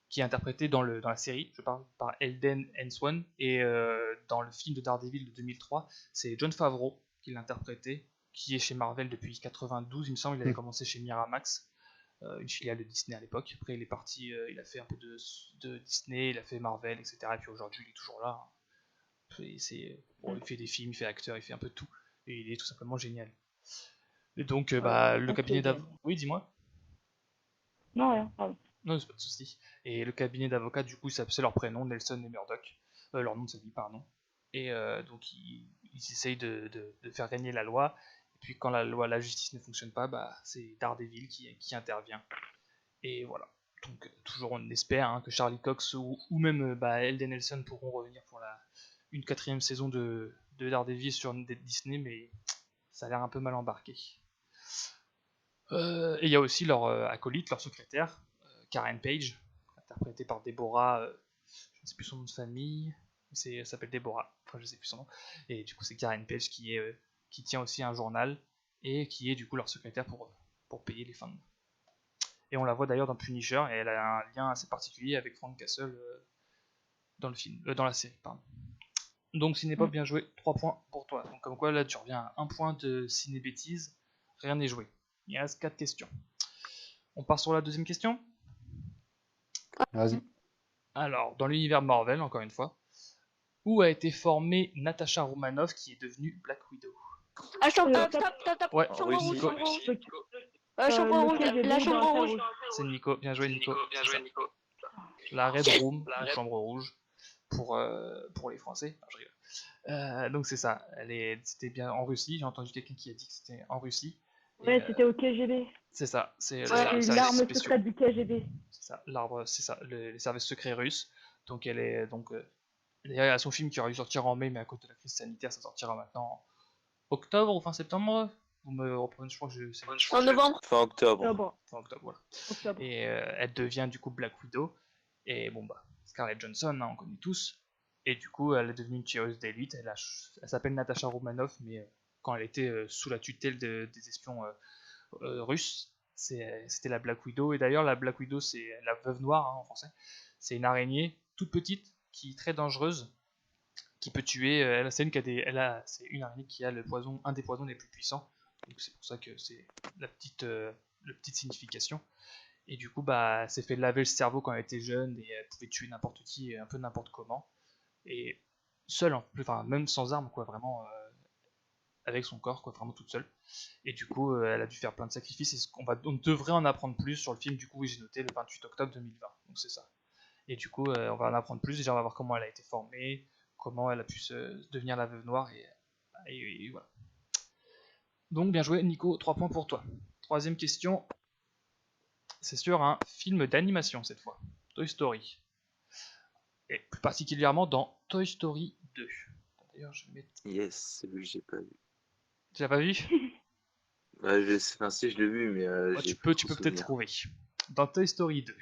qui est interprété dans la série, je parle, par Elden Swan, et dans le film de Daredevil de 2003, c'est Jon Favreau qui l'a interprété, qui est chez Marvel depuis 92, il me semble, il avait commencé chez Miramax, une filiale de Disney à l'époque. Après, il est parti, il a fait un peu de Disney, il a fait Marvel, etc. Et puis aujourd'hui, il est toujours là, hein. Il fait des films, il fait acteur, il fait un peu de tout, et il est tout simplement génial. Et donc, le cabinet Ok. d'avocat. Oui, dis-moi. Non, rien, pardon. Non, c'est pas de souci. Et le cabinet d'avocats, du coup, c'est leur prénom, Nelson et Murdoch. Leur nom de famille, pardon. Et donc, ils essayent de faire régner la loi. Et puis, quand la justice ne fonctionne pas, bah, c'est Daredevil qui intervient. Et voilà. Donc, toujours, on espère hein, que Charlie Cox ou même Elden Nelson pourront revenir pour une quatrième saison de Daredevil sur Disney, mais ça a l'air un peu mal embarqué. Et il y a aussi leur acolyte, leur secrétaire, Karen Page, interprétée par Deborah, je ne sais plus son nom de famille, elle s'appelle Deborah, enfin je sais plus son nom, et du coup c'est Karen Page qui tient aussi un journal, et qui est du coup leur secrétaire pour payer les fins de mois. Et on la voit d'ailleurs dans Punisher, et elle a un lien assez particulier avec Frank Castle dans la série, pardon. Donc Cinépop, bien joué, 3 points pour toi. Donc comme quoi là tu reviens à 1 point de ciné-bêtise, rien n'est joué. Il reste 4 questions. On part sur la deuxième question. Vas-y. Alors, dans l'univers Marvel, encore une fois, où a été formée Natasha Romanoff qui est devenue Black Widow? Ah, chambre, Ouais, En chambre rouge, Russie. chambre rouge. Le Chambre rouge, KGB la dans chambre la salle rouge. c'est Nico, bien joué Nico. C'est ça. La Red Room, la chambre rouge, pour les Français. Non, je rigole. Donc c'est ça, c'était bien en Russie, j'ai entendu quelqu'un qui a dit que c'était en Russie. Et, Ouais, c'était au KGB. c'est ça, c'est Ouais, les services l'arme spéciaux. secrète du KGB. C'est ça, l'arbre, c'est ça, les services secrets russes. Donc elle est d'ailleurs, il y a son film qui aurait dû sortir en mai, mais à cause de la crise sanitaire, ça sortira maintenant en octobre ou fin septembre. Vous me reprenez, je crois que c'est En novembre. Fin octobre. Ah bon, fin octobre, voilà. octobre. Et elle devient du coup Black Widow. Et bon bah, Scarlett Johansson, hein, on connaît tous. Et du coup, elle est devenue une tueuse d'élite. Elle s'appelle Natasha Romanoff, mais quand elle était sous la tutelle des espions russes, c'était la Black Widow. Et d'ailleurs, la Black Widow, c'est la veuve noire hein, en français. C'est une araignée toute petite qui est très dangereuse, qui peut tuer. C'est une araignée qui a un des poisons les plus puissants. Donc c'est pour ça que c'est la petite signification. Et du coup, bah, elle s'est fait laver le cerveau quand elle était jeune et elle pouvait tuer n'importe qui, un peu n'importe comment. Et seule, enfin, même sans armes, quoi, vraiment, avec son corps, quoi, vraiment toute seule. Et du coup, elle a dû faire plein de sacrifices. Et on devrait en apprendre plus sur le film, du coup, oui, j'ai noté le 28 octobre 2020. Donc c'est ça. Et du coup, on va en apprendre plus. Déjà, on va voir comment elle a été formée, comment elle a pu devenir la veuve noire, et voilà. Donc, bien joué, Nico, 3 points pour toi. Troisième question. C'est sur un film d'animation cette fois, Toy Story. Et plus particulièrement dans Toy Story 2. D'ailleurs, je vais mettre. Yes, c'est lui que j'ai pas vu. Tu l'as pas vu? Ouais, enfin, si, je l'ai vu, mais Ouais, j'ai tu plus peux trop peut-être souvenir. trouver. Dans Toy Story 2,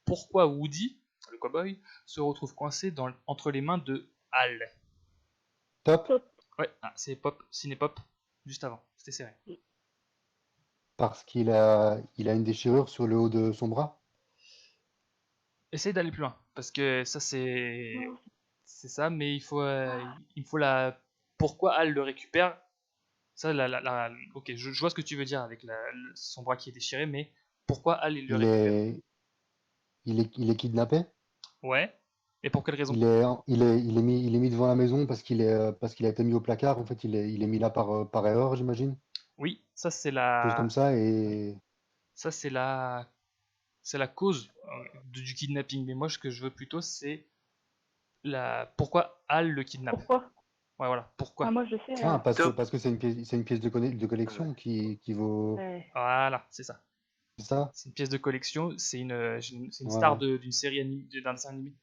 pourquoi Woody, le cowboy, se retrouve coincé entre les mains de Hal? Top. Ouais, c'est Pop, Cinépop, juste avant, c'était serré. Parce qu'il a une déchirure sur le haut de son bras. Essaye d'aller plus loin, parce que ça Non. c'est ça, mais il faut la. Pourquoi Hal le récupère? Ça, ok, je vois ce que tu veux dire avec son bras qui est déchiré, mais pourquoi Hal il le Il récupère? est, il est kidnappé. Ouais, et pour quelle raison? Il est mis devant la maison parce qu'il a été mis au placard. En fait, il est mis là par erreur, j'imagine. Oui, ça c'est Chose comme la. ça. Oui, Et ça c'est la cause du kidnapping. Mais moi, ce que je veux plutôt, c'est pourquoi Hal le kidnappe. Pourquoi? Ouais, voilà, Ah, pourquoi. moi je sais. parce que Top. parce que c'est une pièce de collection qui vaut. Ouais. Voilà, c'est ça. C'est ça? C'est une pièce de collection. C'est une star Ouais. d'une série d'un dessin animé.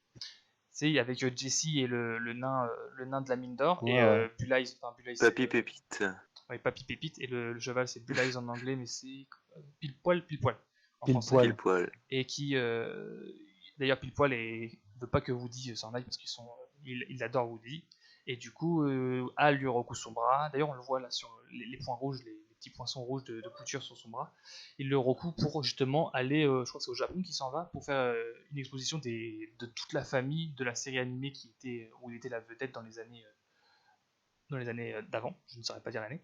C'est avec Jessie et le nain de la mine d'or et Ouais, ouais. Bull Eyes, enfin Bull Eyes, Papy Pépite. ouais, Papy Pépite et le cheval c'est Bull Eyes en anglais mais c'est pile poil en Pile français. poil. Pile poil. Et qui d'ailleurs pile poil veut pas que Woody s'en aille parce il adore Woody et du coup Hal lui recoue son bras. D'ailleurs on le voit là sur les points rouges, les petits poinçons rouges de couture sur son bras. Il le recoue pour justement aller, je crois que c'est au Japon qu'il s'en va pour faire une exposition de toute la famille de la série animée où il était la vedette dans les années d'avant. Je ne saurais pas dire l'année.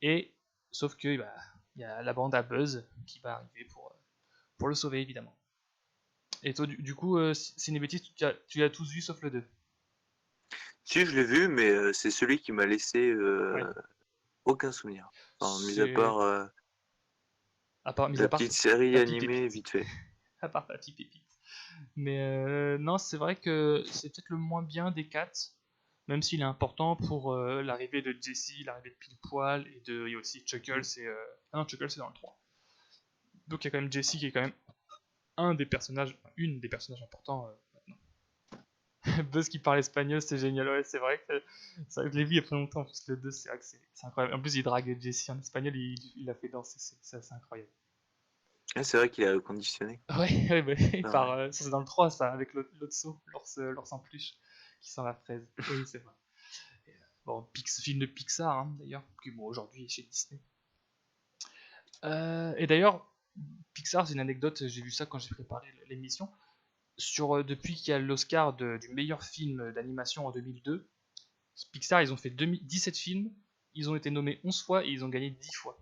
Et sauf que bah, il y a la bande à Buzz qui va arriver pour le sauver évidemment. Et toi, du coup, Cinébétis, tu as tous vu sauf le 2. Si, je l'ai vu, mais c'est celui qui m'a laissé Ouais. aucun souvenir. Enfin, mis à C'est- part Mis la à part petite série Papy animée Pépite. vite fait. À part Papy Pépite. Mais non, c'est vrai que c'est peut-être le moins bien des 4, même s'il est important pour l'arrivée de Jessie, l'arrivée de Pile Poil, il y a aussi Chuckles, ah non, Chuckles c'est dans le 3. Donc il y a quand même Jessie qui est quand même une des personnages importants maintenant. Buzz qui parle espagnol, c'est génial, ouais, c'est vrai que ça, je l'ai vu il y a pas longtemps, parce que le 2, c'est vrai que c'est incroyable. En plus, il drague Jessie en espagnol, il la fait danser, c'est incroyable. Ah, c'est vrai qu'il a conditionné. Ouais, ouais, bah, il Ah part, ça c'est dans le 3, ça, avec l'autre saut, l'ours en peluche, qui sent la fraise. Oui, c'est vrai. Et, bon, film de Pixar, hein, d'ailleurs, qui bon, aujourd'hui est chez Disney. Et d'ailleurs, Pixar, c'est une anecdote, j'ai vu ça quand j'ai préparé l'émission. Depuis qu'il y a l'Oscar du meilleur film d'animation en 2002, Pixar, ils ont fait 17 films, ils ont été nommés 11 fois et ils ont gagné 10 fois.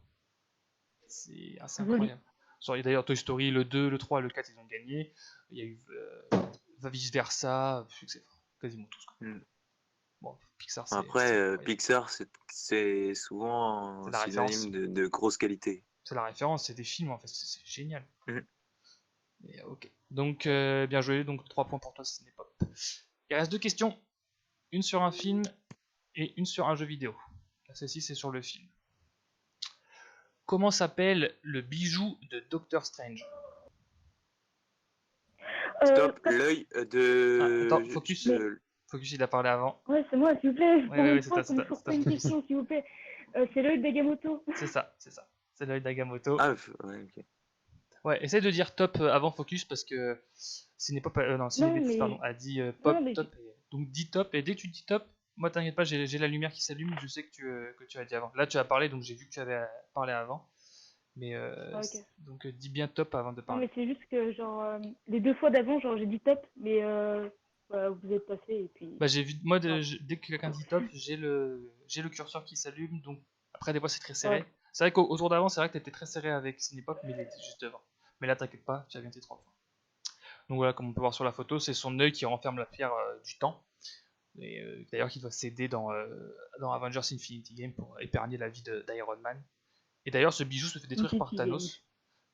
C'est assez Joli. incroyable. D'ailleurs, Toy Story, le 2, le 3, le 4, ils ont gagné. Il y a eu vice versa, c'est quasiment tous. Quoi. Bon, Pixar, c'est Après, incroyable. Pixar, c'est souvent C'est un la référence. synonyme de grosse qualité. C'est la référence, c'est des films en fait, c'est génial. Mhm. Et, ok. Donc, bien joué, donc 3 points pour toi, ce n'est pas. Il reste 2 questions. Une sur un film et une sur un jeu vidéo. Celle-ci, c'est sur le film. Comment s'appelle le bijou de Doctor Strange? Stop, l'œil de... Attends, focus. Focus, il a parlé avant. Ouais, c'est moi, s'il vous plaît. Ouais, c'est Pas une question, s'il vous plaît. C'est l'œil d'Agamotto. C'est ça. C'est l'œil d'Agamotto. Ah, ouais, ok. Ouais, essaie de dire top avant focus parce que Cinépop, a dit pop, top. Donc dis top, et dès que tu dis top, moi t'inquiète pas, j'ai la lumière qui s'allume, je sais que tu as dit avant. Là tu as parlé, donc j'ai vu que tu avais parlé avant. Mais Okay. donc dis bien top avant de parler. Non, mais c'est juste que les 2 fois d'avant, j'ai dit top, mais vous êtes passé et puis. Bah j'ai vu, moi dès que quelqu'un dit top, j'ai le curseur qui s'allume, donc après des fois c'est très serré. Ouais. C'est vrai qu'au tour d'avant, c'est vrai que t'étais très serré avec Cinépop, mais il était juste devant. Mais là t'inquiète pas, tu as bien tes 3 points. Donc voilà, comme on peut voir sur la photo, c'est son œil qui renferme la pierre du temps. Et d'ailleurs, qui doit céder dans Avengers Infinity Game pour épargner la vie d'Iron Man. Et d'ailleurs, ce bijou se fait détruire par Thanos.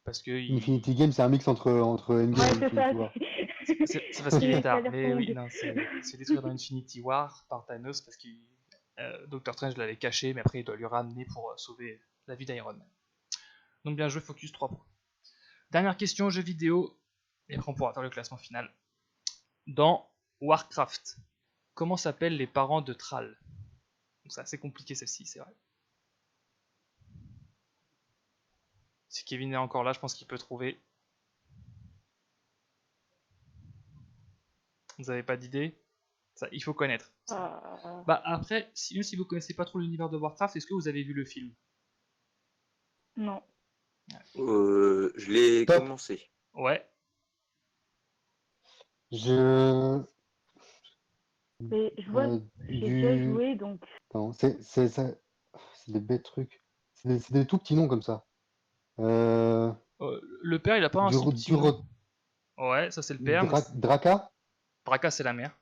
Parce que Infinity Game, c'est un mix entre Endgame Ouais, et c'est ça. Infinity War. c'est parce qu'il est tard. Ça a l'air Mais oui, fondé. non, c'est détruit dans Infinity War par Thanos parce que Doctor Strange l'avait caché, mais après il doit lui ramener pour sauver la vie d'Iron Man. Donc bien joué, focus 3 points. Dernière question, jeu vidéo. Et après on pourra faire le classement final. Dans Warcraft, comment s'appellent les parents de Thrall? Donc c'est assez compliqué celle-ci, c'est vrai. Si Kevin est encore là, je pense qu'il peut trouver. Vous avez pas d'idée? Ça, il faut connaître. Bah après, même si vous connaissez pas trop l'univers de Warcraft, est-ce que vous avez vu le film? Non. Je l'ai Top. commencé. Ouais. Mais je vois, j'ai déjà joué, donc. Non, c'est des bêtes trucs. C'est des tout petits noms comme ça. Le père, il a pas un si petit nom. Ouais, ça c'est le père. Draka Draka, c'est la mère.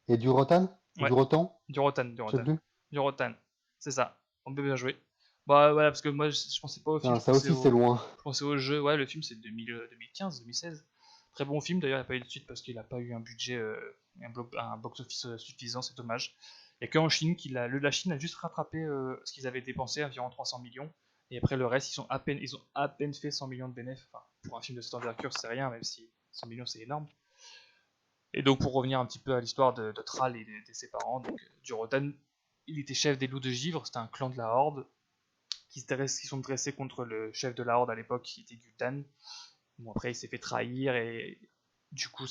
et du Rotan? Ouais. Du Rotan? Du Rotan. Je sais plus. Du Rotan. C'est ça. On peut bien jouer. Bah voilà, parce que moi je pensais pas au film. Non, ça aussi c'est loin. Je pensais au jeu. Ouais, le film c'est 2015, 2016. Très bon film, d'ailleurs il n'y a pas eu de suite parce qu'il n'a pas eu un budget, un box-office suffisant, c'est dommage. Il n'y a qu'en Chine la Chine a juste rattrapé ce qu'ils avaient dépensé, environ 300 millions. Et après le reste, ils ont à peine fait 100 millions de bénéfices. Enfin, pour un film de cette envergure, c'est rien, même si 100 millions c'est énorme. Et donc pour revenir un petit peu à l'histoire de Thrall et de ses parents, donc Durotan, il était chef des loups de givre, c'était un clan de la Horde qui sont dressés contre le chef de la Horde à l'époque qui était Gul'dan. Bon après il s'est fait trahir et du coup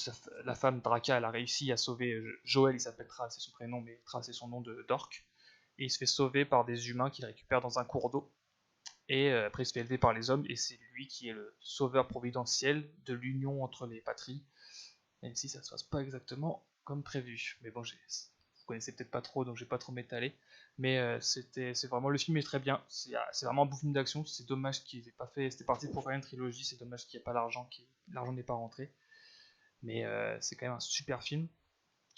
la femme Draka elle a réussi à sauver Joël, il s'appelle Thrall, c'est son prénom, mais Thrall c'est son nom d'orc. Et il se fait sauver par des humains qu'il récupère dans un cours d'eau. Et après il se fait élever par les hommes et c'est lui qui est le sauveur providentiel de l'union entre les patries. Même si ça se passe pas exactement comme prévu. Mais bon, vous connaissez peut-être pas trop, donc j'ai pas trop m'étaler. Mais c'est vraiment, le film est très bien. C'est vraiment un beau film d'action. C'est dommage qu'il n'ait pas fait. C'était parti pour faire une trilogie. C'est dommage qu'il n'y ait pas l'argent, l'argent n'est pas rentré. Mais c'est quand même un super film.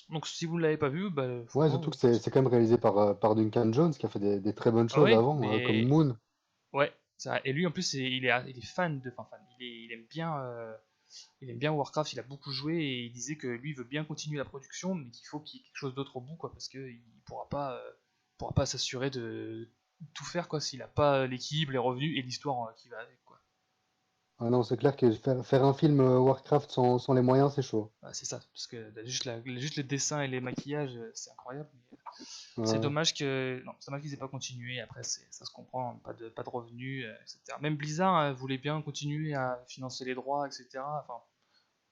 Donc si vous ne l'avez pas vu, bah. Ouais, surtout que c'est quand même réalisé par Duncan Jones qui a fait des très bonnes choses ouais, avant, comme Moon. Ouais, ça. Et lui en plus, il est fan de. Enfin, il aime bien. Il aime bien Warcraft, il a beaucoup joué et il disait que lui veut bien continuer la production, mais qu'il faut qu'il y ait quelque chose d'autre au bout, quoi, parce qu'il pourra pas s'assurer de tout faire, quoi, s'il a pas l'équilibre, les revenus et l'histoire qui va avec, quoi. Ah non, c'est clair que faire un film Warcraft sans les moyens, c'est chaud. C'est ça, parce que juste les dessins et les maquillages, c'est incroyable. Mais, Ouais. c'est dommage qu'ils aient pas continué. Après, ça se comprend, pas de revenus, etc. Même Blizzard voulait bien continuer à financer les droits, etc. Enfin,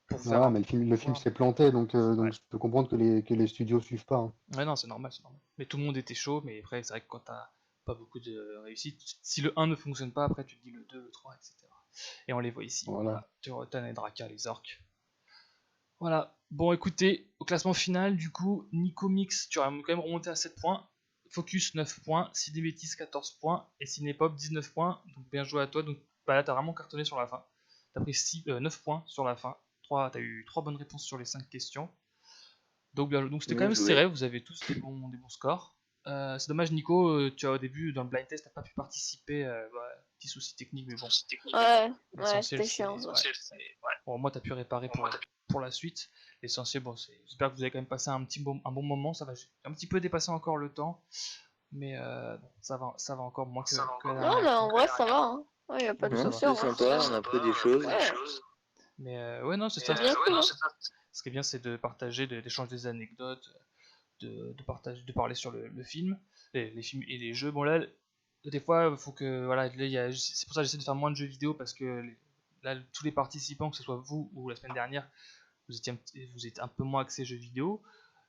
pour faire mais le film s'est planté, donc Ouais. je peux comprendre que les studios suivent pas. Hein. Ouais, non, c'est normal. Mais tout le monde était chaud, mais après, c'est vrai que quand t'as pas beaucoup de réussite, si le 1 ne fonctionne pas, après tu te dis le 2, le 3, etc. Et on les voit ici. Voilà. Durotan et Draka, les orques. Voilà. Bon, écoutez, au classement final, du coup, Nico Mix, tu as quand même remonté à 7 points. Focus 9 points, Cinémétis 14 points et Cinépop 19 points. Donc bien joué à toi. Donc bah là, t'as vraiment cartonné sur la fin. T'as pris 9 points sur la fin. T'as eu 3 bonnes réponses sur les 5 questions. Donc, bien joué. Donc c'était quand Bien même joué. serré, vous avez tous des bons scores. C'est dommage, Nico, tu as au début, dans le blind test, t'as pas pu participer. Petit souci technique, mais bon. Ouais, L'essentiel, c'était chiant. Bon, moi, t'as pu réparer pour la suite. L'essentiel, bon, j'espère que vous avez quand même passé un bon moment. Ça va, j'ai un petit peu dépassé encore le temps, mais bon, ça va encore moins que la Non, dernière mais en fois. vrai, ça va. Hein. Ouais, y a pas de Ça Non, va. souci. c'était sympa, on a appris des choses. Mais ouais, non, c'est ça. Bien cool. Hein. Ce qui est bien, c'est de partager, d'échanger des anecdotes, de parler sur le film, les films et les jeux. Bon, là, des fois, faut que. Voilà, c'est pour ça que j'essaie de faire moins de jeux vidéo parce que là, tous les participants, que ce soit vous ou la semaine dernière, vous êtes un peu moins axés jeux vidéo.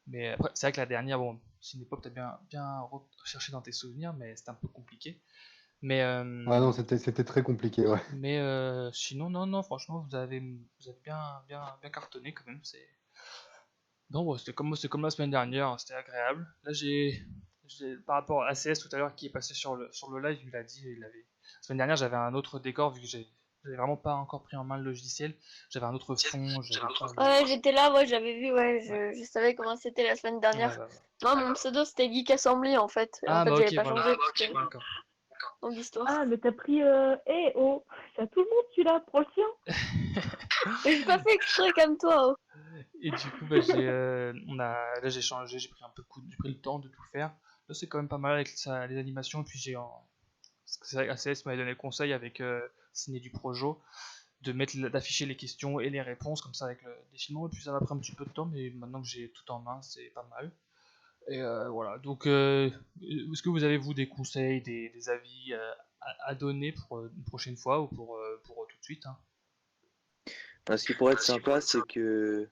Mais après, c'est vrai que la dernière, bon, Cinépop, t'as bien recherché dans tes souvenirs, mais c'était un peu compliqué. Mais, Ah non, c'était très compliqué, ouais. mais sinon, non, franchement, vous avez bien cartonné quand même. Non, ouais, c'est comme la semaine dernière, hein, c'était agréable. Là, par rapport à ACS tout à l'heure qui est passé sur le live, il a dit, la semaine dernière, j'avais un autre décor vu que j'avais vraiment pas encore pris en main le logiciel. J'avais un autre fond, Ouais, j'étais là, j'avais vu, je savais comment c'était la semaine dernière. Ouais. Moi, mon pseudo, c'était Geek Assembly, en fait. Et en fait, Bah j'avais ok, pas voilà. changé, parce que D'accord. longue histoire. Ah, mais t'as pris. Oh, c'est à tout le monde celui-là, prends le sien. Mais j'ai pas fait exprès comme toi. Oh. Et du coup, là j'ai changé, j'ai pris j'ai pris le temps de tout faire. Là, c'est quand même pas mal avec les animations. Et puis parce que c'est vrai que ACS m'avait donné le conseil avec Ciné du Projo d'afficher les questions et les réponses comme ça avec le défilement. Et puis ça m'a pris un petit peu de temps, mais maintenant que j'ai tout en main, c'est pas mal. Et voilà. Donc, est-ce que vous avez vous des conseils, des avis à donner pour une prochaine fois ou pour tout de suite, hein? Ce qui pourrait être sympa, c'est que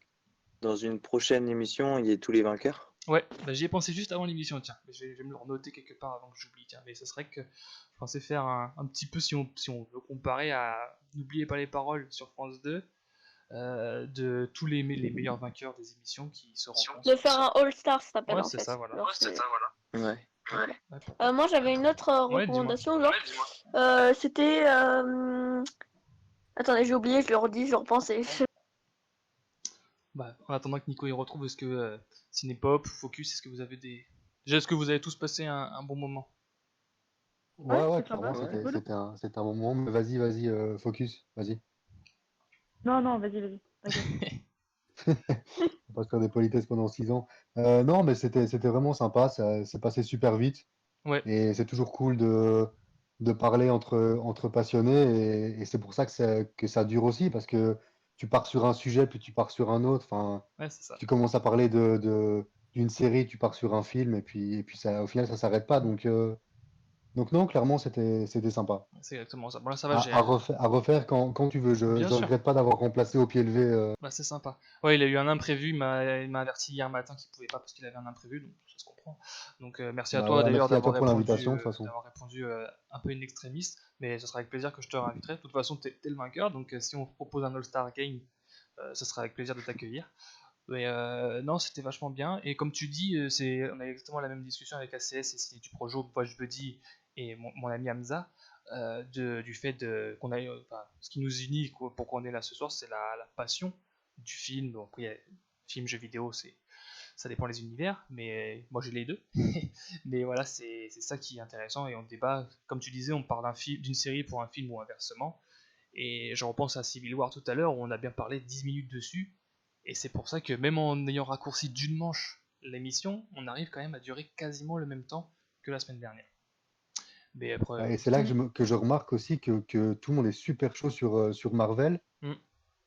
dans une prochaine émission, il y ait tous les vainqueurs. Ouais, j'y ai pensé juste avant l'émission, tiens. Mais je vais me le renoter quelque part avant que j'oublie, tiens. Mais ce serait que je pensais faire un petit peu, si on veut comparer à N'oubliez pas les paroles sur France 2, de tous les meilleurs vainqueurs des émissions qui seront. De faire un All-Star, ça s'appelle Ouais, en c'est fait. ça, voilà. Ouais. Ouais, pourquoi Moi, j'avais une autre Ouais, recommandation. C'était. Attendez, j'ai oublié, je le redis, je le repensais. En attendant que Nico y retrouve, est-ce que Cinépop, Focus, est-ce que vous avez déjà, est-ce que vous avez tous passé un bon moment? Ouais, Ouais, c'est clairement, sympa, c'est cool. c'était un bon moment. Mais vas-y, focus, vas-y. Non, vas-y. T'inquiète. On va pas se faire des politesses pendant 6 ans. Non, mais c'était vraiment sympa. Ça s'est passé super vite. Ouais, Et c'est toujours cool de parler entre passionnés. Et c'est pour ça que ça dure aussi. Parce que tu pars sur un sujet, puis tu pars sur un autre. Enfin, ouais, c'est ça. tu commences à parler d'une série, tu pars sur un film. Et puis ça, au final, ça s'arrête pas. Donc non, clairement, c'était sympa. C'est exactement ça. Bon, là, ça va, À refaire quand tu veux. Bien Je sûr. regrette pas d'avoir remplacé au pied levé. C'est sympa. Ouais, il a eu un imprévu, il m'a averti hier matin qu'il pouvait pas parce qu'il avait un imprévu, donc ça se comprend. Donc merci à Bah toi voilà, d'ailleurs merci à toi pour l'invitation, de toute façon. d'avoir répondu un peu in extremis, mais ce sera avec plaisir que je te réinviterai. De toute façon, t'es le vainqueur, donc si on propose un All-Star Game, ce sera avec plaisir de t'accueillir. Mais non, c'était vachement bien. Et comme tu dis, on a exactement la même discussion avec ACS et Ciné du Projo, Watch Buddy et mon ami Hamza, du fait qu'on a, ce qui nous unit pour qu'on est là ce soir, c'est la passion du film. Bon, après, film, jeux vidéo, ça dépend des univers, mais moi j'ai les deux. Mais voilà, c'est ça qui est intéressant et on débat. Comme tu disais, on parle d'une série pour un film ou inversement. Et je repense à Civil War tout à l'heure où on a bien parlé 10 minutes dessus. Et c'est pour ça que même en ayant raccourci d'une manche l'émission, on arrive quand même à durer quasiment le même temps que la semaine dernière. Mais après, Et c'est là que je remarque aussi que tout le monde est super chaud sur Marvel. Mm.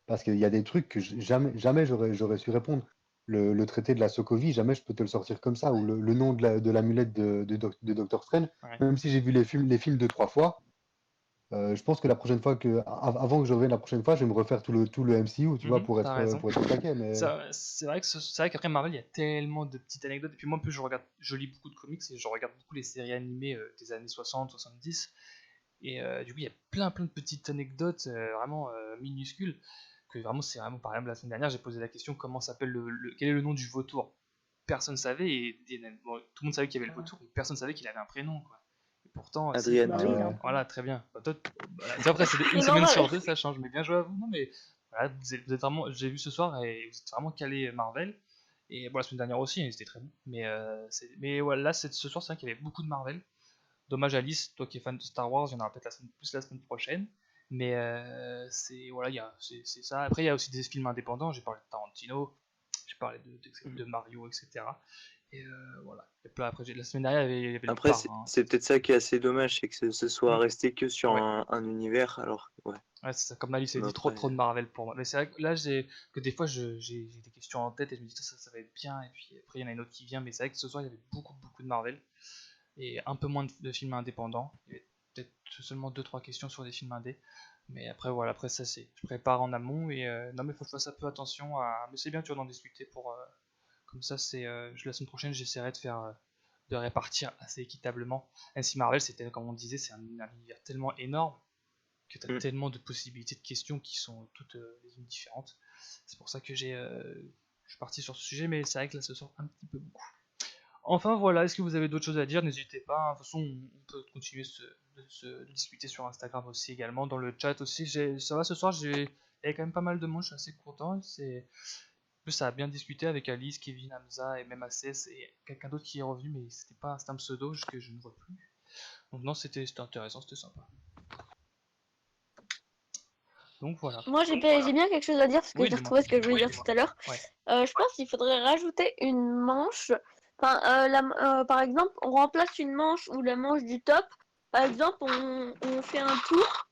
Parce qu'il y a des trucs que jamais j'aurais su répondre. Le traité de la Sokovie, jamais je peux te le sortir comme ça. Ou le nom de l'amulette de Doctor Strange. ouais. Même si j'ai vu les films 2-3 fois, je pense que la prochaine fois avant que je revienne la prochaine fois, je vais me refaire tout le MCU, tu vois, pour T'as être raison. au taquet. Mais C'est vrai qu'après Marvel, il y a tellement de petites anecdotes. Et puis moi, en plus, je lis beaucoup de comics et je regarde beaucoup les séries animées des années 60, 70. Et du coup, il y a plein de petites anecdotes vraiment minuscules. Que vraiment, c'est vraiment, par exemple, la semaine dernière, j'ai posé la question comment s'appelle quel est le nom du vautour. Personne savait, et bon, tout le monde savait qu'il y avait le vautour, et personne savait qu'il avait un prénom, quoi. pourtant, Adrien, Bah oui, hein. voilà, très bien. Bah, toi, voilà. Après, c'est une C'est semaine normal. sur deux, ça change, mais bien joué à vous. Non, mais voilà, vous êtes vraiment, j'ai vu ce soir et vous êtes vraiment calé Marvel. Et bon, la semaine dernière aussi, hein, c'était très bon. Mais voilà, là, ce soir, c'est vrai qu'il y avait beaucoup de Marvel. Dommage Alice, toi qui es fan de Star Wars, il y en aura peut-être plus la semaine prochaine. Mais c'est voilà, c'est ça. Après, il y a aussi des films indépendants. J'ai parlé de Tarantino, j'ai parlé de Mario, etc. Et voilà. Et puis après, la semaine dernière, il y avait le Après, parrain. c'est peut-être ça qui est assez dommage, c'est que ce soit Mm. resté que sur Ouais. un univers, alors ouais. Ouais, c'est ça. Comme Alice a Mais dit, trop après, de Marvel pour moi. Mais c'est vrai que là, que des fois, j'ai des questions en tête et je me dis ça va être bien. Et puis après, il y en a une autre qui vient. Mais c'est vrai que ce soir, il y avait beaucoup de Marvel et un peu moins de films indépendants. Il y avait peut-être seulement 2-3 questions sur des films indés. Mais après, voilà, après ça, je prépare en amont. Et non, mais faut que je fasse un peu attention à. Mais c'est bien, tu vas en discuter pour. Comme ça, la semaine prochaine, j'essaierai de faire. De répartir assez équitablement. Même si Marvel, c'était, comme on disait, c'est un univers tellement énorme que tu as tellement de possibilités de questions qui sont toutes les unes différentes. C'est pour ça que je suis parti sur ce sujet, mais c'est vrai que là, ce soir, un petit peu beaucoup. Enfin voilà, est-ce que vous avez d'autres choses à dire? N'hésitez pas, de toute façon on peut continuer de discuter sur Instagram aussi également, dans le chat aussi. Ça va ce soir, il y avait quand même pas mal de monde, je suis assez content. En plus ça a bien discuté avec Alice, Kevin, Hamza et même ACS et quelqu'un d'autre qui est revenu, mais c'était un pseudo que je ne vois plus. Donc non, c'était intéressant, c'était sympa. Donc voilà. Moi, j'ai bien quelque chose à dire parce que Oui, j'ai dis-moi. retrouvé ce que je voulais dire tout à l'heure. Ouais. Je pense qu'il faudrait rajouter une manche. Enfin, par exemple, on remplace une manche ou la manche du top. Par exemple, on fait un tour.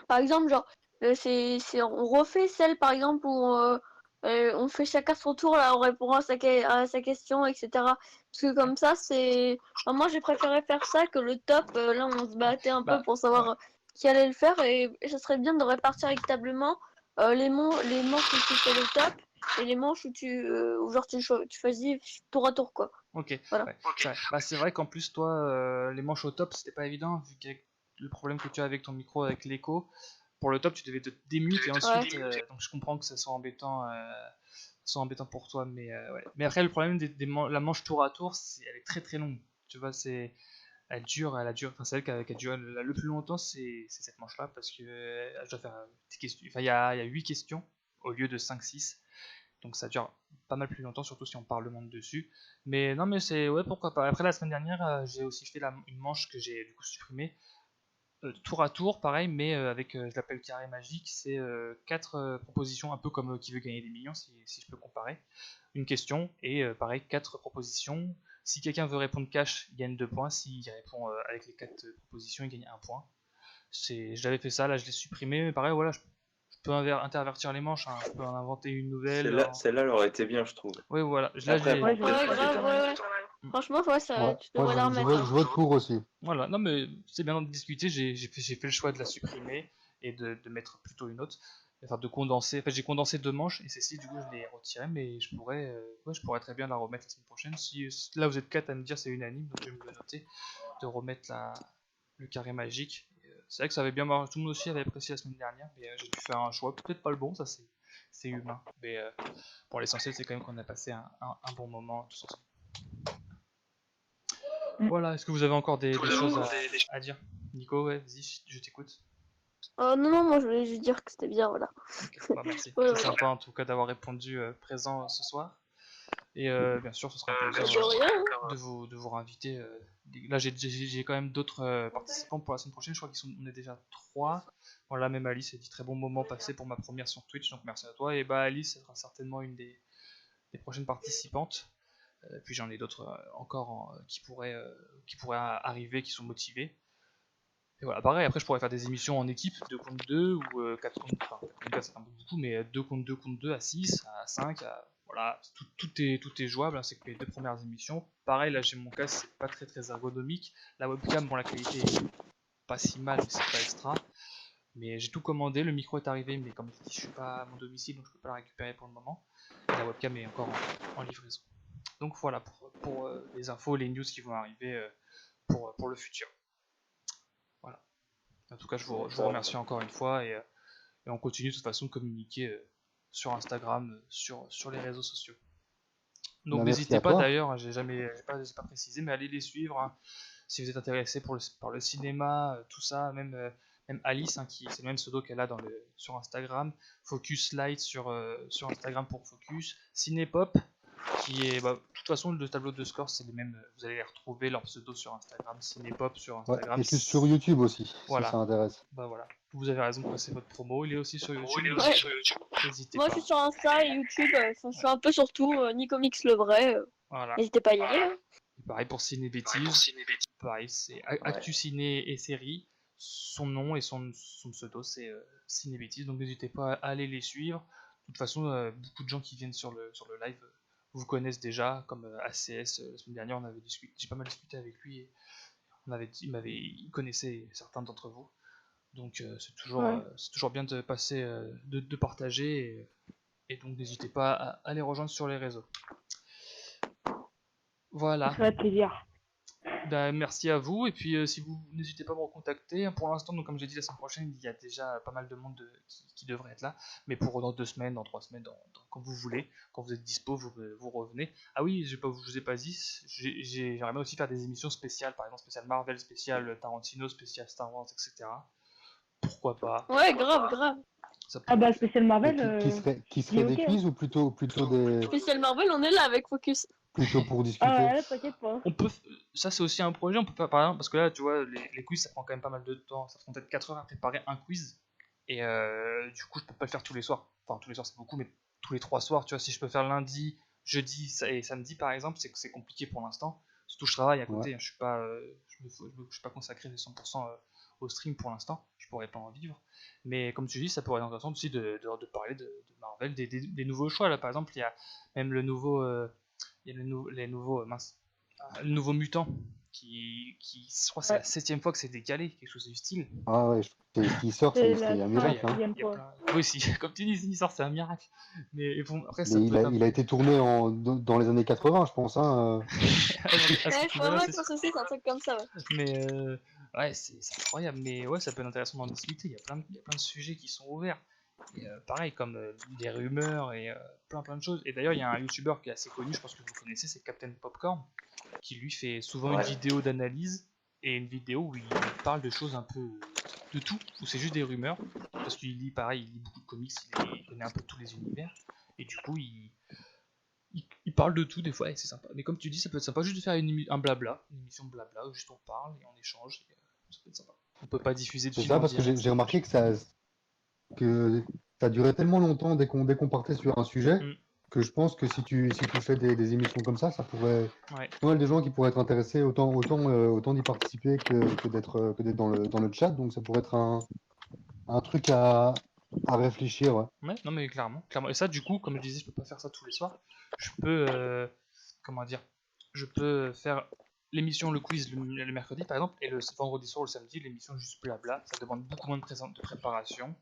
Par exemple, genre, on refait celle, par exemple, où on fait chacun son tour là en répondant à sa question, etc. Parce que comme ça, enfin, moi, j'ai préféré faire ça que le top. Là, on se battait un peu Bah, pour savoir ouais. qui allait le faire et ça serait bien de répartir équitablement les manches où tu fais le top et les manches où genre tu choisis tour à tour, quoi. Ok, Voilà. ouais. C'est vrai qu'en plus, toi, les manches au top, c'était pas évident, vu qu'avec le problème que tu as avec ton micro, avec l'écho, pour le top, tu devais te démute et ensuite, donc je comprends que ça soit embêtant pour toi, mais ouais. Mais après, le problème la manche tour à tour, elle est très longue. Tu vois, enfin, c'est elle qui a duré le plus longtemps, c'est cette manche-là, parce que je dois faire des questions. Enfin, il y a 8 questions au lieu de 5-6. Donc ça dure pas mal plus longtemps, surtout si on parlemente dessus. Mais non, mais ouais, pourquoi pas. Après, la semaine dernière, j'ai aussi fait une manche que j'ai du coup supprimée. Tour à tour, pareil, mais avec, je l'appelle carré magique, c'est 4 propositions, un peu comme Qui veut gagner des millions, si je peux comparer. Une question, et pareil, 4 propositions. Si quelqu'un veut répondre cash, il gagne 2 points. S'il répond avec les 4 propositions, il gagne 1 point. J'avais fait ça, là je l'ai supprimé, mais pareil, voilà, je peux intervertir les manches, hein, je peux en inventer une nouvelle. Celle-là, elle aurait été bien, je trouve. Oui, voilà. Après, Ouais, Ouais, j'ai- grave, ouais. Franchement, ouais, Ouais. tu Moi, devrais la je remettre. vote pour aussi. Voilà, non mais c'est bien de discuter, j'ai fait le choix de la supprimer et de mettre plutôt une autre. Enfin, de condenser. Enfin, j'ai condensé 2 manches et celle-ci, du coup, je l'ai retirée, mais je pourrais très bien la remettre la semaine prochaine. Si là vous êtes 4 à me dire c'est unanime, donc je vais me le noter, de remettre le carré magique. C'est vrai que ça avait bien marché, tout le monde aussi avait apprécié la semaine dernière, mais j'ai dû faire un choix, peut-être pas le bon, ça c'est humain. Mais pour l'essentiel, c'est quand même qu'on a passé un bon moment tous ensemble. Voilà, est-ce que vous avez encore des choses à dire? Nico, ouais, vas-y, je t'écoute. Non, moi je voulais juste dire que c'était bien, voilà. Ok, bah merci. Ouais, C'est ouais. sympa en tout cas d'avoir répondu présent ce soir. Et bien sûr, ce sera un plaisir De rien. de vous réinviter. Là, j'ai quand même d'autres participants pour la semaine prochaine. Je crois on est déjà 3. Voilà, même Alice a dit très bon moment passé pour ma première sur Twitch, donc merci à toi. Et bah Alice, ça sera certainement une des prochaines participantes. Puis j'en ai d'autres encore qui pourraient arriver, qui sont motivés. Et voilà, pareil, après je pourrais faire des émissions en équipe, 2 contre 2 ou 4 contre 4 contre 4, c'est un peu beaucoup, mais 2 contre 2 à 6, à 5, voilà, tout est jouable, hein, c'est que les 2 premières émissions. Pareil, là j'ai mon casque, c'est pas très ergonomique. La webcam, bon, la qualité est pas si mal, mais c'est pas extra. Mais j'ai tout commandé, le micro est arrivé, mais comme je dis, je suis pas à mon domicile, donc je peux pas la récupérer pour le moment. Et la webcam est encore en livraison. Donc voilà, pour les infos, les news qui vont arriver pour le futur. Voilà. En tout cas, je vous remercie encore une fois et on continue de toute façon de communiquer sur Instagram, sur les réseaux sociaux. Donc Bah, merci n'hésitez à pas toi. d'ailleurs, j'ai pas précisé, mais allez les suivre, hein. si vous êtes intéressé par le cinéma, tout ça, même Alice, hein, c'est le même pseudo qu'elle a sur Instagram, Focus Light sur Instagram pour Focus, Cinépop, qui est, de toute façon, le tableau de score, c'est les mêmes, vous allez les retrouver, leur pseudo sur Instagram, Cinépop sur Ouais, Instagram. et plus sur YouTube aussi, Voilà. si ça intéresse. Bah voilà, vous avez raison de passer votre promo, il est aussi sur YouTube, Ouais. n'hésitez Moi, pas. je suis sur Insta et YouTube. Je suis un peu sur tout. Nicomics le vrai. Voilà. N'hésitez pas à y aller. Hein. Et pareil pour Ciné Bêtise. Pareil, c'est Actu Ciné et Série. Son nom et son pseudo, c'est Ciné Bêtise. Donc n'hésitez pas à aller les suivre. De toute façon, beaucoup de gens qui viennent sur le live vous connaissent déjà, comme ACS. La semaine dernière, j'ai pas mal discuté avec lui. Et il connaissait certains d'entre vous. Donc c'est toujours bien de passer, de partager. Et donc n'hésitez pas à les rejoindre sur les réseaux. Voilà. Ça fait plaisir. Bah, merci à vous, et puis si vous n'hésitez pas à me recontacter, pour l'instant, donc comme j'ai dit la semaine prochaine, il y a déjà pas mal de monde qui devrait être là, mais pour dans 2 semaines, dans 3 semaines, quand vous voulez, quand vous êtes dispo, vous revenez. Ah oui, je vous ai pas dit, j'aimerais aussi faire des émissions spéciales, par exemple spécial Marvel, spécial Tarantino, spécial Star Wars, etc. Pourquoi pas? Ouais, grave. Ça peut Ah bah, le faire. spécial Et Marvel, qui serait des ok. quiz ou plutôt des Spécial Marvel, on est là avec Focus. plutôt pour discuter? Ah là, t'inquiète pas. Ça c'est aussi un projet, on peut faire par exemple, parce que là tu vois, les quiz ça prend quand même pas mal de temps, ça prend peut-être 4 heures à préparer un quiz, et du coup je peux pas le faire tous les soirs, enfin tous les soirs c'est beaucoup, mais tous les 3 soirs, tu vois, si je peux faire lundi, jeudi et samedi par exemple, c'est que c'est compliqué pour l'instant, surtout je travaille à côté, Ouais. hein, je suis pas, je suis pas consacré 100% au stream pour l'instant, je pourrais pas en vivre, mais comme tu dis, ça pourrait être intéressant aussi de parler de Marvel, des nouveaux choix, là par exemple, il y a même le nouveau mutant je crois que c'est la Ouais. 7ème fois que c'est décalé, quelque chose du style. Ah ouais, s'il sort, C'est c'est la un miracle, hein. 5e Il y a fois. plein. Oui, si, comme tu dis, s'il sort, c'est un miracle. Mais bon, après, ça Mais peut être un il a été tourné dans les années 80, je pense, hein. à ce Ouais, je crois niveau-là, bien c'est que sûr. c'est un truc comme ça. Ouais. Mais ouais, c'est incroyable. Mais ouais, ça peut être intéressant d'en discuter. Il y a plein de sujets qui sont ouverts. Et pareil, comme des rumeurs et plein de choses. Et d'ailleurs, il y a un YouTuber qui est assez connu, je pense que vous connaissez, c'est Captain Popcorn, qui lui fait souvent une vidéo d'analyse et une vidéo où il parle de choses un peu de tout, où c'est juste des rumeurs, parce qu'il lit pareil, il lit beaucoup de comics, il connaît un peu tous les univers, et du coup il parle de tout des fois et c'est sympa. Mais comme tu dis, ça peut être sympa juste de faire un blabla, une émission de blabla où juste on parle et on échange, et, ça peut être sympa. On peut pas diffuser de C'est film ça, en parce que direct. j'ai remarqué que ça durait tellement longtemps dès qu'on partait sur un sujet, Mm. que je pense que si tu fais des émissions comme ça pourrait, Ouais. pas mal de gens qui pourraient être intéressés autant d'y participer que d'être dans le chat, donc ça pourrait être un truc à réfléchir, ouais. Ouais, non mais clairement. Et ça, du coup, comme je disais, je peux pas faire ça tous les soirs. Je peux, comment dire, je peux faire l'émission, le quiz le mercredi par exemple, et le vendredi soir ou le samedi, l'émission juste blabla. Ça demande beaucoup moins de préparation.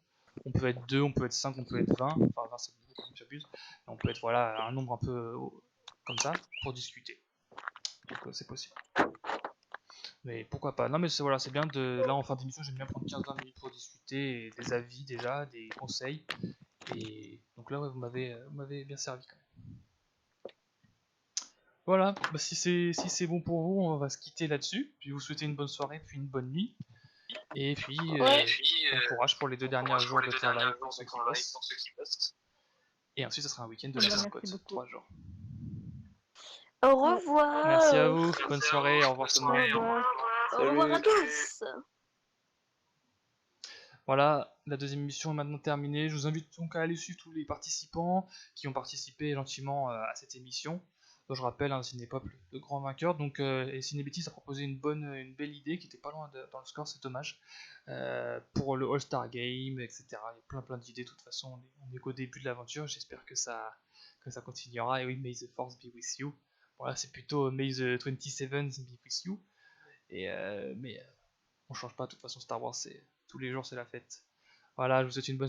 On peut être 2, on peut être 5, on peut être 20. Enfin, 20 c'est beaucoup, j'abuse. Mais on peut être voilà un nombre un peu comme ça pour discuter. Donc c'est possible. Mais pourquoi pas. Non mais voilà, c'est bien là en fin d'émission, j'aime bien prendre 15-20 minutes pour discuter, et des avis déjà, des conseils. Et donc là, ouais, vous m'avez bien servi quand même. Voilà, bah, si c'est bon pour vous, on va se quitter là-dessus. Puis vous souhaiter une bonne soirée, puis une bonne nuit. Et puis, Ouais. bon courage pour les 2 derniers jours de travail pour ceux qui bossent. Et ensuite, ça sera un week-end de la Merci Pentecôte, beaucoup. 3 jours. Au revoir. Merci à vous, bonne soirée, au revoir tout le monde. Au revoir. Au revoir à tous. Voilà, la deuxième émission est maintenant terminée. Je vous invite donc à aller suivre tous les participants qui ont participé gentiment à cette émission. Donc, je rappelle, hein, Cinépop, le grand vainqueur. Donc, et Cinébétis a proposé une belle idée qui était pas loin dans le score, c'est dommage. Pour le All-Star Game, etc. Il y a plein d'idées. De toute façon, on est qu'au début de l'aventure. J'espère que ça continuera. Et oui, May the Force be with you. Voilà, c'est plutôt May the 27 be with you. Et, mais on change pas. De toute façon, Star Wars, tous les jours, c'est la fête. Voilà, je vous souhaite une bonne